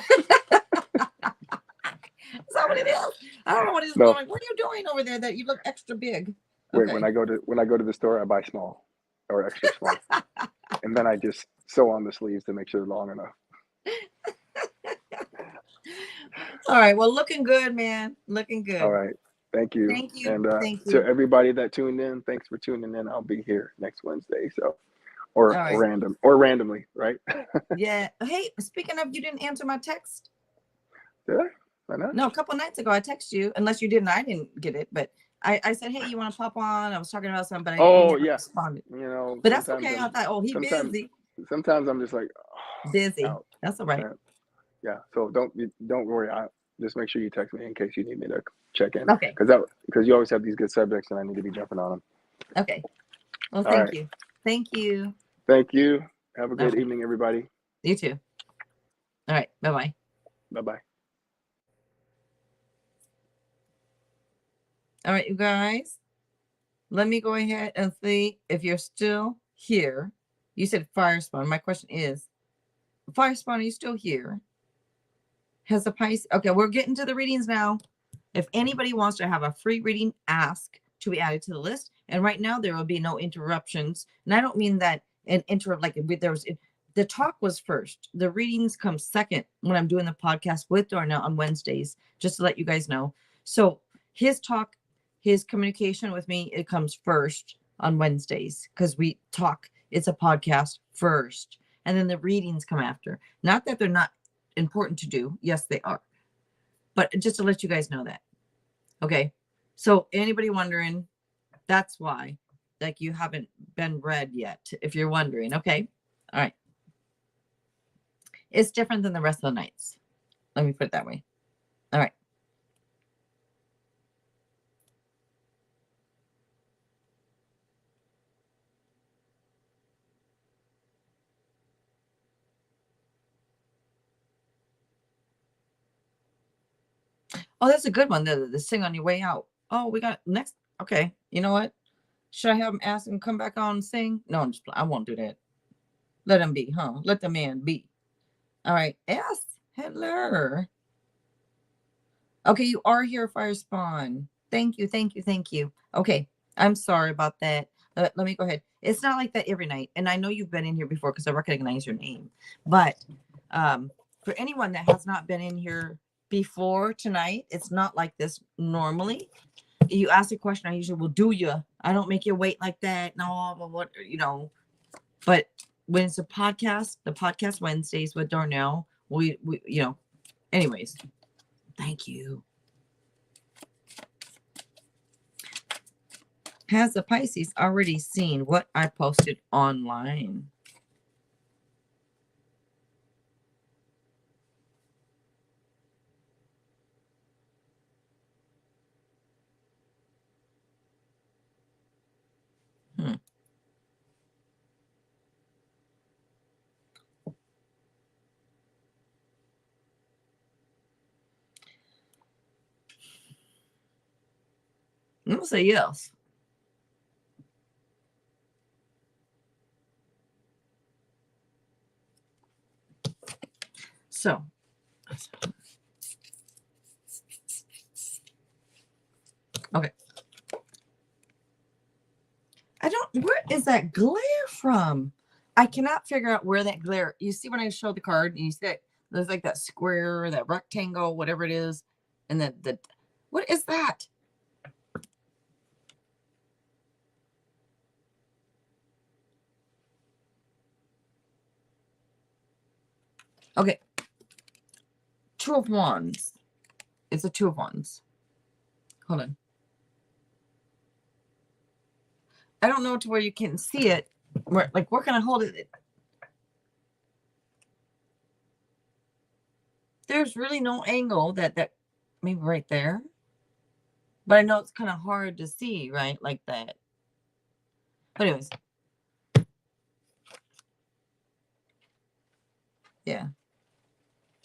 that what it is? I don't know what it is. What are you doing over there that you look extra big? Wait, when I go to the store, I buy small or extra small, and then I just sew on the sleeves to make sure they're long enough. All right. Well, looking good, man. Looking good. All right. Thank you. Thank you. And Thank you. to everybody that tuned in, thanks for tuning in. I'll be here next Wednesday. So, or randomly, right? Yeah. Hey, speaking of, you didn't answer my text. Did I? Why not? No, a couple nights ago I texted you. Unless you didn't, I didn't get it. But I said, hey, you want to pop on? I was talking about something, but I never responded. You know, but that's okay. I thought, he's busy. Sometimes I'm just like busy. Out. That's all right. Yeah. So don't worry. Just make sure you text me in case you need me to check in. Okay. Because you always have these good subjects, and I need to be jumping on them. Okay. Well, thank you. Thank you. Thank you. Have a good evening, everybody. You too. All right. Bye-bye. Bye-bye. All right, you guys. Let me go ahead and see if you're still here. You said fire spawn. My question is, fire spawn, are you still here? Has the Pisces? Okay, we're getting to the readings now. If anybody wants to have a free reading, ask to be added to the list. And right now there will be no interruptions. And I don't mean that an interrupt like the talk was first. The readings come second when I'm doing the podcast with Darnel on Wednesdays, just to let you guys know. So his talk, his communication with me, it comes first on Wednesdays because we talk. It's a podcast first, and then the readings come after. Not that they're not important to do. Yes, they are. But just to let you guys know that. Okay. So anybody wondering, that's why, like, you haven't been read yet, if you're wondering. Okay. All right. It's different than the rest of the nights. Let me put it that way. All right. Oh, that's a good one. The sing on your way out. Oh, we got next. Okay. You know what? Should I have him ask him come back on and sing? No, I won't do that. Let him be, huh? Let the man be. All right. S. Hello. Okay, you are here, Fire Spawn. Thank you, thank you, thank you. Okay, I'm sorry about that. Let me go ahead. It's not like that every night. And I know you've been in here before because I recognize your name. But for anyone that has not been in here before tonight, it's not like this normally. You ask a question, I usually will do you. I don't make you wait like that. No, but what, But when it's a podcast, the podcast Wednesdays with Darnel, we anyways, thank you. Has the Pisces already seen what I posted online? Hmm. I'm gonna say yes. So, okay. I don't, where is that glare from? I cannot figure out where that glare, you see when I show the card and you see that there's like that square, that rectangle, whatever it is. And then what is that? Okay. Two of Wands. It's a Two of Wands. Hold on. I don't know to where you can see it. Where can I hold it? There's really no angle that maybe right there. But I know it's kind of hard to see, right? Like that. But anyways. Yeah.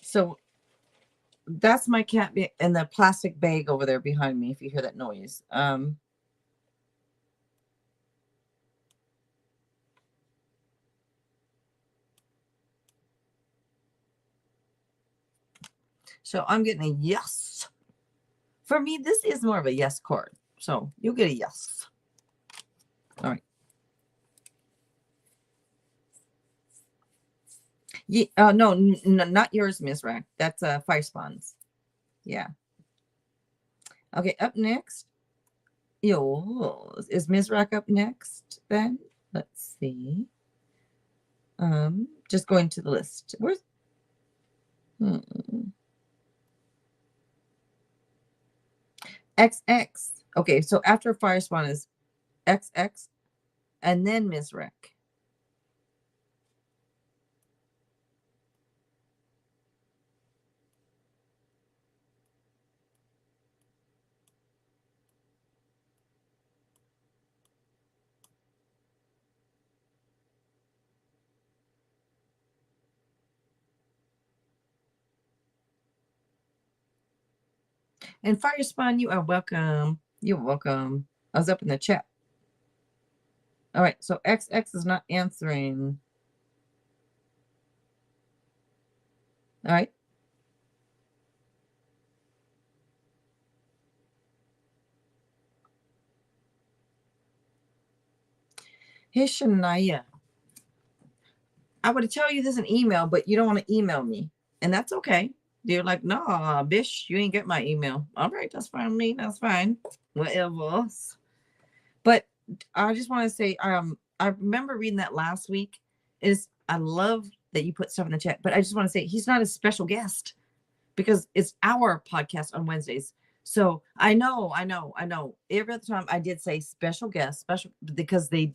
So that's my cat and the plastic bag over there behind me, if you hear that noise. So I'm getting a yes. For me, this is more of a yes card. So you'll get a yes. All right. Yeah, no, not yours, Miss Rack. That's Fire Spawns. Yeah. Okay, up next. Yours. Is Miss Rack up next then? Let's see. Just going to the list. Where's XX. Okay, so after Fire Spawn is XX and then Miss Rack. And Fire Spawn, you are welcome. You're welcome. I was up in the chat. All right, so XX is not answering. All right. Hey, Shania. I would tell you this in email, but you don't want to email me. And that's okay. You're like, nah, bish, you ain't get my email. All right, that's fine with me. That's fine. Whatever. But I just want to say, I remember reading that last week. I love that you put stuff in the chat, but I just want to say he's not a special guest because it's our podcast on Wednesdays. So I know. Every other time I did say special guest, special because they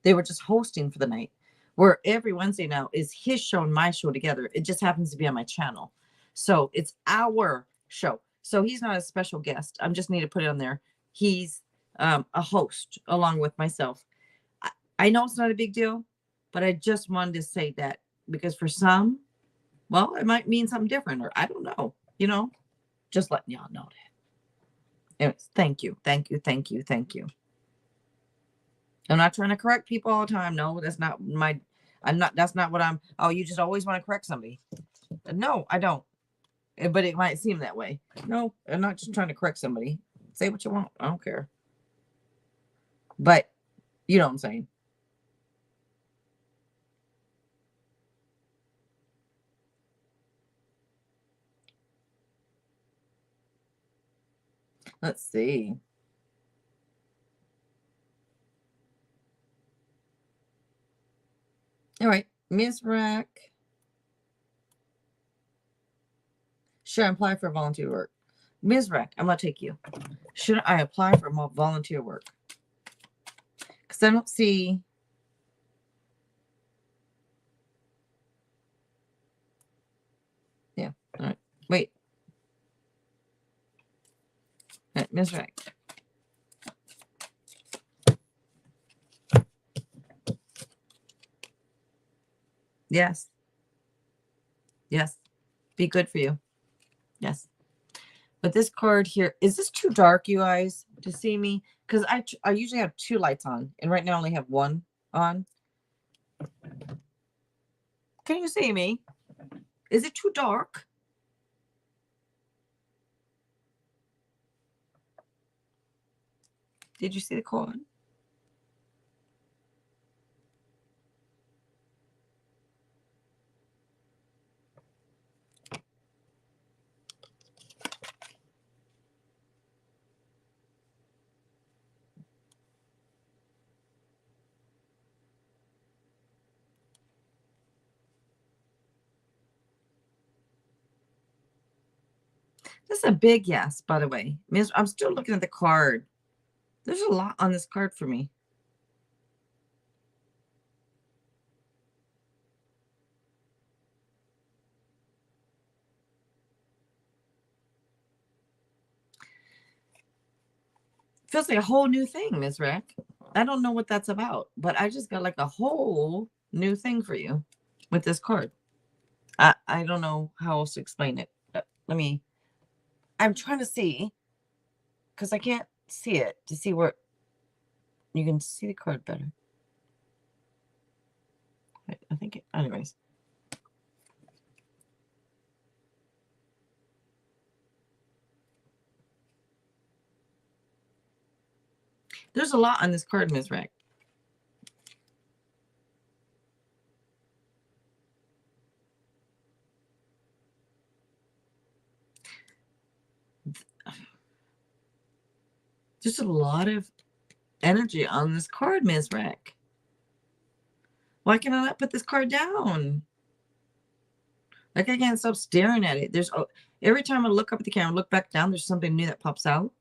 were just hosting for the night. Where every Wednesday now is his show and my show together. It just happens to be on my channel. So it's our show. So he's not a special guest. I just need to put it on there. He's a host along with myself. I know it's not a big deal, but I just wanted to say that because for some, well, it might mean something different, or I don't know, just letting y'all know that. Anyways, thank you. I'm not trying to correct people all the time. No, that's not that's not what oh, you just always want to correct somebody. No, I don't. But it might seem that way. No, I'm not just trying to correct somebody. Say what you want. I don't care. But you know what I'm saying. Let's see. All right, Ms. Rack. Should I apply for volunteer work? Ms. Rack, I'm going to take you. Should I apply for more volunteer work? Because I don't see. Yeah. All right. Wait. Ms. Rack. Yes. Yes. Be good for you. Yes. But this card here, is this too dark, you guys, to see me? Because I usually have 2 lights on, and right now I only have 1 on. Can you see me? Is it too dark? Did you see the card? This is a big yes, by the way. I'm still looking at the card. There's a lot on this card for me. Feels like a whole new thing, Ms. Rick. I don't know what that's about, but I just got like a whole new thing for you with this card. I don't know how else to explain it. I'm trying to see, because I can't see it, to see where you can see the card better. I think, anyways. There's a lot on this card, Ms. Rick. There's a lot of energy on this card, Ms. Rick. Why can I not put this card down? Like, I can't stop staring at it. Every time I look up at the camera, look back down, there's something new that pops out.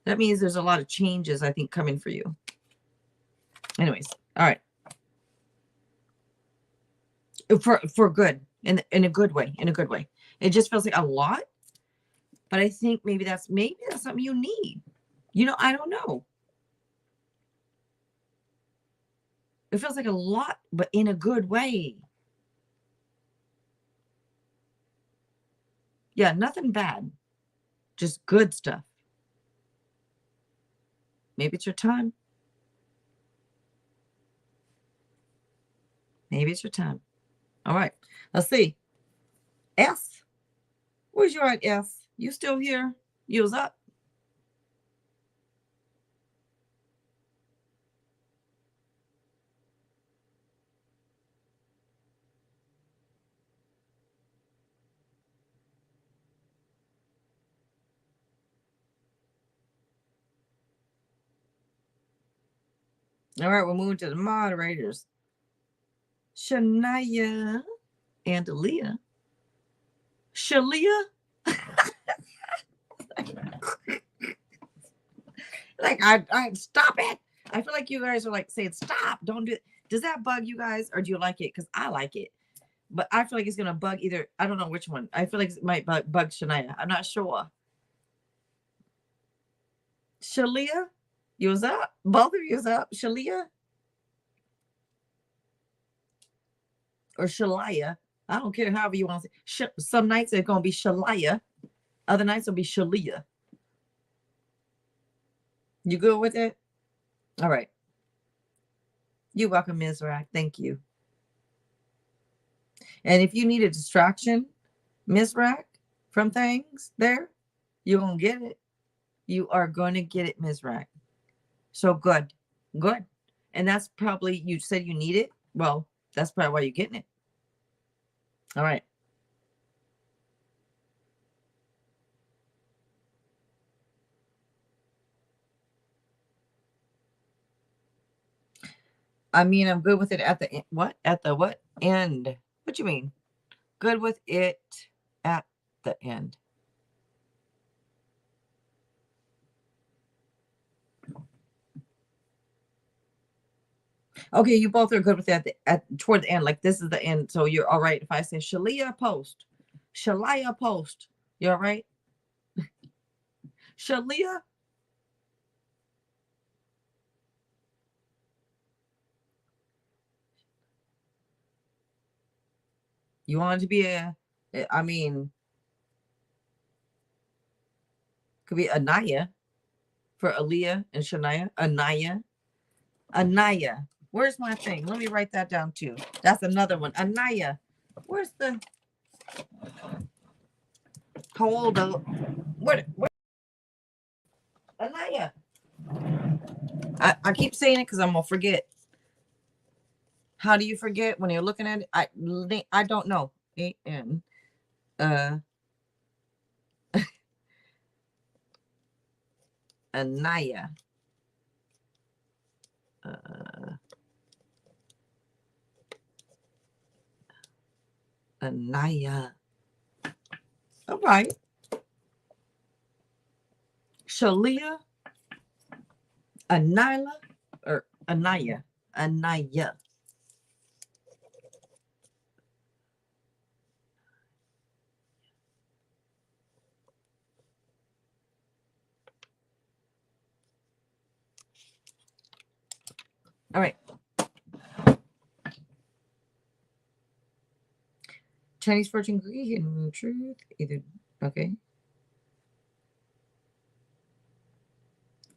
That means there's a lot of changes, I think, coming for you. Anyways, all right. For good, in a good way, in a good way. It just feels like a lot, but I think maybe that's something you need. I don't know. It feels like a lot, but in a good way. Yeah, nothing bad. Just good stuff. Maybe it's your time. Maybe it's your time. All right. Let's see. S. Where's your at, S? You still here? You was up. All right, we're moving to the moderators. Shania and Aaliyah. Shalia? Like, I stop it. I feel like you guys are like saying, stop, don't do it. Does that bug you guys, or do you like it? Because I like it. But I feel like it's going to bug either. I don't know which one. I feel like it might bug Shania. I'm not sure. Shalia? You was up? Both of you was up? Shalia? Or Shalia? I don't care however you want to say. Some nights it's going to be Shalia. Other nights it'll be Shalia. You good with it? All right. You're welcome, Ms. Rack. Thank you. And if you need a distraction, Ms. Rack, from things there, you're going to get it. You are going to get it, Ms. Rack. So good. Good. And that's probably, you said you need it. Well, that's probably why you're getting it. All right. I mean, I'm good with it at the end. What? At the what? End. What you mean? Good with it at the end. Okay, you both are good with that toward the end. Like this is the end. So you're all right. If I say Shalia post, Shalia post, you all right? Shalia? You want it to be I mean, could be Anaya for Aaliyah and Shania. Anaya. Anaya. Where's my thing? Let me write that down too. That's another one. Anaya. Where's the hold up? What Anaya? I keep saying it because I'm gonna forget. How do you forget when you're looking at it? I don't know. A-N. Anaya. Anaya. All right. Shalia. Anila. Or Anaya. Anaya. All right. Chinese fortune cookie, hidden truth. Either. Okay.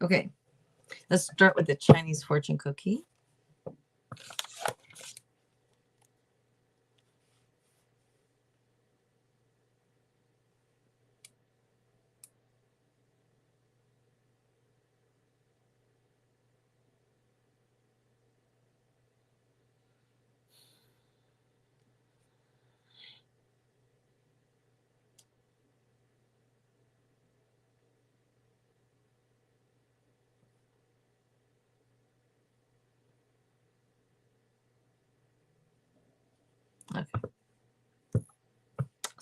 Okay. Let's start with the Chinese fortune cookie. Okay.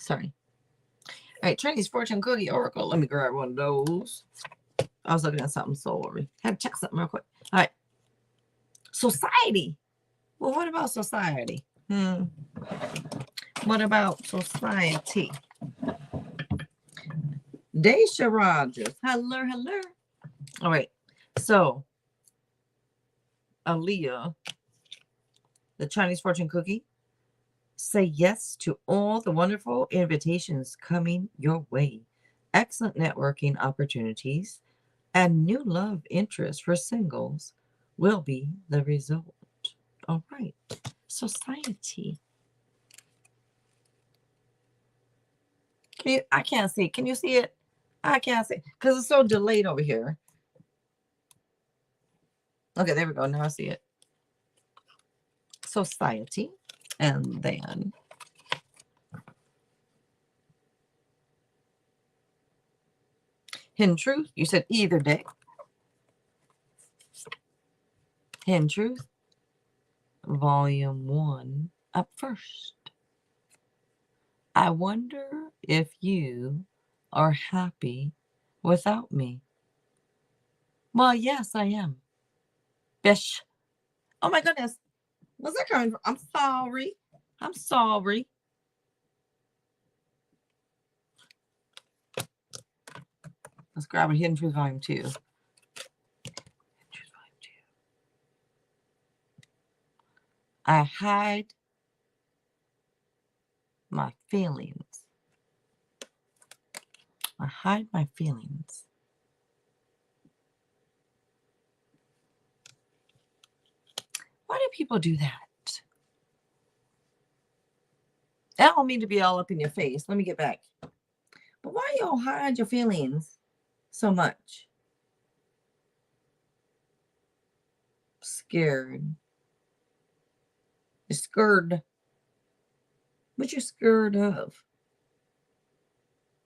Sorry. All right, Chinese fortune cookie oracle. Let me grab one of those. I was looking at something, so I had to check something real quick. All right. Society. Well, what about society? What about society? Daisha Rogers. Hello, hello. All right. So, Aaliyah, the Chinese fortune cookie, say yes to all the wonderful invitations coming your way. Excellent networking opportunities and new love interest for singles will be the result. All right. Society. I can't see. Can you see it? I can't see because it's so delayed over here. Okay, there we go. Now I see it. Society. And then Hidden Truth. You said either day. Hidden Truth. Volume 1 up first. I wonder if you are happy without me. Well, yes, I am. Bish. Oh my goodness. What's that coming from? I'm sorry. I'm sorry. Let's grab a Hidden Truth Volume 2. Hidden Truth Volume 2. I hide my feelings. I hide my feelings. Why do people do that? I don't mean to be all up in your face. Let me get back. But why y'all hide your feelings so much? Scared. You're scared. What you scared of?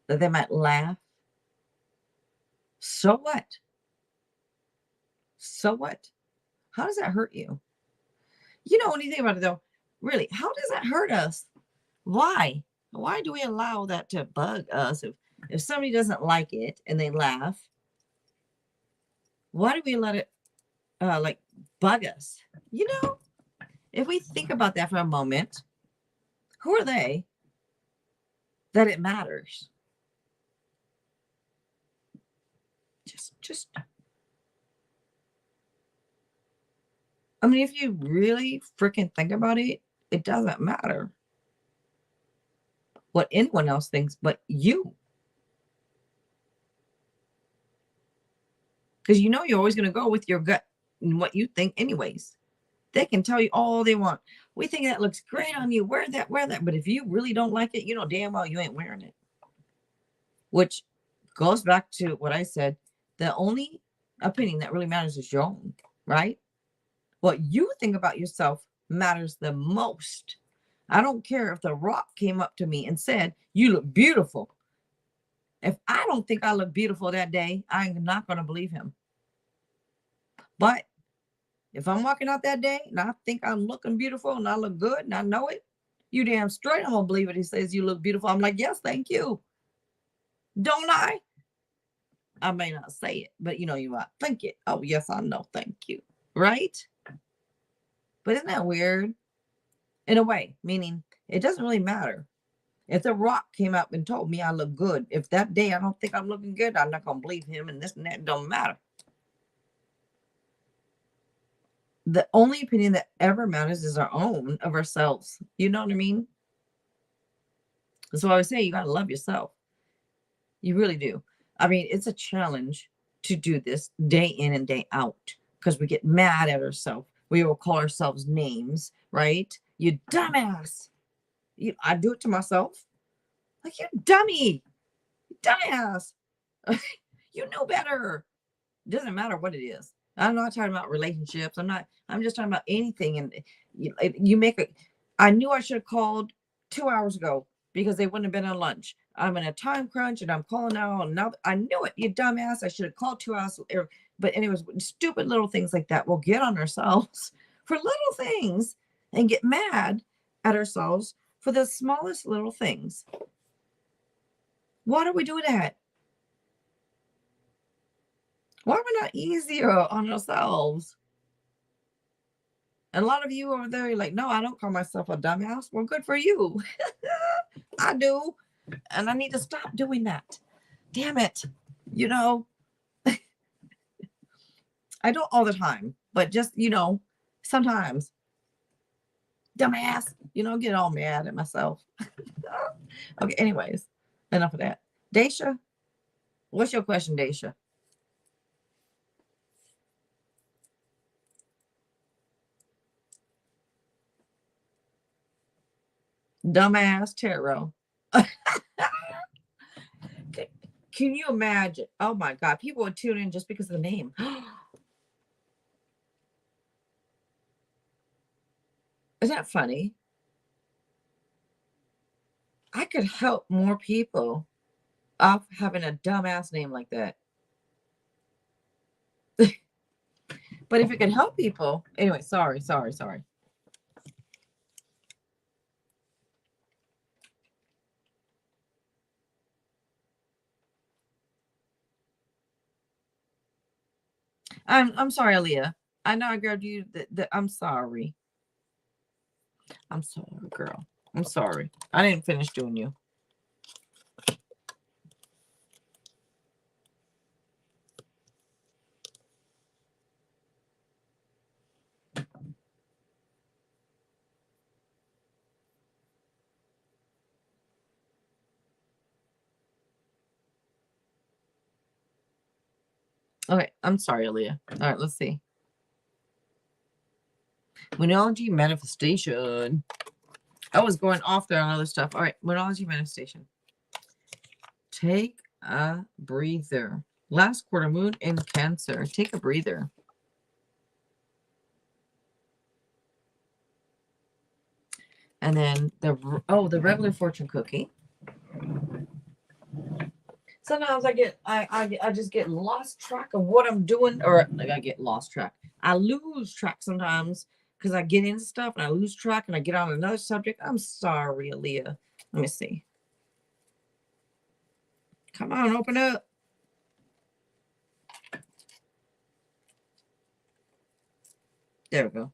That they might laugh? So what? So what? How does that hurt you? You know anything about it though? Really, how does that hurt us? Why? Why do we allow that to bug us? If somebody doesn't like it and they laugh, why do we let it like bug us. You know, if we think about that for a moment, who are they that it matters? Just, I mean, if you really freaking think about it, it doesn't matter what anyone else thinks but you. Because you know you're always going to go with your gut and what you think, anyways. They can tell you all they want. We think that looks great on you. Wear that, wear that. But if you really don't like it, you know damn well you ain't wearing it. Which goes back to what I said. The only opinion that really matters is your own, right? What you think about yourself matters the most. I don't care if The Rock came up to me and said, "You look beautiful." If I don't think I look beautiful that day, I'm not going to believe him. But if I'm walking out that day and I think I'm looking beautiful and I look good and I know it, you damn straight I'm going to believe it. He says, "You look beautiful." I'm like, "Yes, thank you." Don't I? I may not say it, but you know, you might think it. "Oh, yes, I know. Thank you." Right? But isn't that weird? In a way, meaning it doesn't really matter. If The Rock came up and told me I look good, if that day I don't think I'm looking good, I'm not going to believe him, and this and that don't matter. The only opinion that ever matters is our own of ourselves. You know what I mean? That's why I always say you got to love yourself. You really do. I mean, it's a challenge to do this day in and day out because we get mad at ourselves. We will call ourselves names, right? "You dumbass." I do it to myself. Like, "You dummy, you dumbass." You know better. It doesn't matter what it is. I'm not talking about relationships. I'm just talking about anything. And you make it. I knew I should have called 2 hours ago because they wouldn't have been on lunch. I'm in a time crunch and I'm calling now. And now I knew it, you dumbass. I should have called 2 hours. But anyways, stupid little things like that. We'll get on ourselves for little things and get mad at ourselves for the smallest little things. Why do we do that? Why are we not easier on ourselves? And a lot of you over there, you're like, "No, I don't call myself a dumbass." Well, good for you. I do. And I need to stop doing that. Damn it. You know, I don't all the time, but just, sometimes. Dumbass. Get all mad at myself. Okay, anyways, enough of that. Daisha, what's your question, Daisha? Dumbass tarot. Can you imagine? Oh my God, people would tune in just because of the name. Isn't that funny? I could help more people off having a dumbass name like that. But if it could help people, anyway, sorry. I'm sorry, Aaliyah. I know I grabbed you. I'm sorry. I'm sorry, girl. I'm sorry. I didn't finish doing you. Okay, I'm sorry, Aaliyah. All right, let's see. Moonology manifestation. I was going off there on other stuff. All right, moonology manifestation. Take a breather. Last quarter moon in Cancer. Take a breather. And then the regular fortune cookie. Sometimes I just get lost track of what I'm doing, or like I get lost track. I lose track sometimes because I get into stuff and I lose track and I get on another subject. I'm sorry, Aaliyah. Let me see. Come on, open up. There we go.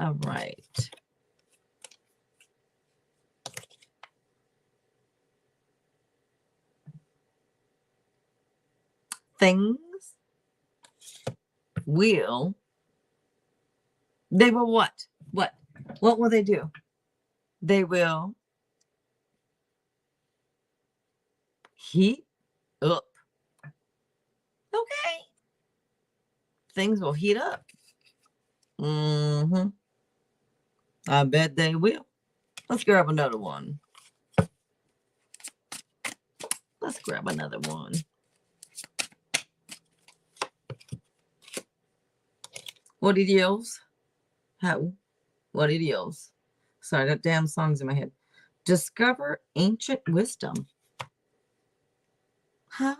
All right. Things will, they will what? What will they do? They will heat up. Okay. Things will heat up. Mm-hmm. I bet they will. Let's grab another one. Let's grab another one. What it is? How? What it is? Sorry, that damn song's in my head. Discover ancient wisdom. Huh?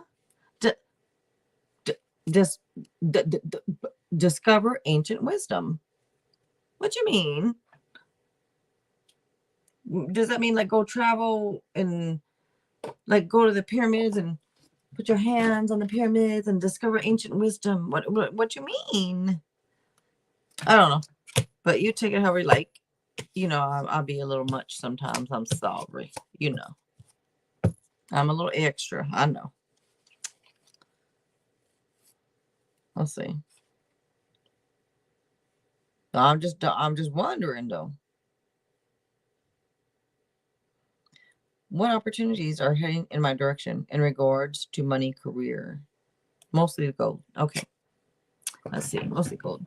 Discover ancient wisdom. What you mean? Does that mean like go travel and like go to the pyramids and put your hands on the pyramids and discover ancient wisdom? What you mean? I don't know, but you take it however you like. You know, I'll be a little much sometimes. I'm sorry. You know, I'm a little extra. I know. Let's see. I'm just wondering though. What opportunities are heading in my direction in regards to money, career? Mostly the gold. Okay. Let's see. Mostly gold.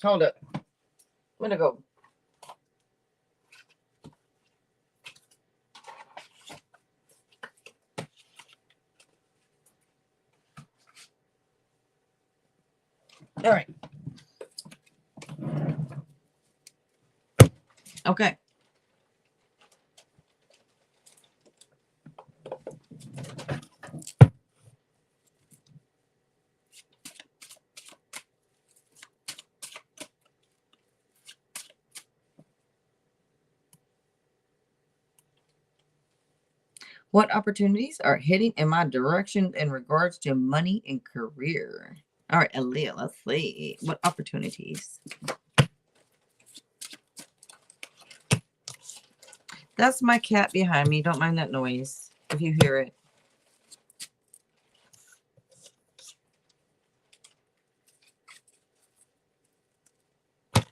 Hold up. I'm gonna go. All right. Okay. What opportunities are heading in my direction in regards to money and career? All right, Aaliyah, let's see. What opportunities? That's my cat behind me. Don't mind that noise if you hear it.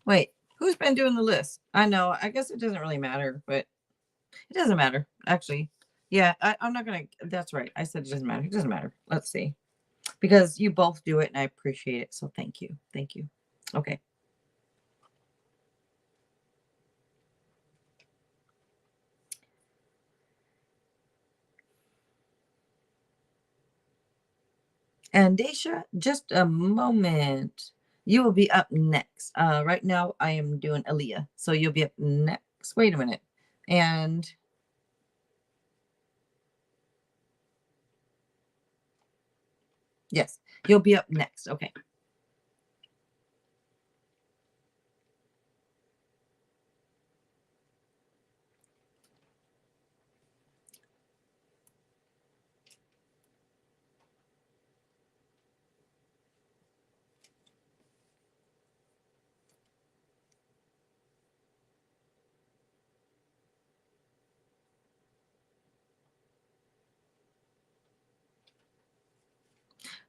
Wait, who's been doing the list? I know. I guess it doesn't really matter, but it doesn't matter, actually. Yeah, I'm not going to. That's right. I said it doesn't matter. It doesn't matter. Let's see. Because you both do it and I appreciate it. So thank you. Thank you. Okay. And Daisha, just a moment. You will be up next. Right now I am doing Aaliyah. So you'll be up next. Wait a minute. And yes, you'll be up next. Okay.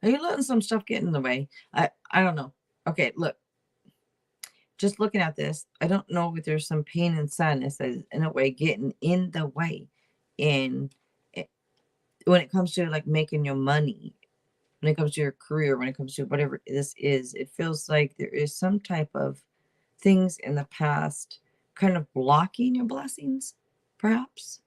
Are you letting some stuff get in the way? I don't know. Okay, look. Just looking at this, I don't know if there's some pain and sadness that is in a way getting in the way in when it comes to like making your money, when it comes to your career, when it comes to whatever this is. It feels like there is some type of things in the past kind of blocking your blessings, perhaps.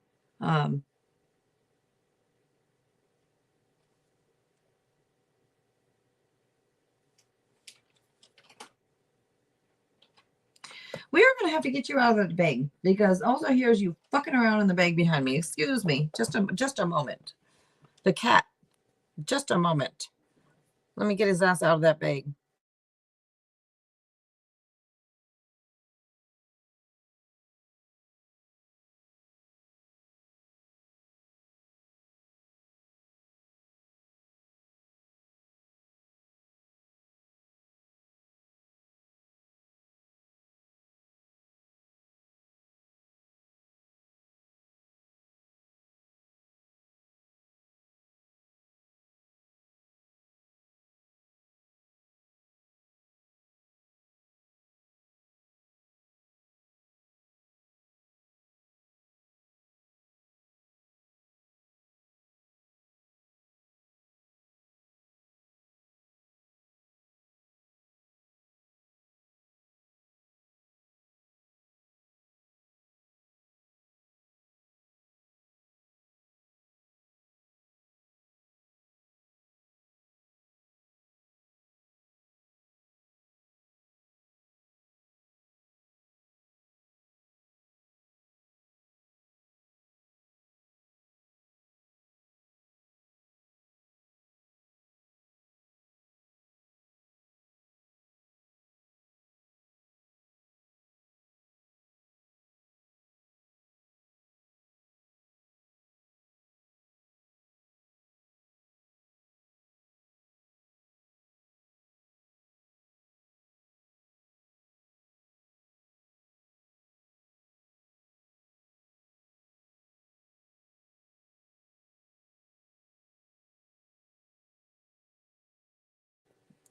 We are going to have to get you out of the bag because all I hear is you fucking around in the bag behind me. Excuse me. Just a moment. The cat. Just a moment. Let me get his ass out of that bag.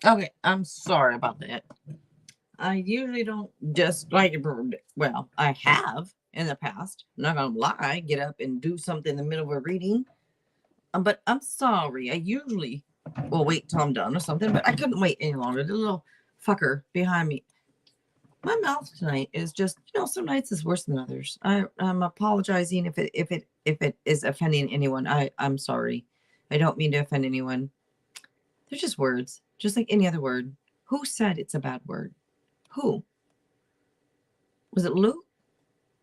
Okay, I'm sorry about that. I usually don't just like, well, I have in the past. I'm not gonna lie, get up and do something in the middle of a reading. But I'm sorry. I usually will wait till I'm done or something, but I couldn't wait any longer. The little fucker behind me. My mouth tonight is just, some nights is worse than others. I'm apologizing if it is offending anyone. I'm sorry. I don't mean to offend anyone. They're just words, just like any other word. Who said it's a bad word? Who? Was it Luke?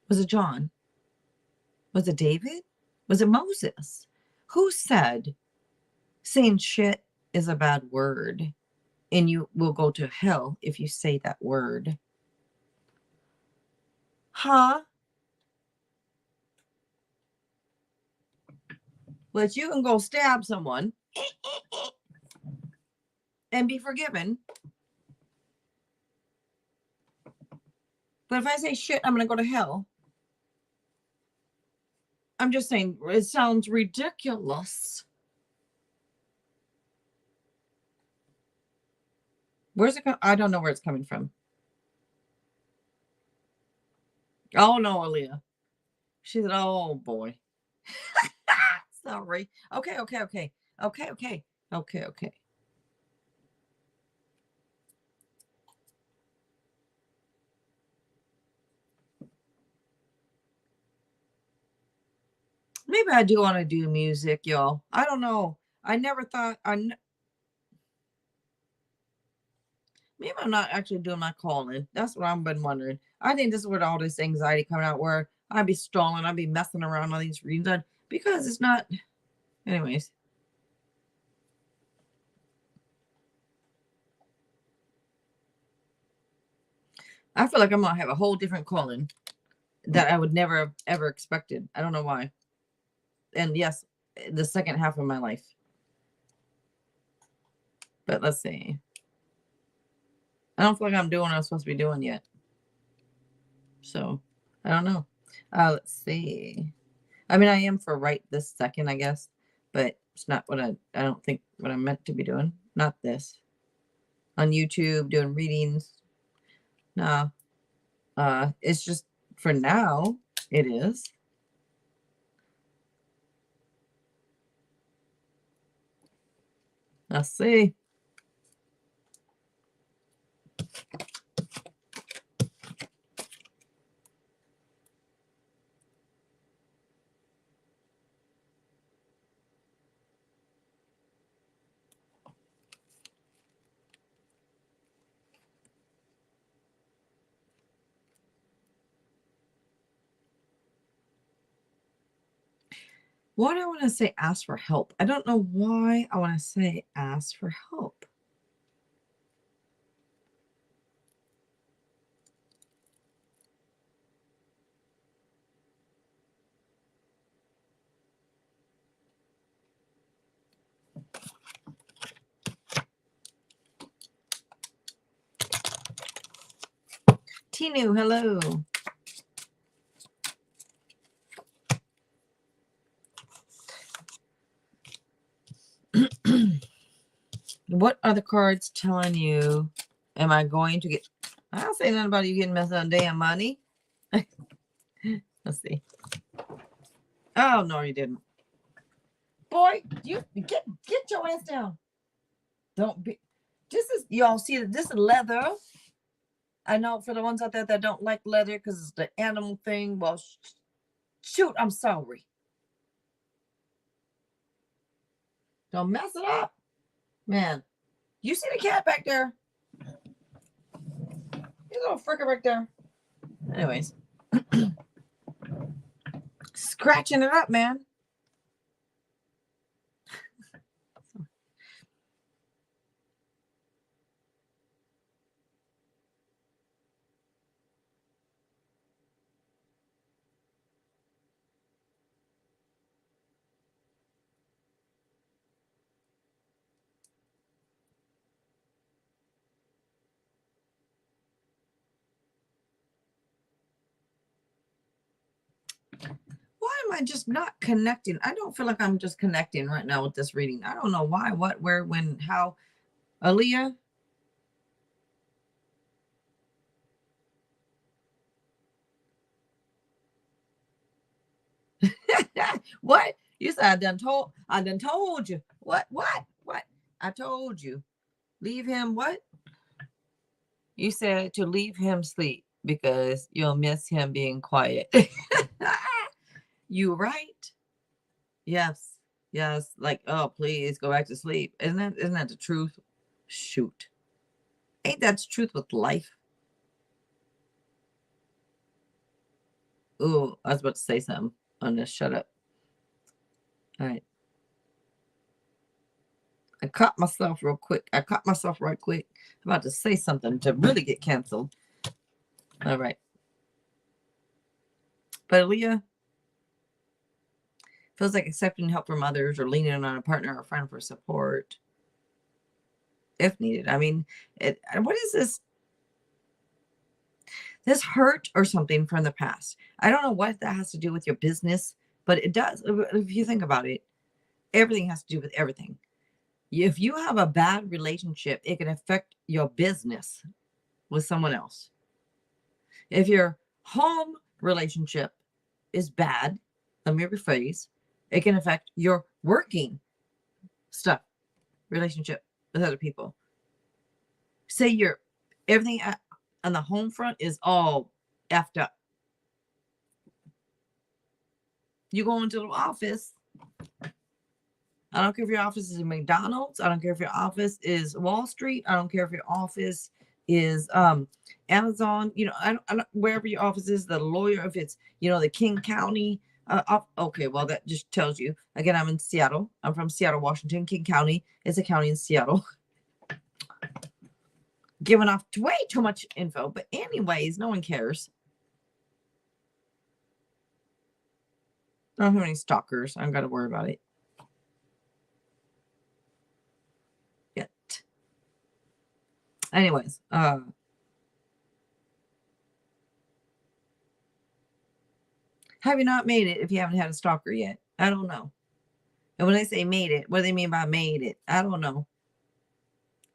Was it John? Was it David? Was it Moses? Who said saying shit is a bad word and you will go to hell if you say that word? Huh? But you can go stab someone and be forgiven. But if I say shit, I'm going to go to hell. I'm just saying, it sounds ridiculous. Where's it? I don't know where it's coming from. Oh, no, Aaliyah. She said, oh, boy. Sorry. Okay. Maybe I do want to do music, y'all. I don't know. I never thought maybe I'm not actually doing my calling. That's what I've been wondering. I think this is where all this anxiety coming out, where I'd be stalling, I'd be messing around on these readings because it's not. Anyways. I feel like I'm gonna have a whole different calling that I would never have ever expected. I don't know why. And yes, the second half of my life. But let's see. I don't feel like I'm doing what I'm supposed to be doing yet. So I don't know. Let's see. I mean, I am for right this second, I guess, but it's not what I don't think what I'm meant to be doing. Not this. On YouTube, doing readings. No. It's just for now, it is. Let's see. Why do I want to say ask for help? I don't know why I want to say ask for help. Tinu, hello. What are the cards telling you? Am I going to get? I don't say nothing about you getting messed on damn money. Let's see. Oh no, you didn't. Boy, you get your ass down. Don't be. This is y'all see that this is leather. I know for the ones out there that don't like leather because it's the animal thing. Well, shoot, I'm sorry. Don't mess it up, man. You see the cat back there? You little fricker back there. Anyways, scratching it up, man. Why am I just not connecting? I don't feel like I'm just connecting right now with this reading. I don't know why, what, where, when, how. Aaliyah, What? You said I done told you. What? I told you. Leave him what? You said to leave him sleep because you'll miss him being quiet. You right? Yes. Yes. Like, oh, please go back to sleep. Isn't that the truth? Shoot. Ain't that the truth with life? Ooh, I was about to say something on this. Shut up. All right. I caught myself real quick. I caught myself right quick. I'm about to say something to really get canceled. All right. But Aaliyah, feels like accepting help from others or leaning on a partner or a friend for support if needed. I mean, what is this? This hurt or something from the past. I don't know what that has to do with your business, but it does. If you think about it, everything has to do with everything. If you have a bad relationship, it can affect your business with someone else. If your home relationship is bad, let me rephrase, it can affect your working stuff, relationship with other people. Say your everything on the home front is all effed up. You go into the office. I don't care if your office is McDonald's. I don't care if your office is Wall Street. I don't care if your office is Amazon. I don't wherever your office is, the lawyer, if it's the King County. Okay, well that just tells you. Again, I'm in Seattle. I'm from Seattle, Washington. King County is a county in Seattle. Giving off way too much info, but anyways, no one cares. I don't have any stalkers. I don't got to worry about it yet. Anyways, have you not made it if you haven't had a stalker yet? I don't know. And when I say made it, what do they mean by made it? I don't know.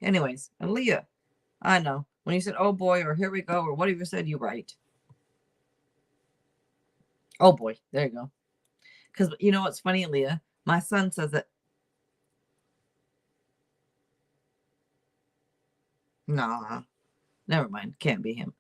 Anyways, Aaliyah, I know. When you said, oh boy, or here we go, or whatever you said, you're right. Oh boy, there you go. Because you know what's funny, Aaliyah? My son says that. Nah, never mind. Can't be him.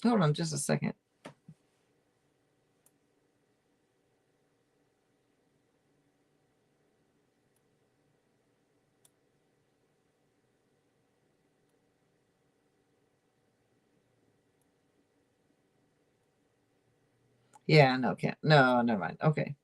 Hold on just a second. Yeah, no, can't. No, never mind. Okay.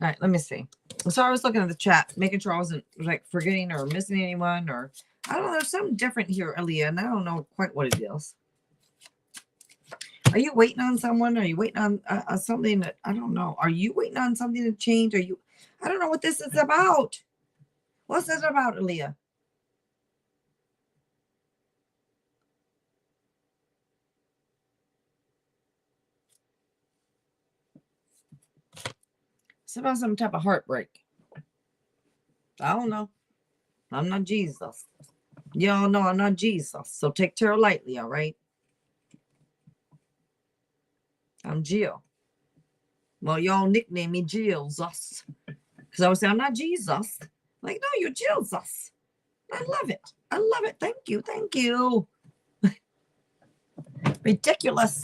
All right, let me see. So I was looking at the chat, making sure I wasn't like forgetting or missing anyone, or I don't know. There's something different here, Aaliyah, and I don't know quite what it is. Are you waiting on someone? Are you waiting on something that I don't know? Are you waiting on something to change? I don't know what this is about. What's this about, Aaliyah? It's about some type of heartbreak. I don't know. I'm not Jesus. Y'all know I'm not Jesus. So take tarot lightly, all right? I'm Jill. Well, y'all nickname me Jesus. Because I would say, I'm not Jesus. Like, no, you're Jesus. I love it. I love it. Thank you. Thank you. Ridiculous.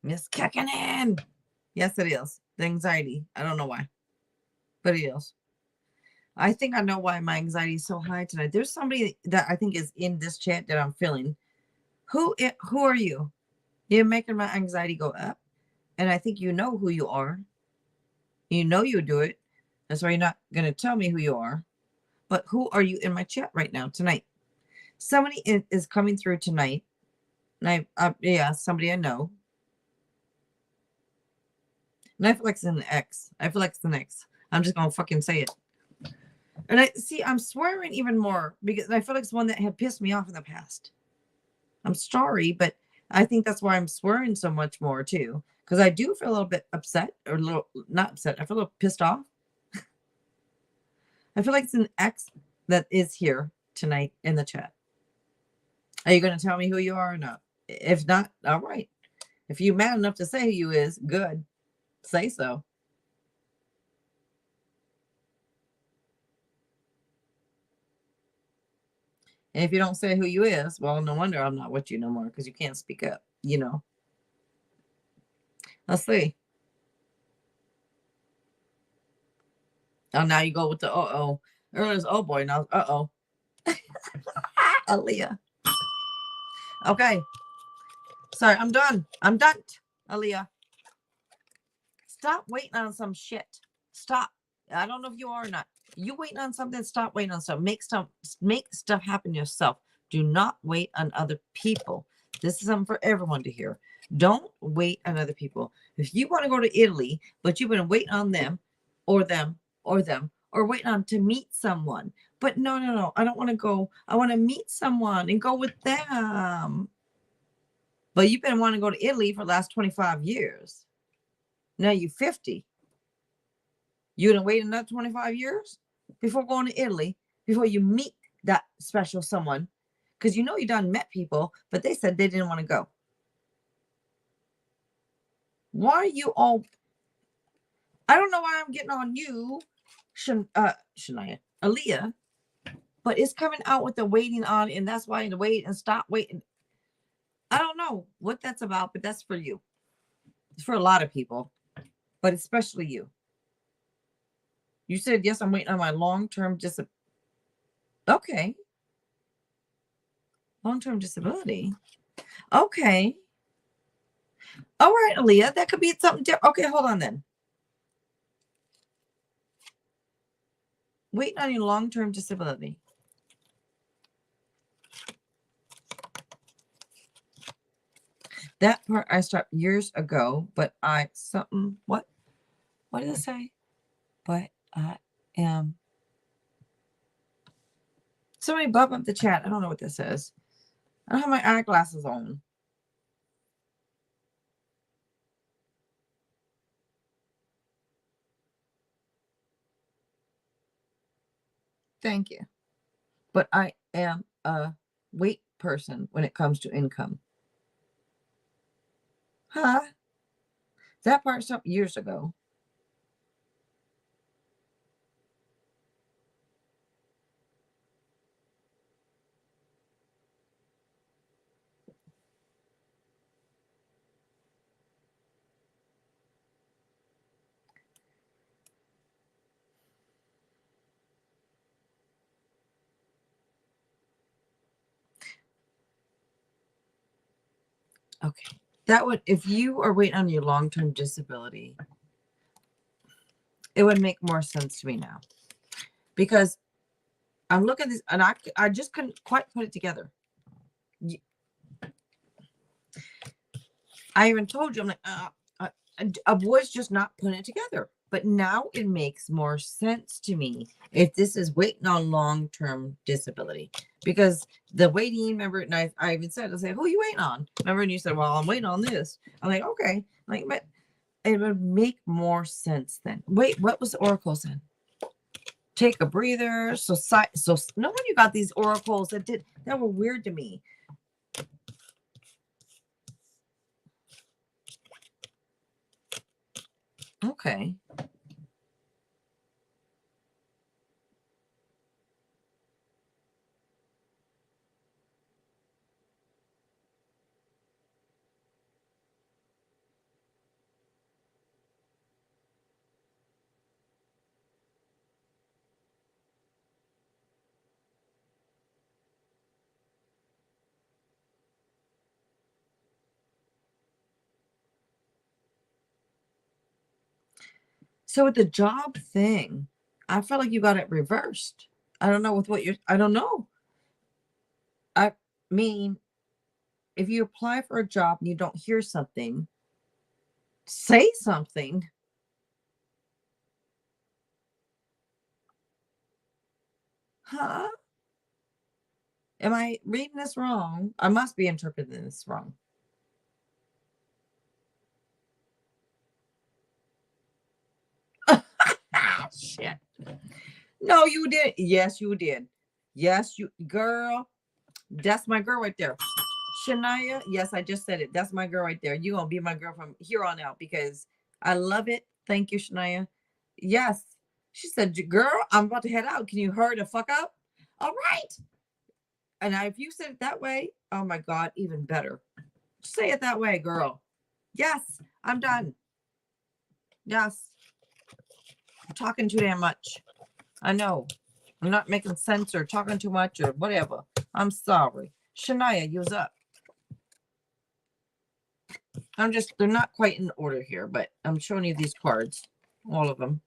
Miss kicking in. Yes, it is. The anxiety. I don't know why. But it is. I think I know why my anxiety is so high tonight. There's somebody that I think is in this chat that I'm feeling. Who are you? You're making my anxiety go up. And I think you know who you are. You know you do it. That's why you're not going to tell me who you are. But who are you in my chat right now, tonight? Somebody is coming through tonight. And yeah, somebody I know. And I feel like it's an X. I feel like it's an X. I'm just going to fucking say it. And I see, I'm swearing even more because I feel like it's one that had pissed me off in the past. I'm sorry, but I think that's why I'm swearing so much more too. Because I do feel a little bit upset, or a little, not upset, I feel a little pissed off. I feel like it's an X that is here tonight in the chat. Are you going to tell me who you are or not? If not, all right. If you're mad enough to say who you is, good. Say so. And if you don't say who you is, well, no wonder I'm not with you no more because you can't speak up, you know. Let's see. Oh, now you go with the uh-oh. Earlier oh boy, now uh-oh. Aaliyah. Okay. Sorry, I'm done. I'm done, Aaliyah. Stop waiting on some shit. Stop. I don't know if you are or not. You waiting on something, stop waiting on stuff. Make stuff happen yourself. Do not wait on other people. This is something for everyone to hear. Don't wait on other people. If you want to go to Italy, but you've been waiting on them, or waiting on to meet someone. But no. I don't want to go. I want to meet someone and go with them. But you've been wanting to go to Italy for the last 25 years. Now you're 50. You're going to wait another 25 years before going to Italy, before you meet that special someone. Because you know you done met people, but they said they didn't want to go. Why are you all... I don't know why I'm getting on you, Shania, Aaliyah, but it's coming out with the waiting on, and that's why the wait and stop waiting. I don't know what that's about, but that's for you. It's for a lot of people, but especially you. You said, yes, I'm waiting on my long-term disability. Okay. Long-term disability. Okay. All right, Aaliyah, that could be something different. Okay, hold on then. Waiting on your long-term disability. That part I stopped years ago, but what did it say? But I am... Somebody bump up the chat. I don't know what this is. I don't have my eyeglasses on. Thank you. But I am a weight person when it comes to income. Huh? That part stopped years ago. Okay. That would, if you are waiting on your long-term disability, it would make more sense to me now. Because I'm looking at this and I just couldn't quite put it together. I even told you, I'm like, a voice just not putting it together. But now it makes more sense to me if this is waiting on long-term disability. Because the waiting, remember, and I even said, I said, who are you waiting on? Remember, and you said, well, I'm waiting on this. I'm like, okay. Like, but it would make more sense then. Wait, what was the oracle saying? Take a breather. So no one you got these oracles that were weird to me. Okay. So with the job thing, I feel like you got it reversed. I don't know with what I don't know. I mean, if you apply for a job and you don't hear something, say something. Huh? Am I reading this wrong? I must be interpreting this wrong. Shit. No, you did. Yes, you did. Yes, you girl. That's my girl right there. Shania. Yes, I just said it. That's my girl right there. You're gonna be my girl from here on out because I love it. Thank you, Shania. Yes. She said, girl, I'm about to head out. Can you hurry the fuck up? All right. And if you said it that way, oh my God, even better. Say it that way, girl. Yes, I'm done. Yes. I'm talking too damn much. I know. I'm not making sense or talking too much or whatever. I'm sorry. Shania, use up. They're not quite in order here, but I'm showing you these cards. All of them.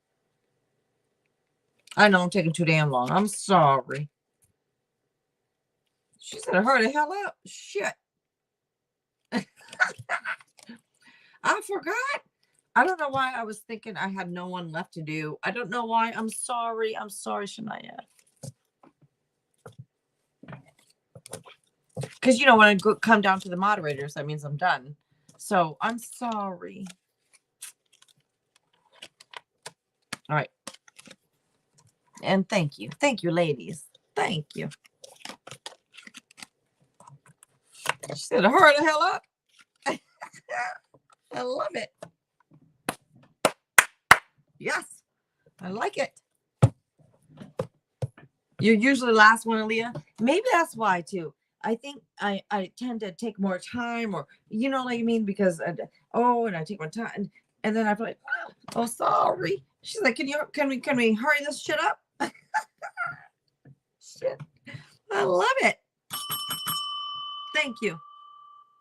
I know I'm taking too damn long. I'm sorry. She said, hurry the hell up. Shit. I forgot. I don't know why I was thinking I had no one left to do. I don't know why. I'm sorry. I'm sorry, Shania. Because, you know, when I come down to the moderators, that means I'm done. So I'm sorry. All right. And thank you. Thank you, ladies. Thank you. She said, hurry the hell up. I love it. Yes. I like it. You're usually the last one, Aaliyah. Maybe that's why, too. I think I tend to take more time or, you know what I mean? Because, and I take my time. And then I feel like, oh, sorry. She's like, can we hurry this shit up? Shit. I love it. Thank you.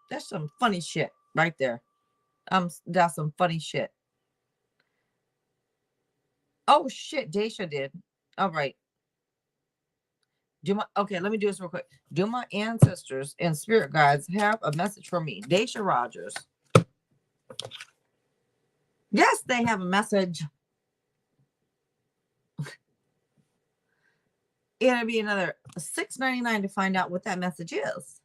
That's some funny shit right there. That's some funny shit. Oh shit, Daisha did. All right. Okay, let me do this real quick. Do my ancestors and spirit guides have a message for me? Daisha Rogers. Yes, they have a message. It'll be another $6.99 to find out what that message is.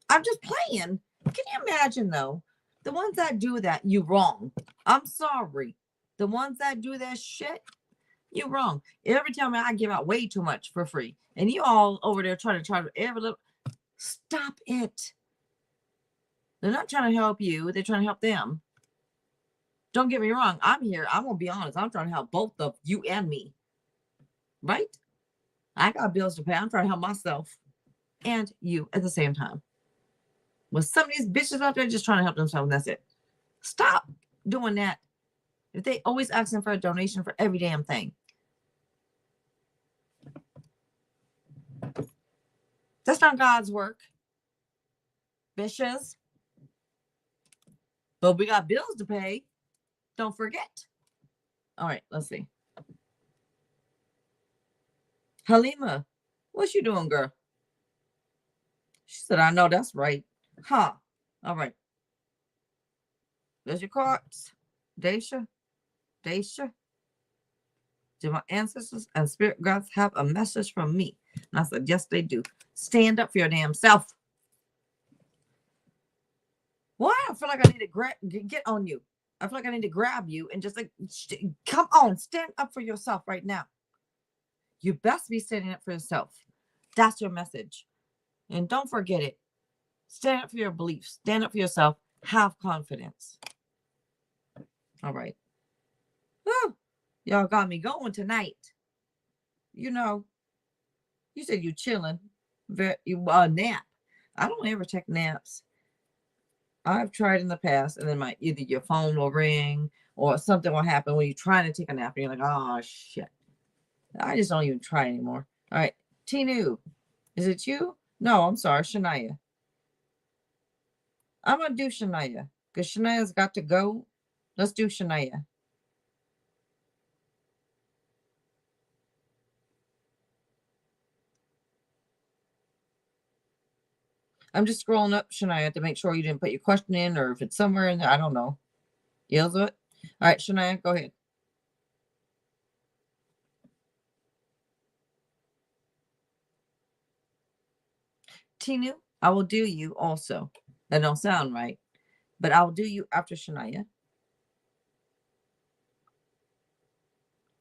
I'm just playing. Can you imagine though? The ones that do that, you wrong. I'm sorry. The ones that do that shit, you wrong. Every time I give out way too much for free. And you all over there trying to every little. Stop it. They're not trying to help you. They're trying to help them. Don't get me wrong. I'm here. I'm going to be honest. I'm trying to help both of you and me. Right? I got bills to pay. I'm trying to help myself and you at the same time. With some of these bitches out there just trying to help themselves, and that's it. Stop doing that. If they always asking for a donation for every damn thing. That's not God's work. Bitches. But we got bills to pay. Don't forget. All right, let's see. Halima, what you doing, girl? She said, I know that's right. Huh. All right. There's your cards. Daisha. Do my ancestors and spirit guides have a message from me? And I said, yes, they do. Stand up for your damn self. Why? I feel like I need to get on you. I feel like I need to grab you and just like, come on, stand up for yourself right now. You best be standing up for yourself. That's your message. And don't forget it. Stand up for your beliefs. Stand up for yourself. Have confidence. All right. Whew. Y'all got me going tonight. You know, you said you chilling. You nap. I don't ever take naps. I've tried in the past, and then either your phone will ring or something will happen when you're trying to take a nap, and you're like, oh shit. I just don't even try anymore. All right, Tinu, is it you? No, I'm sorry, Shania. I'm gonna do Shania because Shania's got to go. Let's do Shania. I'm just scrolling up, Shania, to make sure you didn't put your question in, or if it's somewhere in there. I don't know. Elizabeth? All right, Shania, go ahead. Tinu, I will do you also. That don't sound right, but I'll do you after Shania.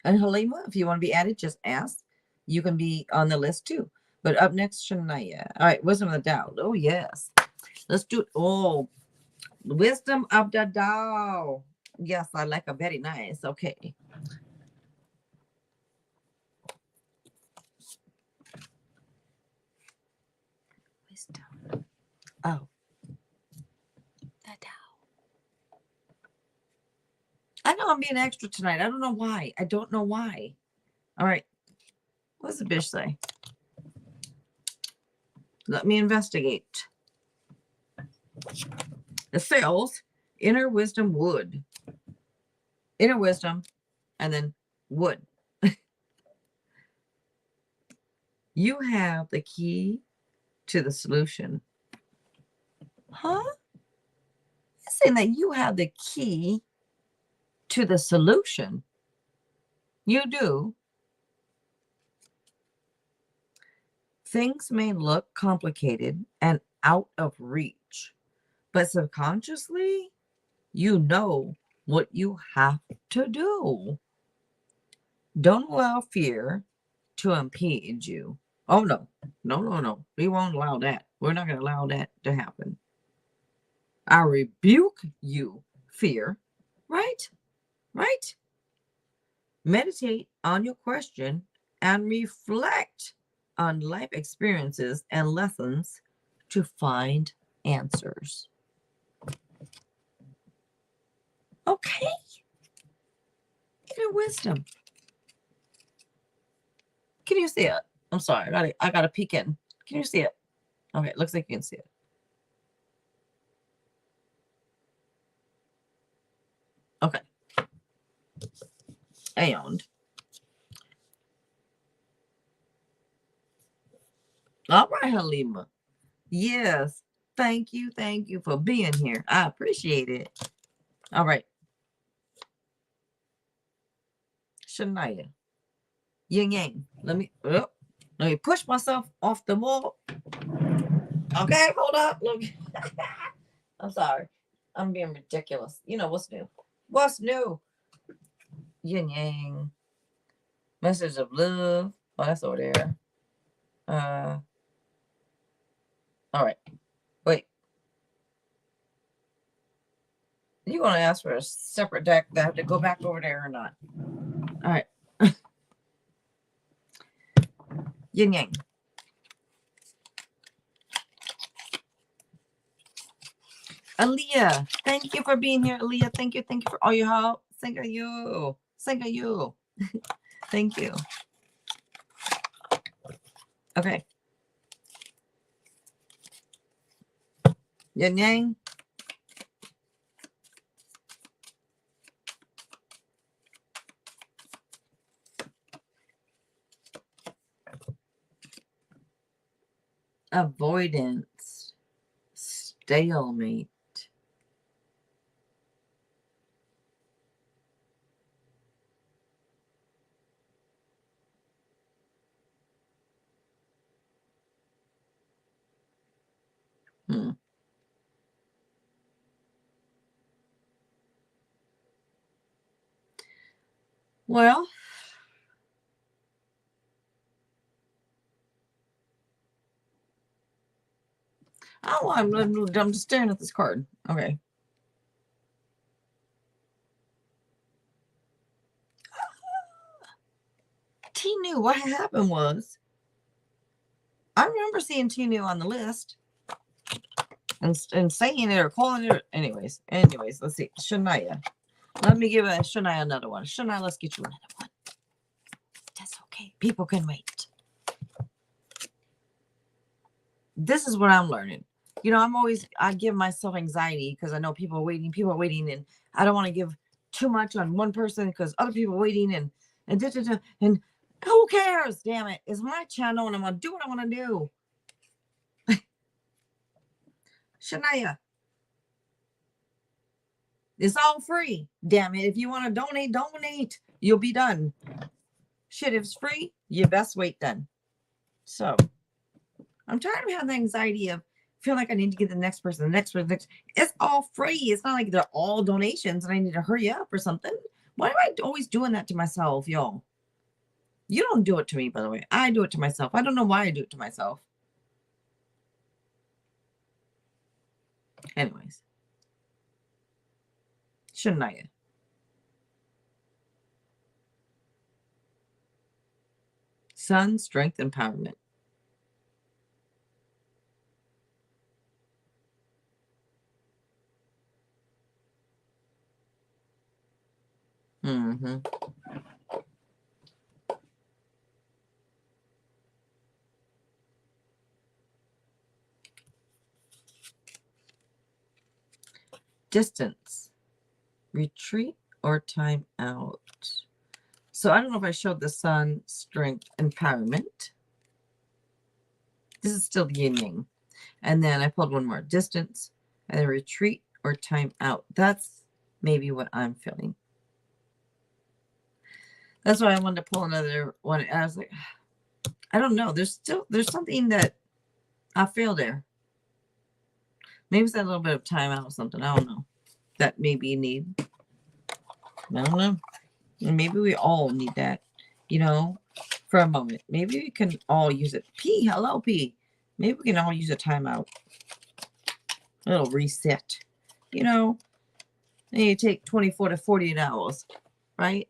And Halima, if you want to be added, just ask. You can be on the list too. But up next, Shania. All right, Wisdom of the Tao. Oh, yes. Let's do it. Oh, Wisdom of the Tao. Yes, I like it. Very nice. Okay. Wisdom. Oh, the Tao. I know I'm being extra tonight. I don't know why. I don't know why. All right. What does the bitch say? Let me investigate. It says inner wisdom wood. Inner wisdom and then wood. You have the key to the solution. Huh? It's saying that you have the key to the solution. You do. Things may look complicated and out of reach, but subconsciously, you know what you have to do. Don't allow fear to impede you. Oh, no. No, no, no. We won't allow that. We're not going to allow that to happen. I rebuke you, fear. Right? Right? Meditate on your question and reflect on life experiences and lessons to find answers. Okay. Inner wisdom. Can you see it? I'm sorry. I got to peek in. Can you see it? Okay. Looks like you can see it. Okay. And all right, Halima. Yes. Thank you. Thank you for being here. I appreciate it. All right. Shania. Yin yang. Let me push myself off the wall. Okay, hold up. Look. I'm sorry. I'm being ridiculous. You know what's new. What's new? Yin yang. Message of love. Oh, that's over there. All right. Wait. You want to ask for a separate deck that I have to go back over there or not? All right. Yin yang. Aaliyah, thank you for being here. Aaliyah, thank you for all your help. Thank you. Thank you. Thank you. Okay. Yin yang. Avoidance. Stalemate. Well, oh, I'm just staring at this card. Okay. Tinu, what happened was, I remember seeing Tinu on the list and saying it or calling it. Anyways, let's see. Shania. Let me give Shania another one. Shania, let's get you another one. That's okay. People can wait. This is what I'm learning. You know, I give myself anxiety because I know people are waiting, and I don't want to give too much on one person because other people are waiting and who cares? Damn it. It's my channel and I'm going to do what I want to do. Shania. It's all free. Damn it. If you want to donate, donate. You'll be done. Shit, if it's free, you best wait then. So I'm tired of having the anxiety of feel like I need to get the next person, the next person, the next. It's all free. It's not like they're all donations and I need to hurry up or something. Why am I always doing that to myself, y'all? You don't do it to me, by the way. I do it to myself. I don't know why I do it to myself. Anyways. Shania. Sun, strength, empowerment. Mm-hmm. Distance, retreat, or time out. So I don't know if I showed the sun, strength, empowerment. This is still the yin yang. And then I pulled one more, distance, and then retreat or time out. That's maybe what I'm feeling. That's why I wanted to pull another one. I was like, I don't know. There's something that I feel there. Maybe it's that little bit of time out or something. I don't know. That maybe you need. I don't know. Maybe we all need that, you know, for a moment. Maybe we can all use it. P, hello, P. Maybe we can all use a timeout. A little reset. You know, and you take 24 to 48 hours, right?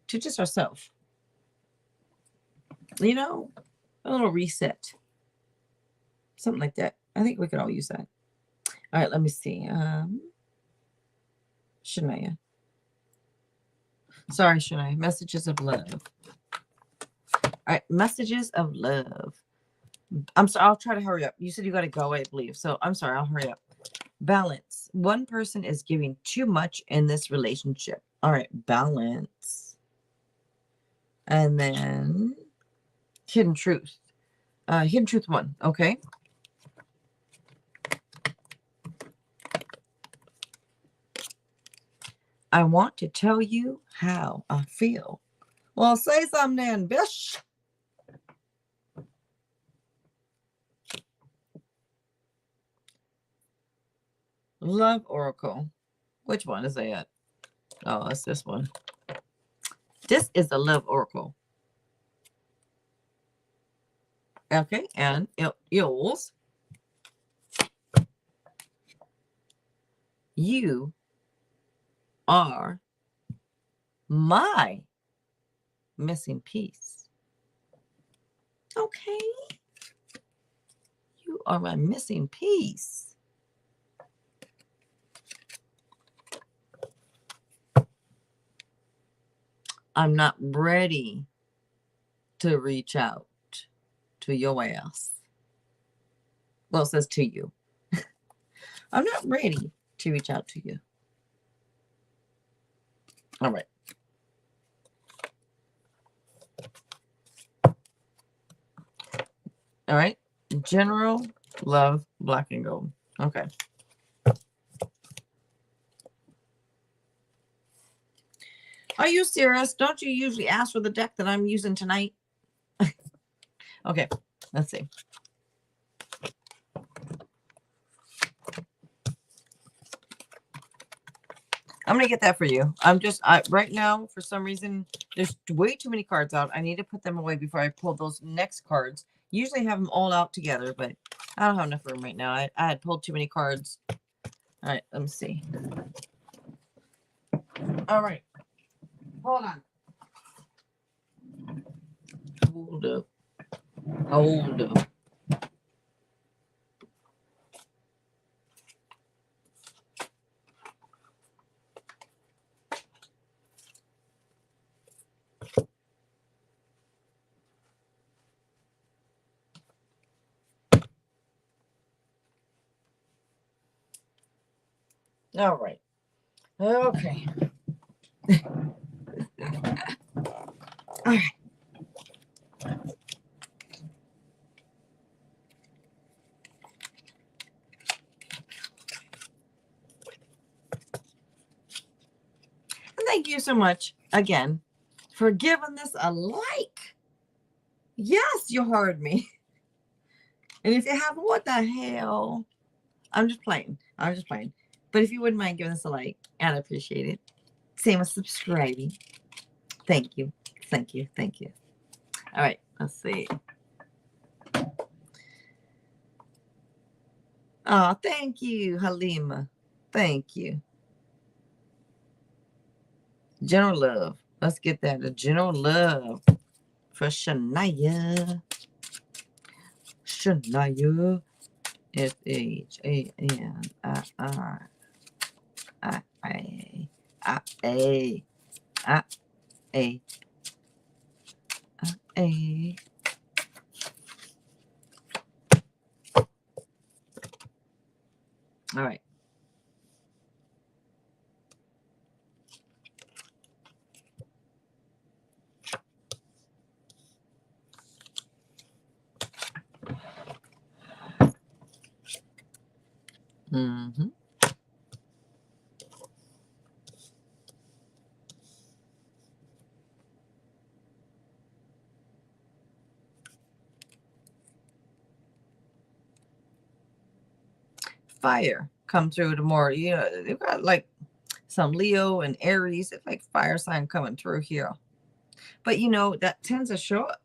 To just ourselves. You know, a little reset. Something like that. I think we could all use that. All right, let me see. Shania. Sorry, Shania. Messages of love. All right, messages of love. I'm sorry. I'll try to hurry up. You said you got to go, I believe. So I'm sorry. I'll hurry up. Balance. One person is giving too much in this relationship. All right, balance. And then hidden truth. Hidden truth 1. Okay. I want to tell you how I feel. Well, say something then, bitch. Love Oracle. Which one is that? Oh, it's this one. This is the Love Oracle. Okay, and Eels. You are my missing piece. Okay. You are my missing piece. I'm not ready to reach out to your ass. Well, it says to you. I'm not ready to reach out to you. All right. All right. General love, black and gold. Okay. Are you serious? Don't you usually ask for the deck that I'm using tonight? Okay. Let's see. I'm going to get that for you. Right now, for some reason, there's way too many cards out. I need to put them away before I pull those next cards. Usually I have them all out together, but I don't have enough room right now. I had pulled too many cards. All right, let me see. All right. Hold on. Hold up. Hold up. All right. Okay. All right. thank you so much again for giving this a like. Yes, you heard me. And if you haven't, what the hell? I'm just playing. But if you wouldn't mind giving us a like, I'd appreciate it. Same as subscribing. Thank you. Thank you. Thank you. All right. Let's see. Oh, thank you, Halima. Thank you. General love. Let's get that. The general love for Shania. Shania. SHANIA. All right. Mm-hmm. Fire come through the more, they've got like some Leo and Aries. It's like fire sign coming through here. But that tends to show up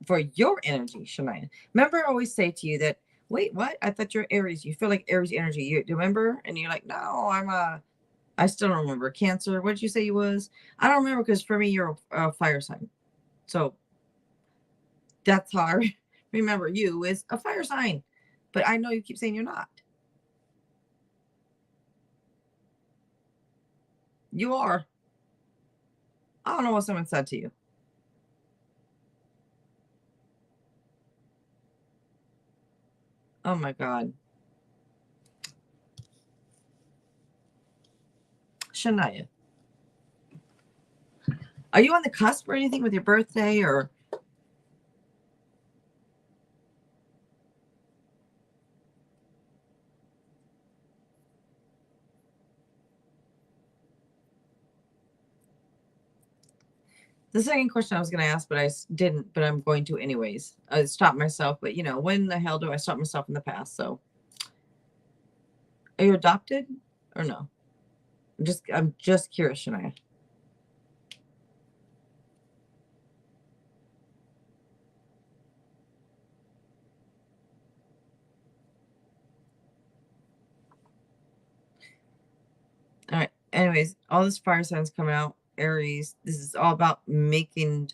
for your energy, Shania. Remember, I always say to you that, wait, what? I thought you're Aries. You feel like Aries energy. You remember? And you're like, no, I still don't remember. Cancer. What did you say you was? I don't remember because for me, you're a fire sign. So that's how I remember you is a fire sign. But I know you keep saying you're not. You are. I don't know what someone said to you. Oh my God. Shania. Are you on the cusp or anything with your birthday or? The second question I was going to ask, but I didn't, but I'm going to anyways. I stopped myself, but when the hell do I stop myself in the past? So are you adopted or no? I'm just curious, Shania. All right. Anyways, all this fire signs coming out. Aries. This is all about making.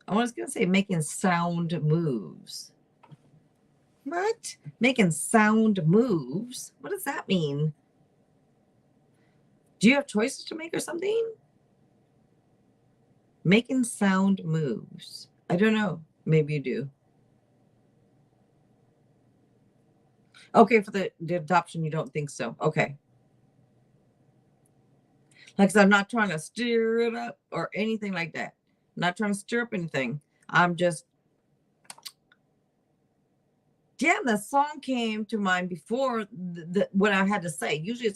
I was going to say making sound moves. What? Making sound moves? What does that mean? Do you have choices to make or something? Making sound moves. I don't know. Maybe you do. Okay, for the adoption, you don't think so. Okay. Like, I'm not trying to stir it up or anything like that. I'm not trying to stir up anything. I'm just. Damn, the song came to mind before what I had to say. Usually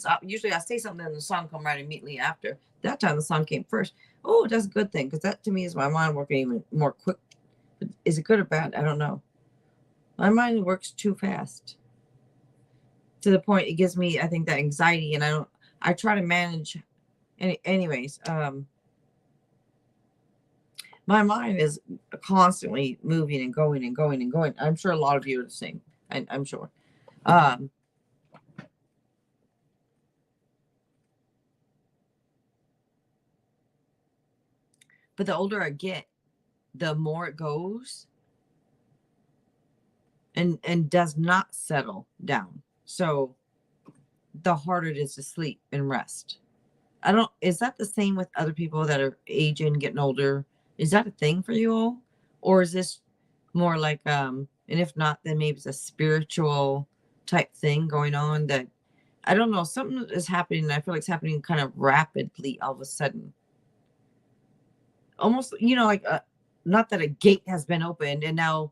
I say something and the song come right immediately after. That time the song came first. Oh, that's a good thing because that to me is my mind working even more quick. Is it good or bad? I don't know. My mind works too fast to the point it gives me, I think, that anxiety, and I try to manage. Anyways, my mind is constantly moving and going and going and going. I'm sure a lot of you are the same. I'm sure. But the older I get, the more it goes and does not settle down. So the harder it is to sleep and rest. Is that the same with other people that are aging, getting older? Is that a thing for you all? Or is this more like, and if not, then maybe it's a spiritual type thing going on that, I don't know, something is happening. And I feel like it's happening kind of rapidly all of a sudden. Almost, like, not that a gate has been opened and now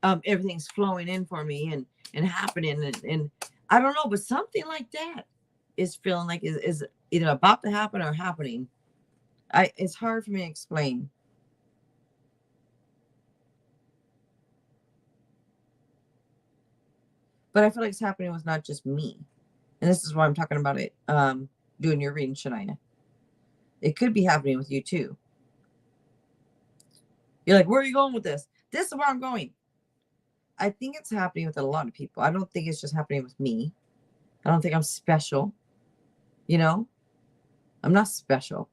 everything's flowing in for me and happening. And I don't know, but something like that. is feeling like is either about to happen or happening. It's hard for me to explain. But I feel like it's happening with not just me. And this is why I'm talking about it, doing your reading, Shania. It could be happening with you too. You're like, where are you going with this? This is where I'm going. I think it's happening with a lot of people. I don't think it's just happening with me. I don't think I'm special. You know, I'm not special.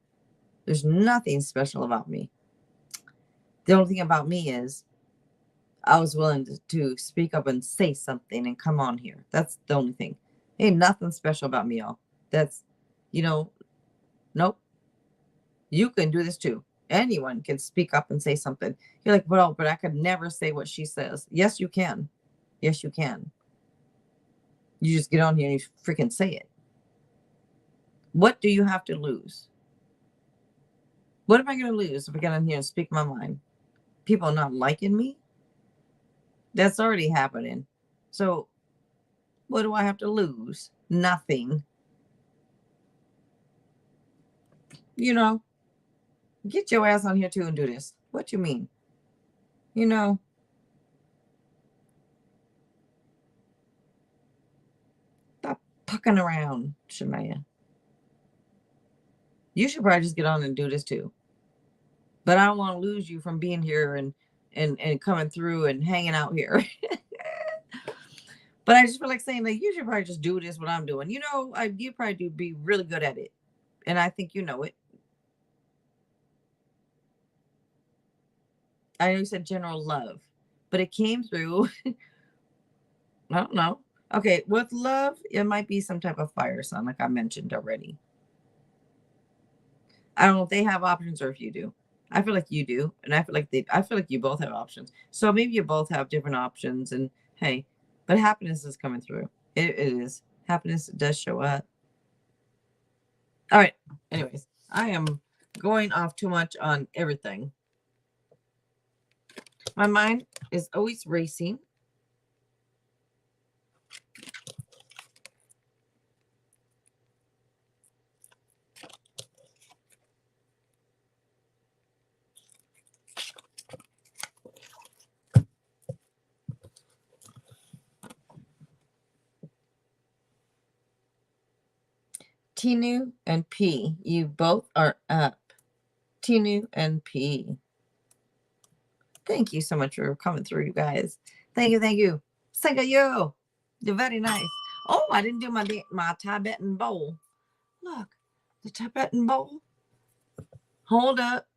There's nothing special about me. The only thing about me is I was willing to speak up and say something and come on here. That's the only thing. Ain't nothing special about me, y'all. That's, nope. You can do this too. Anyone can speak up and say something. You're like, well, but I could never say what she says. Yes, you can. Yes, you can. You just get on here and you freaking say it. What do you have to lose? What am I going to lose if I get on here and speak my mind? People not liking me? That's already happening. So what do I have to lose? Nothing. Get your ass on here too and do this. What you mean? Stop pucking around, Shania. You should probably just get on and do this too. But I don't want to lose you from being here and coming through and hanging out here. But I just feel like saying that you should probably just do this what I'm doing. You probably do be really good at it. And I think you know it. I know you said general love, but it came through. I don't know. Okay, with love, it might be some type of fire sign, like I mentioned already. I don't know if they have options or if you do. I feel like you do, and I feel like you both have options. So maybe you both have different options. And hey, but happiness is coming through. It is. Happiness does show up. All right. Anyways, I am going off too much on everything. My mind is always racing. Tinu and P, you both are up. Tinu and P. Thank you so much for coming through, you guys. Thank you. Thank you. You're very nice. Oh, I didn't do my Tibetan bowl. Look, the Tibetan bowl. Hold up.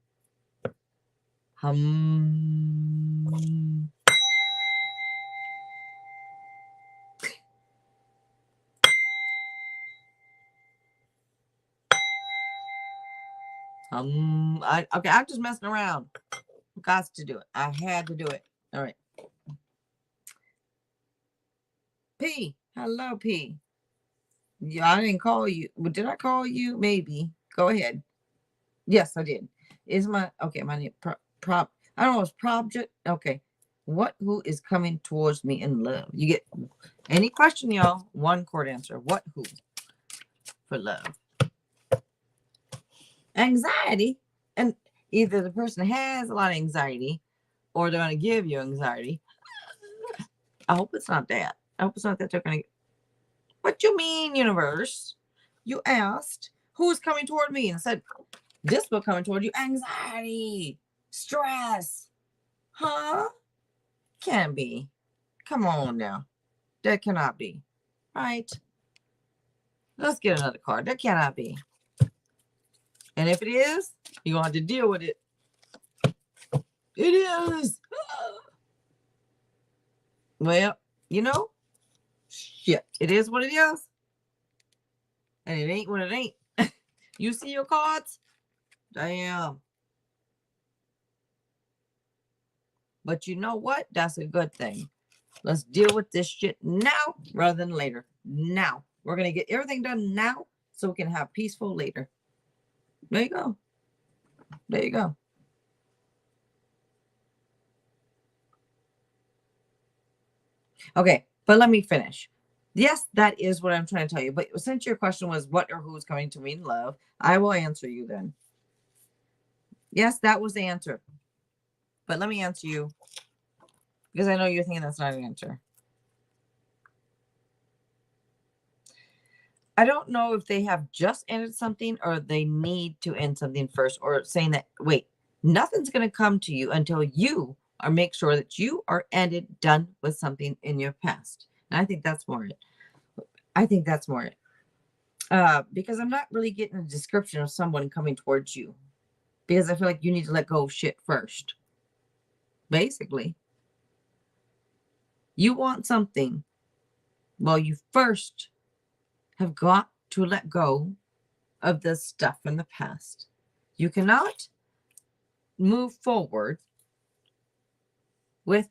Hum. Okay, I'm just messing around. Got to do it. I had to do it. All right. P. Hello, P. Yeah, I didn't call you. Did I call you? Maybe. Go ahead. Yes, I did. Is my name prop? I don't know. It's project. Okay. Who is coming towards me in love? You get any question, y'all. One chord answer. Who for love? Anxiety. And either the person has a lot of anxiety or they're going to give you anxiety. I hope it's not that. I hope it's not that they're going to. What you mean, universe? You asked who is coming toward me and said, this will coming toward you. Anxiety, stress. Huh? Can't be. Come on now. That cannot be. Right? Let's get another card. That cannot be. And if it is, you're going to have to deal with it. It is. Well, shit. It is what it is. And it ain't what it ain't. You see your cards? Damn. But you know what? That's a good thing. Let's deal with this shit now rather than later. Now. We're going to get everything done now so we can have peaceful later. There you go. There you go. Okay, but let me finish. Yes, that is what I'm trying to tell you. But since your question was what or who's coming to me in love, I will answer you then. Yes, that was the answer. But let me answer you because I know you're thinking that's not an answer. I don't know if they have just ended something or they need to end something first, or saying that, wait, nothing's going to come to you until you are make sure that you are ended, done with something in your past. And I think that's more it. I think that's more it. Because I'm not really getting a description of someone coming towards you because I feel like you need to let go of shit first. Basically, you want something. Well, you first have got to let go of the stuff in the past. You cannot move forward with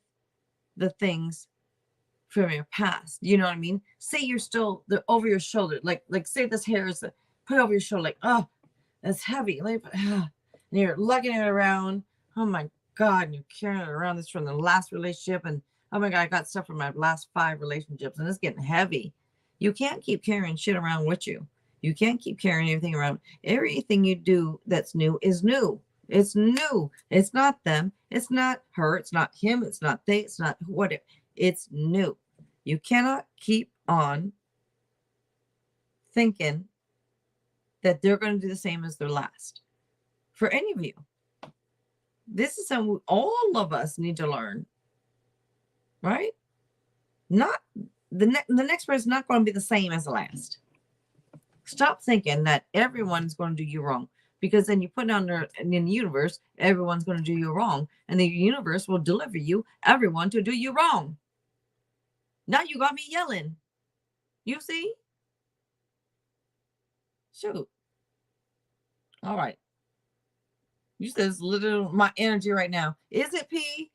the things from your past. You know what I mean? Say you're still over your shoulder, like say this hair is put over your shoulder, like, oh, that's heavy. Like, and you're lugging it around. Oh my God, and you're carrying it around. This from the last relationship, and oh my God, I got stuff from my last 5 relationships, and it's getting heavy. You can't keep carrying shit around with you. You can't keep carrying everything around. Everything you do that's new is new. It's new. It's not them. It's not her. It's not him. It's not they. It's not whatever. It's new. You cannot keep on thinking that they're going to do the same as their last. For any of you, this is something all of us need to learn, right? Not the next person is not going to be the same as the last. Stop thinking that everyone's going to do you wrong, because then you put down there in the universe, everyone's going to do you wrong, and the universe will deliver you everyone to do you wrong. Now you got me yelling. You see? Shoot. All right. You said it's little my energy right now. Is it P?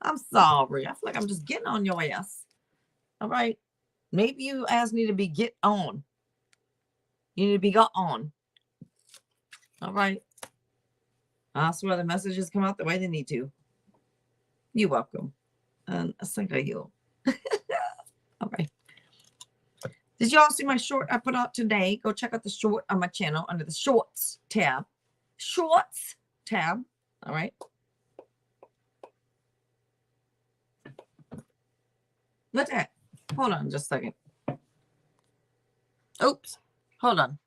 I'm sorry. I feel like I'm just getting on your ass. All right. Maybe you ass need to be get on. You need to be got on. All right. I swear the messages come out the way they need to. You're welcome. And I think you. All right. Did y'all see my short I put out today? Go check out the short on my channel under the shorts tab. Shorts tab. All right. Look at. Hold on just a second. Oops. Hold on.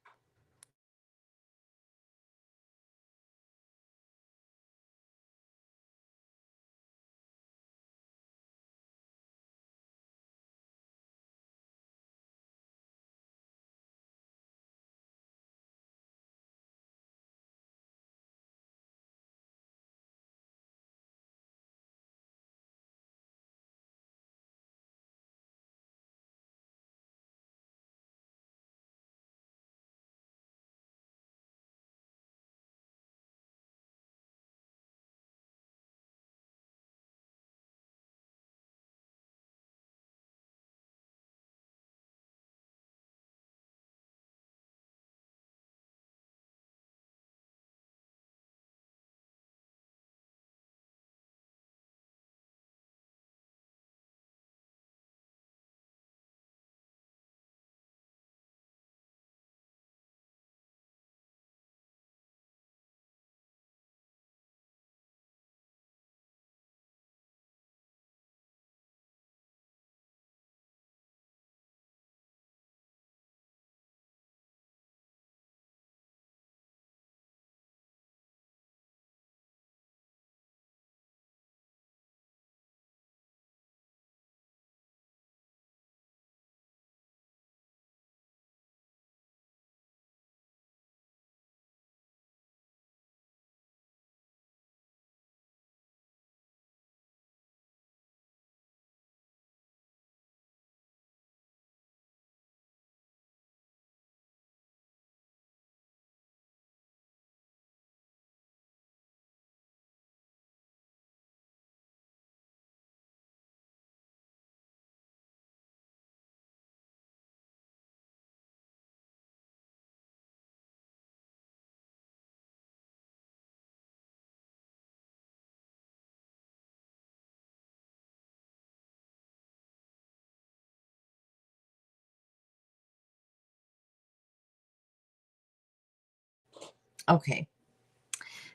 Okay.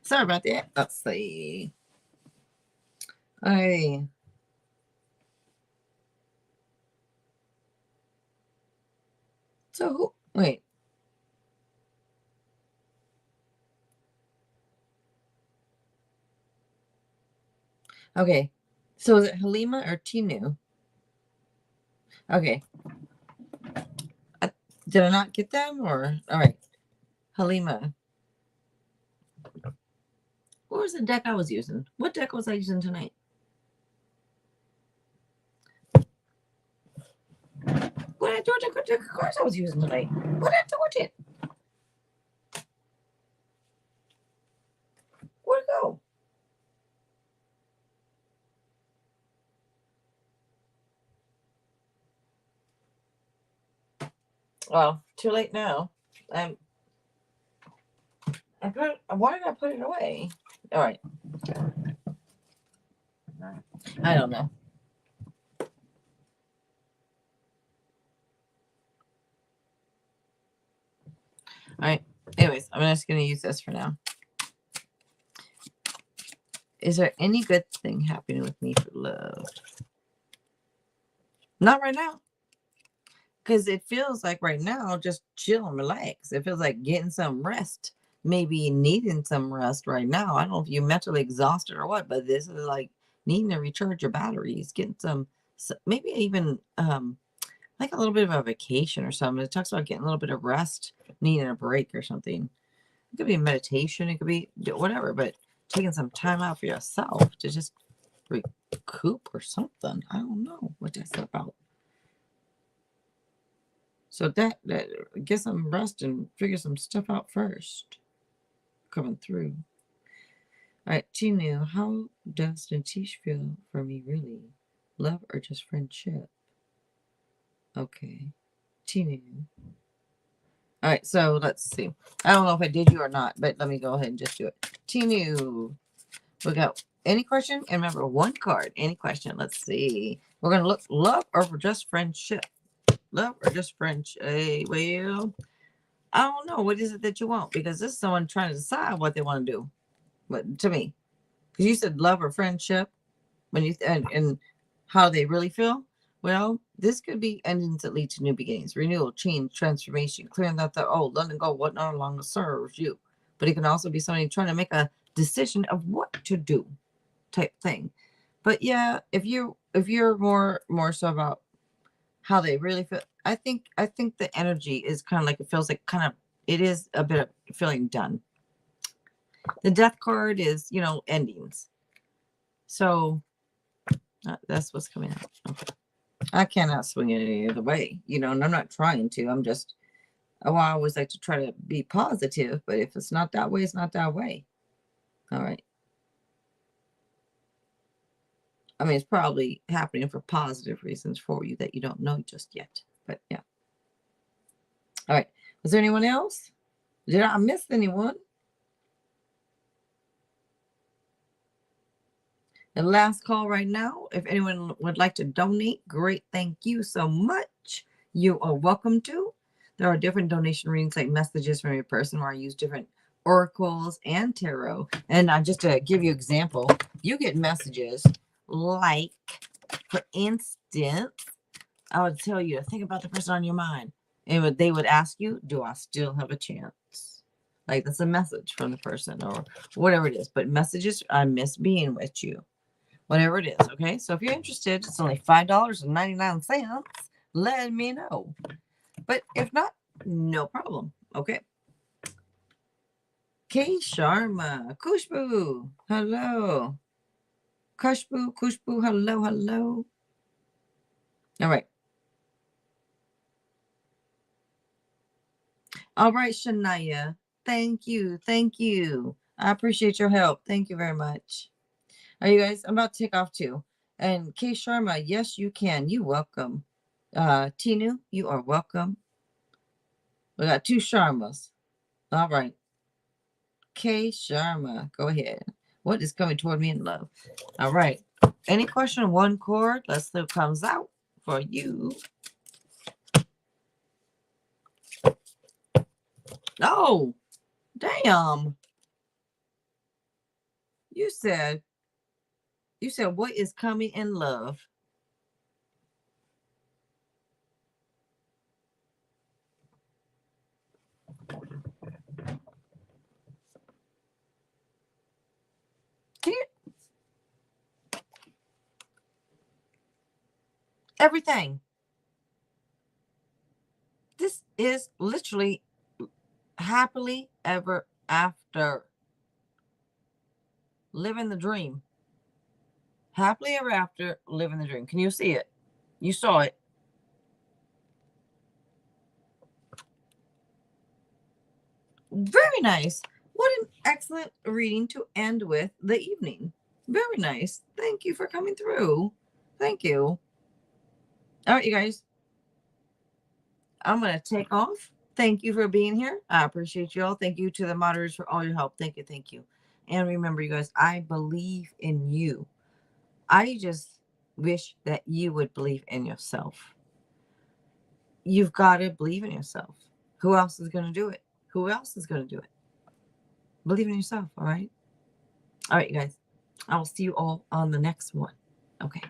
Sorry about that. Let's see. I so who wait. Okay. So is it Halima or Tinu? Okay. Did I not get them or all right. Halima. What was the deck I was using? What deck was I using tonight? What did I do with the cards I was using tonight? What did I do with it? Where'd it go? Well, too late now. I put. Why did I put it away? All right. I don't know. All right. Anyways, I'm just gonna use this for now. Is there any good thing happening with me for love? Not right now. Because it feels like right now, just chill and relax. It feels like getting some rest. Maybe needing some rest right now. I don't know if you're mentally exhausted or what, but this is like needing to recharge your batteries, getting some maybe even like a little bit of a vacation or something. It talks about getting a little bit of rest, needing a break or something. It could be meditation, it could be whatever, but taking some time out for yourself to just recoup or something. I don't know what that's about. So that get some rest and figure some stuff out first. Coming through. All right, Tinu, how does Natish feel for me really? Love or just friendship? Okay. Tinu. All right, so let's see. I don't know if I did you or not, but let me go ahead and just do it. Tinu. We got any question? And remember, one card. Any question. Let's see. We're going to look love or just friendship. Love or just friendship. Well, I don't know. What is it that you want? Because this is someone trying to decide what they want to do. But to me, because you said love or friendship, when you and how they really feel. Well, this could be endings that lead to new beginnings, renewal, change, transformation, clearing out the old, letting go what no longer serves you. But it can also be somebody trying to make a decision of what to do, type thing. But yeah, if you're more so about how they really feel, I think the energy is kind of like it feels like it is a bit of feeling done. The death card is endings. So that's what's coming out. Okay. I cannot swing it any other way, and I'm not trying to. I'm just, I always like to try to be positive, but if it's not that way, it's not that way. All right. I mean, it's probably happening for positive reasons for you that you don't know just yet. But yeah. All right. Was there anyone else? Did I miss anyone? The last call right now. If anyone would like to donate, great. Thank you so much. You are welcome to. There are different donation readings, like messages from your person, where I use different oracles and tarot. And just to give you an example, you get messages like, for instance, I would tell you to think about the person on your mind. And they would ask you, do I still have a chance? Like, that's a message from the person or whatever it is. But messages, I miss being with you. Whatever it is, okay? So if you're interested, it's only $5.99. Let me know. But if not, no problem. Okay. K Sharma. Kushbu. Hello. Kushbu. Hello. Hello. All right. All right, Shania. Thank you. Thank you. I appreciate your help. Thank you very much. Are you guys? I'm about to take off too. And K Sharma, yes, you can. You welcome. Tinu, you are welcome. We got two Sharmas. All right. K Sharma, go ahead. What is coming toward me in love? All right. Any question? One chord. Let's see what comes out for you. Oh, Damn. You said what is coming in love? Can you, everything. This is literally happily ever after. Living the dream. Happily ever after, living the dream. Can you see it? You saw it. Very nice. What an excellent reading to end with the evening. Very nice. Thank you for coming through. Thank you. All right, you guys. I'm going to take off. Thank you for being here. I appreciate you all. Thank you to the moderators for all your help. Thank you. Thank you. And remember, you guys, I believe in you. I just wish that you would believe in yourself. You've got to believe in yourself. Who else is going to do it? Who else is going to do it? Believe in yourself. All right. All right, you guys. I will see you all on the next one. Okay.